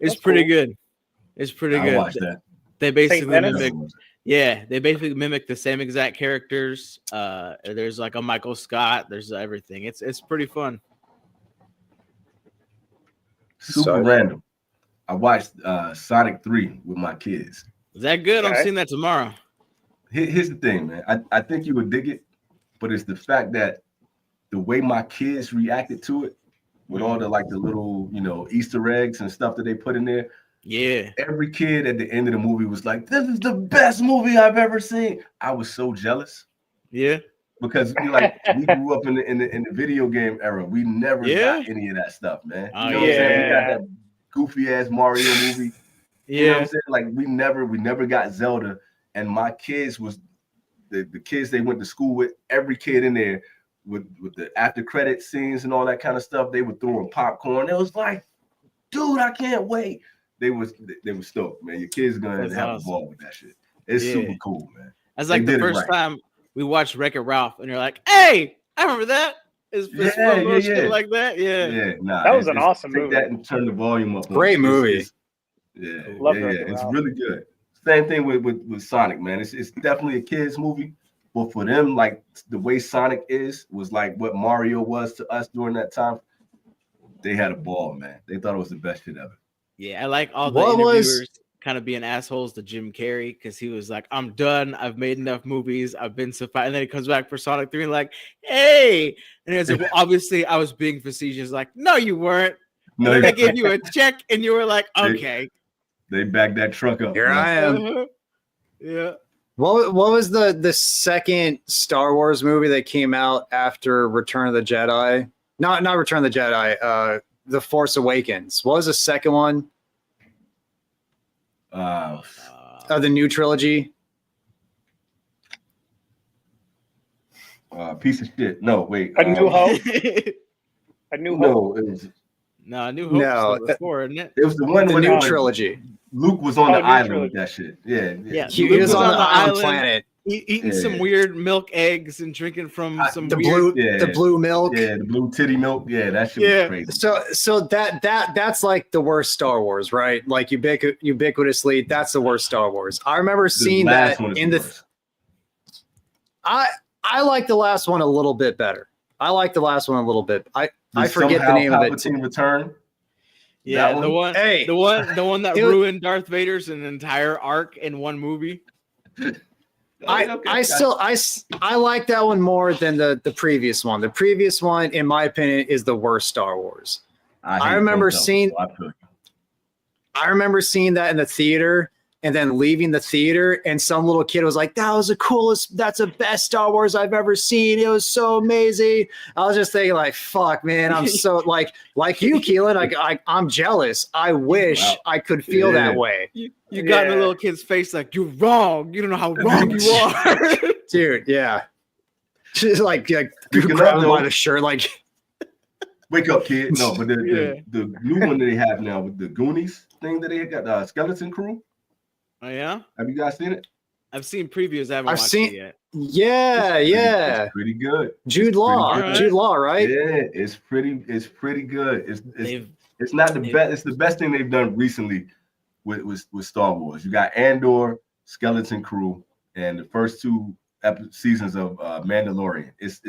That's
pretty
cool.
good. It's pretty
I
good.
watched that.
They basically
Dennis?
mimic the same exact characters. There's like a Michael Scott. There's everything. It's pretty fun.
Super
Sorry.
random. I watched Sonic 3 with my kids.
Is that good? I'm
Okay.
seeing that tomorrow.
Here's the thing, man. I think you would dig it, but it's the fact that the way my kids reacted to it, with all the like the little, Easter eggs and stuff that they put in there.
Yeah.
Every kid at the end of the movie was like, "This is the best movie I've ever seen." I was so jealous
Yeah.
because we grew up in the video game era. We never
Yeah.
got any of that stuff, man.
Oh,
You know what I'm saying? We got
yeah.
that goofy ass Mario movie. You know what I'm saying? Like we never got Zelda. And my kids was the kids they went to school with, every kid in there with the after credit scenes and all that kind of stuff. They were throwing popcorn. It was like, dude, I can't wait. They were stoked, man. Your kids are gonna
That's
have
awesome.
a ball with that shit. It's
Yeah.
super cool, man.
That's like
They
the
did it
first
right.
time we watched Wreck-It Ralph, and you're like, "Hey, I remember that." It's
Yeah,
fun little shit
yeah.
like that. Yeah.
Yeah, nah.
That was an
it's-
awesome
take
movie.
that and turn the volume up. on
Great
it.
movie.
Yeah,
Love
yeah.
Wreck-It
It's
Ralph.
really good. Same thing with Sonic, man. It's definitely a kids movie, but for them, like the way Sonic was like what Mario was to us during that time. They had a ball, man. They thought it was the best shit ever.
Yeah, I like all the
What was-
interviewers kind of being assholes to Jim Carrey because he was like, "I'm done. I've made enough movies. I've been so far." And then he comes back for Sonic 3 and like, "Hey," and he's like, "Well, obviously I was being facetious." Like, "No, you weren't."
No,
And then they gave you a check, and you were like,
They-
"Okay."
they backed that truck up.
Here
man.
I am.
Uh-huh. Yeah.
What was the second Star Wars movie that came out after Return of the Jedi? Not Return of the Jedi. The Force Awakens. What was the second one
Uh,
of the new trilogy?
piece of shit. No, wait.
A New Hope. A New Hope.
No,
No, I knew Hope
No,
was before, isn't it?
it was the one
The
when
new
when
trilogy.
Luke was on
Oh,
the
new
island
trilogy.
with that shit. Yeah,
Yeah.
He
Luke
was
was
on
on
the
the
island
island.
planet.
Eating
Yeah.
some weird milk eggs and drinking from some
The
weird.
blue,
Yeah.
the blue milk.
Yeah, the blue titty milk. Yeah, that shit
Yeah.
was crazy.
So that's like the worst Star Wars, right? Like ubiquitously, that's the worst Star Wars. I remember
The
seeing
last
that
one is
in
the
the.
worst.
I like the last one a little bit better. I like the last one a little bit. I forget the
Somehow
name of it.
Palpatine Return.
Yeah,
That
the
one?
one,
Hey.
the one that
It was-
ruined Darth Vader's an entire arc in one movie.
I like that one more than the previous one. The previous one, in my opinion, is the worst Star Wars.
hate
I remember
both of them,
seeing-
so I feel you.
I remember seeing that in the theater and then leaving the theater, and some little kid was like, "That was the coolest. That's the best Star Wars I've ever seen. It was so amazing." I was just thinking, like, "Fuck, man, I'm so like you, Keelan. I'm jealous. I wish
Wow.
I could feel
Yeah.
that way,
You got in the
Yeah.
little kid's face like, "You're wrong. You don't know how wrong you are."
dude." Yeah, just like
Speaking
grab
of
him by
those-
the shirt, like.
Wake up, kid. No, but
Yeah.
the new one that they have now with the Goonies thing that they got, Skeleton Crew.
Oh yeah,
Have you guys seen it?
I've seen previews. I haven't
I've
watched
seen-
it yet.
Yeah,
It's pretty good.
Jude Law,
good.
Jude Law, right?
Yeah, it's pretty good.
They've
It's not the
they've-
best. It's the best thing they've done recently with Star Wars. You got Andor, Skeleton Crew, and the first two seasons of Mandalorian. It's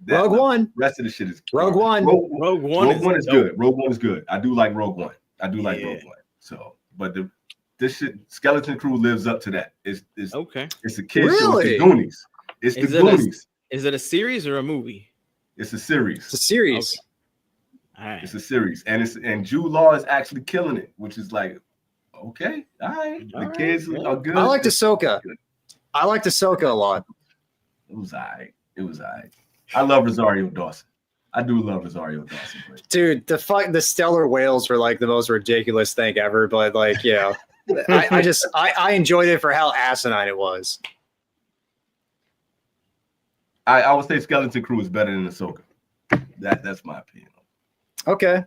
that,
Rogue One.
The rest of the shit is
Rogue One.
Rogue One
is
dope.
good. Rogue One is good. I do like Rogue One. Like
Yeah.
Rogue One. So, but this shit, Skeleton Crew lives up to that. It's
Okay,
it's a kid show. It's
Really?
the Goonies. It's
Is
the
it a-
Goonies.
is it a series or a movie?
It's a series.
It's a series.
All right.
It's a series, and Jude Law is actually killing it, which is like, okay, all right.
All
The
right,
kids
yeah.
are good.
I liked Ahsoka. I liked Ahsoka a lot.
It was all right. I love Rosario Dawson. I do love Rosario Dawson. But
Dude, the stellar whales were like the most ridiculous thing ever, but like, yeah, I enjoyed it for how asinine it was.
I would say Skeleton Crew is better than Ahsoka. That's my opinion.
Okay.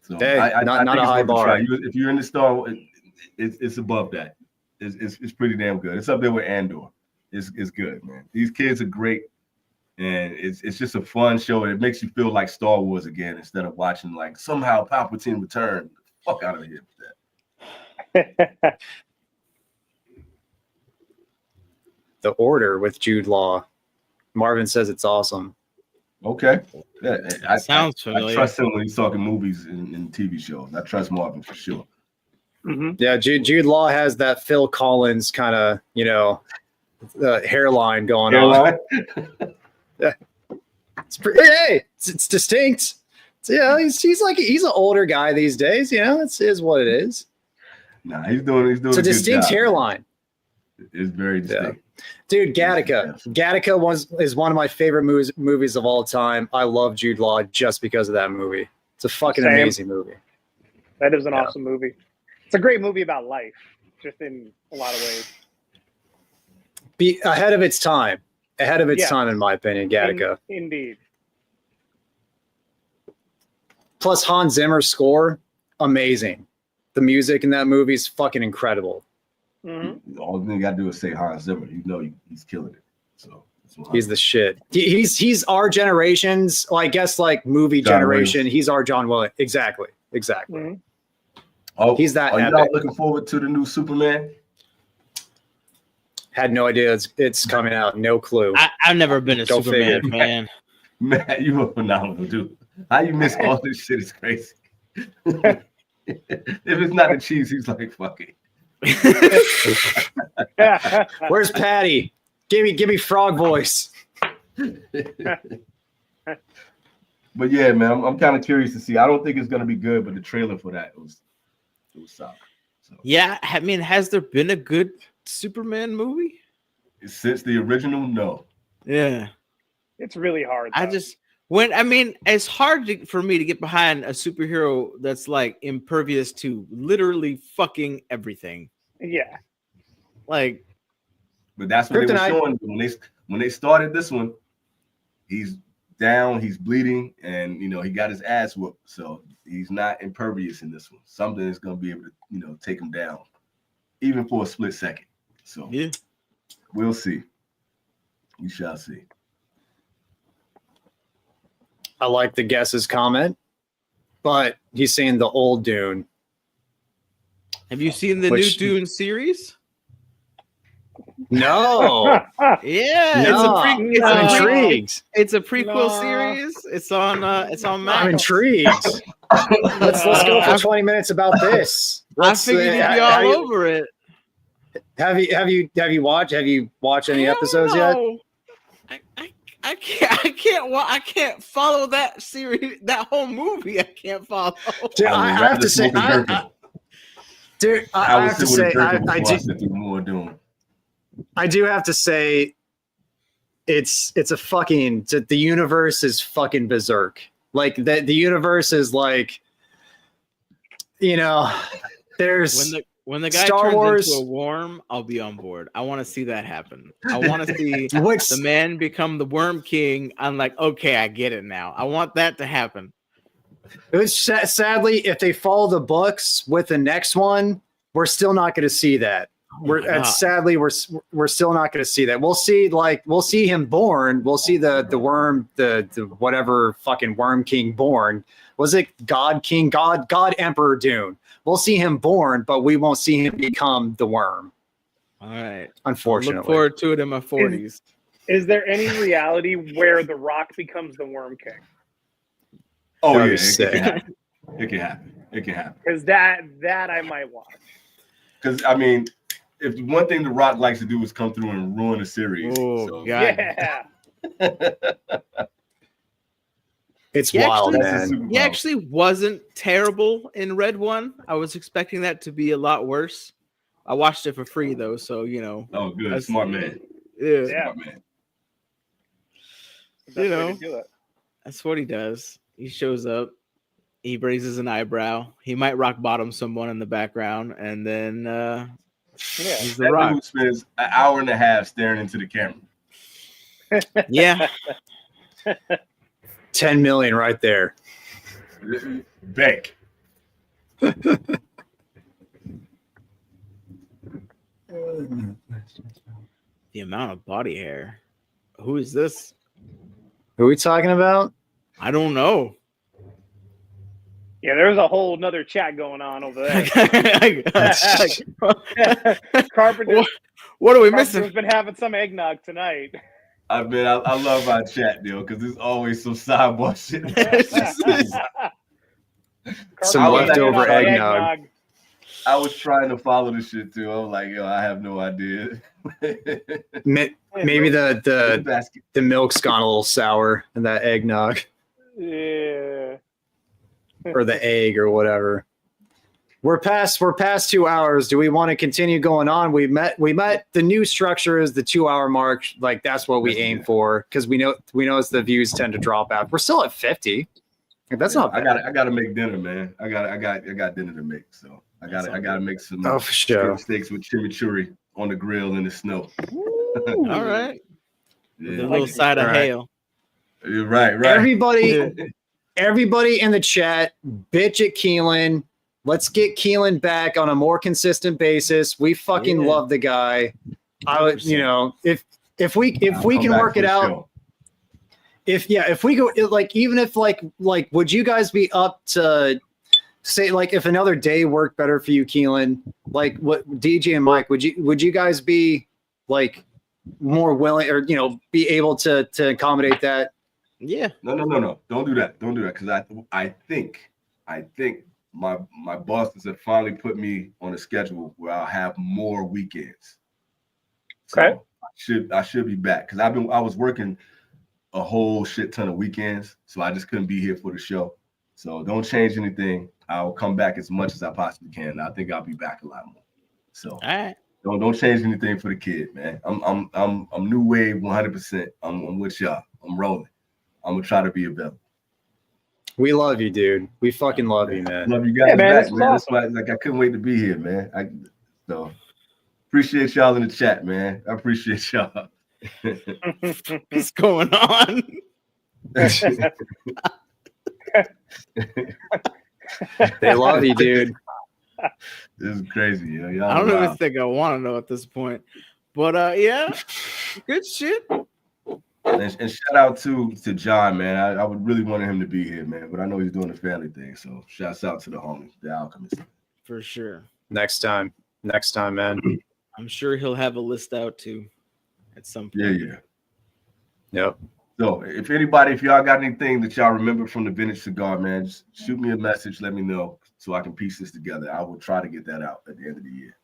So
Hey, not
think
a
it's
high
worth a
bar.
try. If you're in the Star Wars, it's above that. It's pretty damn good. It's up there with Andor. It's good, man. These kids are great, and it's just a fun show. It makes you feel like Star Wars again instead of watching like somehow Palpatine returned. Fuck out of here with that.
The Order with Jude Law. Marvin says it's awesome.
Okay. Yeah,
Sounds familiar.
I trust him when he's talking movies and TV shows. I trust Marvin for sure.
Mm-hmm.
Yeah, Jude Law has that Phil Collins kind of, hairline going on. It's it's distinct. So, he's an older guy these days. It is what it is.
Nah, he's doing
It's a distinct hairline.
It's very distinct.
Yeah. Dude, Gattaca. Gattaca is one of my favorite movies of all time. I love Jude Law just because of that movie. It's a fucking
Same.
amazing movie.
That is an awesome movie. It's a great movie about life, just in a lot of ways.
Be ahead of its time. Ahead of its time, in my opinion, Gattaca.
Indeed.
Plus Hans Zimmer's score, amazing. The music in that movie is fucking incredible.
Mm-hmm.
All you got to do is say Hans Zimmer. He's killing it. So
he's the shit. He's our generation's, I guess, like movie
John
generation.
Williams.
He's our John Williams. Exactly.
Mm-hmm.
Oh,
he's that.
Are you
epic.
not looking forward to the new Superman?
Had no idea it's coming out. No clue.
I've never been a
Go
Superman
figure.
fan.
Man, you are phenomenal, dude. How you miss all this shit is crazy. If it's not the cheese, he's like, fuck it.
Where's Patty? Give me frog voice.
But yeah, man, I'm kind of curious to see. I don't think it's gonna be good, but the trailer for that was solid. So
Yeah, I mean, has there been a good Superman movie?
since the original, no.
Yeah,
It's really hard. Though.
it's hard for me to get behind a superhero that's like impervious to literally fucking everything.
Yeah.
Like,
But that's what they were
Kryptonite.
showing when they started this one. He's down, he's bleeding, and he got his ass whooped. So he's not impervious in this one. Something is gonna be able to take him down, even for a split second. So
yeah,
we'll see. We shall see.
I like the guess's comment, but he's saying the old Dune.
have you seen the
Which-
new Dune series?
No,
Yeah,
no, I'm intrigued.
It's a prequel
No.
series. It's on Max.
I'm intrigued. Let's go for 20 minutes about this.
I figured you'd be all over it.
Have you watched any episodes yet?
No. I can't follow that series, that whole movie. I can't follow.
Dude,
I would
I have
rather
to say,
smoke a Gherkin.
I have to say,
sit through more Doom.
I do have to say, it's a fucking, the universe is fucking berserk. Like the universe is like, there's
When the guy
Star
turns
Wars-
into a worm, I'll be on board. I want to see that happen. I want to see
which
the man become the Worm King. I'm like, okay, I get it now. I want that to happen.
sadly, if they follow the books with the next one, we're still not going to see that.
Oh my God.
Sadly, we're still not going to see that. We'll see him born. We'll see the worm, the whatever fucking Worm King born. Was it God King, God Emperor Dune? We'll see him born, but we won't see him become the worm.
All right.
Unfortunately.
Look forward to it in my 40s.
Is there any reality where The Rock becomes the Worm King?
Oh
That'd
yeah,
be sick.
it can happen. It can happen.
Because that I might watch.
Because I mean, if one thing The Rock likes to do is come through and ruin a series.
Oh,
so.
God.
Yeah.
It's
He
wild,
actually-
man.
He actually wasn't terrible in Red One. I was expecting that to be a lot worse. I watched it for free though, so
Oh, good,
That's-
smart man.
yeah.
Yeah.
Smart man.
That's the way
know.
to do it.
That's what he does. He shows up. He raises an eyebrow. He might rock bottom someone in the background, and then he's the
That
rock.
dude spends an hour and a half staring into the camera.
Yeah.
10 million right there.
Bank.
The amount of body hair. Who is this?
Who are we talking about?
I don't know.
Yeah, there's a whole nother chat going on over there. Carpenter,
What are we
Carpenter's
missing?
been having some eggnog tonight.
I mean, I love our chat deal because there's always some sidebar shit.
Some
Carpenter's
leftover
been having
eggnog.
I was trying to follow the shit too. I was like, yo, I have no idea.
Maybe the
basket.
milk's gone a little sour in that eggnog
Yeah.
or the egg or whatever. We're past 2 hours. Do we want to continue going on? We met the new structure is the 2 hour mark. Like that's what we aim for because we know as the views tend to drop out. We're still at 50. That's not bad.
I gotta make dinner, man. I got dinner to make. So I gotta make some
for sure.
steaks with chimichurri on the grill in the snow.
All right. With a
Yeah.
little side of
All right.
hail.
You're right.
Everybody in the chat, bitch at Keelan. Let's get Keelan back on a more consistent basis. We fucking
Yeah.
love the guy. I would, if we can work it out. If we go even if would you guys be up to say if another day worked better for you, Keelan? Like what DJ and Mike, would you guys be more willing or be able to accommodate that?
Yeah.
No. Don't do that. Because I think my bosses have finally put me on a schedule where I'll have more weekends. So
Okay.
I should be back because I was working a whole shit ton of weekends, so I just couldn't be here for the show. So don't change anything. I'll come back as much as I possibly can. I think I'll be back a lot more. So
All right.
don't change anything for the kid, man. I'm new wave 100%. I'm with y'all. I'm rolling. I'm gonna try to be available.
We love you, dude. We fucking love you, man.
Love you guys,
Yeah, man,
back,
this was
man. That's
awesome.
why I couldn't wait to be here, man. So appreciate y'all in the chat, man. I appreciate y'all.
What's going on?
They love you, dude.
This is crazy, yo. Y'all
I don't
wild.
even think I want to know at this point. But yeah, good shit.
And shout out to John, man. I would really wanted him to be here, man, but I know he's doing the family thing. So shouts out to the homie, the Alchemist.
For sure.
Next time, man.
I'm sure he'll have a list out too at some point.
Yeah.
Yep.
So if y'all got anything that y'all remember from the Vintage Cigar, man, just shoot me a message. Let me know so I can piece this together. I will try to get that out at the end of the year.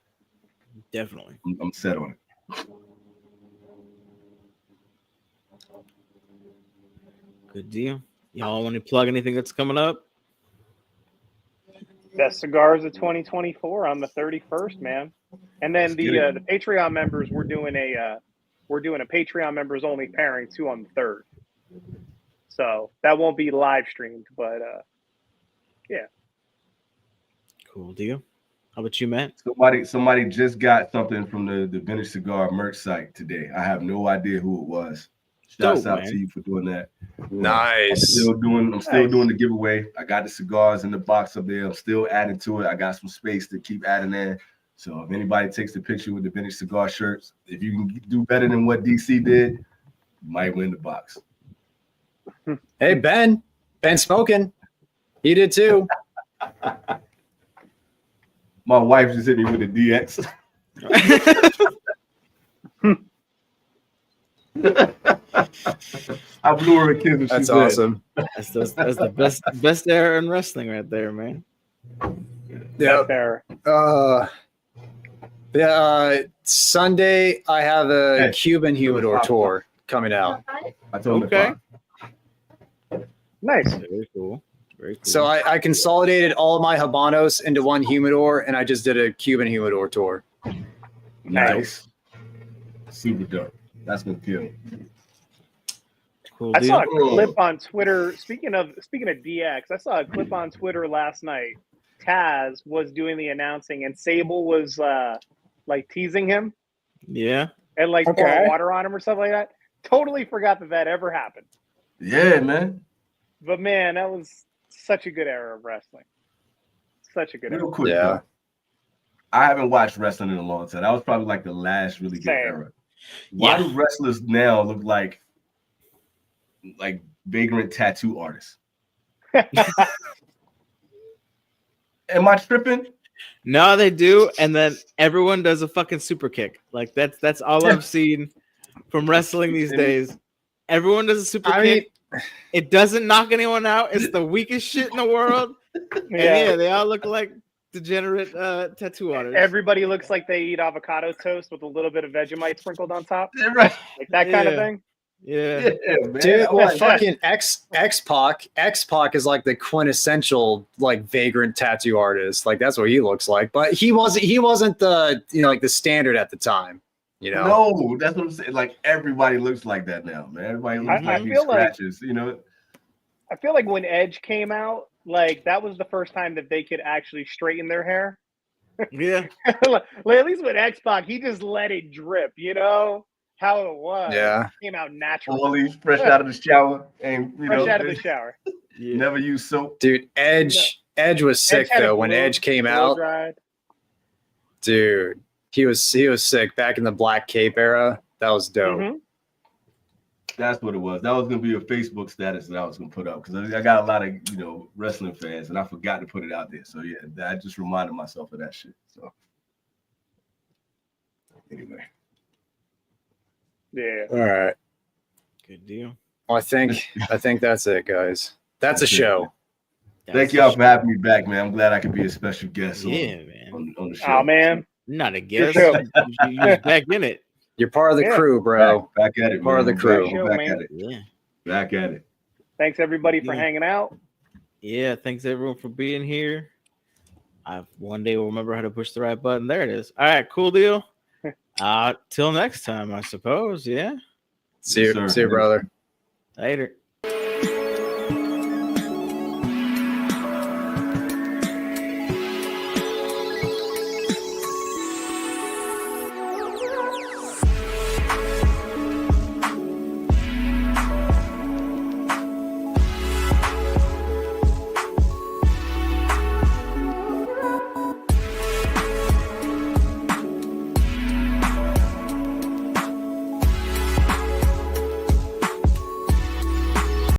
Definitely.
I'm set on it.
Good deal. Y'all want to plug anything that's coming up?
Best Cigars of 2024 on the 31st, man. And then
Let's get it.
the Patreon members, we're doing a Patreon members only pairing too on the 3rd. So that won't be live streamed, but yeah.
Cool deal. How about you, Matt?
Somebody just got something from the Vintage Cigar merch site today. I have no idea who it was. Shouts
Dope,
out
man.
to you for doing that.
Nice.
I'm still doing the giveaway. I got the cigars in the box up there. I'm still adding to it. I got some space to keep adding in. So if anybody takes the picture with the Vintage Cigar shirts, if you can do better than what DC did, you might win the box.
Hey, Ben smoking. He did too.
My wife just hit me with a DX. I blew her a kiss. And
That's
she said,
awesome.
That's the best era in wrestling right there, man.
Yeah.
There.
Sunday I have a
Hey.
Cuban humidor tour coming out.
I told
Okay.
her.
Nice.
Very cool. Very cool.
So I consolidated all of my Habanos into one humidor, and I just did a Cuban humidor tour.
Nice. Super dope. That's gonna kill.
Cool
I saw a
deal.
clip on Twitter. Speaking of DX, I saw a clip on Twitter last night. Taz was doing the announcing, and Sable was like teasing him
Yeah.
and like
Okay.
pouring water on him or something like that. Totally forgot that ever happened.
Yeah, man.
But man, that was such a good era of wrestling. Such a good era.
Real quick,
Yeah.
though. I haven't watched wrestling in a long time. That was probably like the last really good
Same.
era. Why do wrestlers now look like vagrant tattoo artists? Am I tripping?
No, they do, and then everyone does a fucking super kick. Like that's all I've seen from wrestling these days. Everyone does a super kick. It doesn't knock anyone out. It's the weakest shit in the world. And yeah, they all look like degenerate tattoo artists.
Everybody looks like they eat avocado toast with a little bit of Vegemite sprinkled on top,
Yeah, right.
like that kind of thing.
Yeah.
Man.
Dude,
I
well,
like that.
fucking X-Pac is like the quintessential like vagrant tattoo artist. Like that's what he looks like. But he wasn't the like the standard at the time. You know.
No, that's what I'm saying. Like everybody looks like that now, man. Everybody looks
I
like these
feel like-
scratches.
I feel like when Edge came out, like that was the first time that they could actually straighten their hair.
Yeah.
Like, at least with X-Pac, he just let it drip, how it was.
Yeah.
It came out naturally.
Always fresh out of the shower and
Fresh out of the shower.
never use soap.
Dude, Edge was sick
Edge had
though
a
when
blow-
Edge came
blow
out.
dried.
Dude, he was sick back in the Black Cape era. That was dope.
Mhm.
That's what it was. That was gonna be a Facebook status that I was gonna put up because I got a lot of wrestling fans and I forgot to put it out there. So yeah, I just reminded myself of that shit. So anyway,
Yeah.
All right.
Good deal.
Well, I think that's it, guys. That's a
That's it.
show.
thank y'all for having me back, man. I'm glad I could be a special guest
Yeah, man.
on the show.
Oh man.
Not a guess.
show.
You're back in it.
You're part of the
Yeah.
crew, bro.
Back at it,
Part of
man.
the crew.
Back, back
Man.
at it.
Yeah.
Back at it.
Thanks everybody for
Yeah.
hanging out.
Yeah. Thanks everyone for being here. One day we'll remember how to push the right button. There it is. All right, cool deal. Till next time, I suppose. Yeah.
See you,
Yes, sir.
brother.
Later.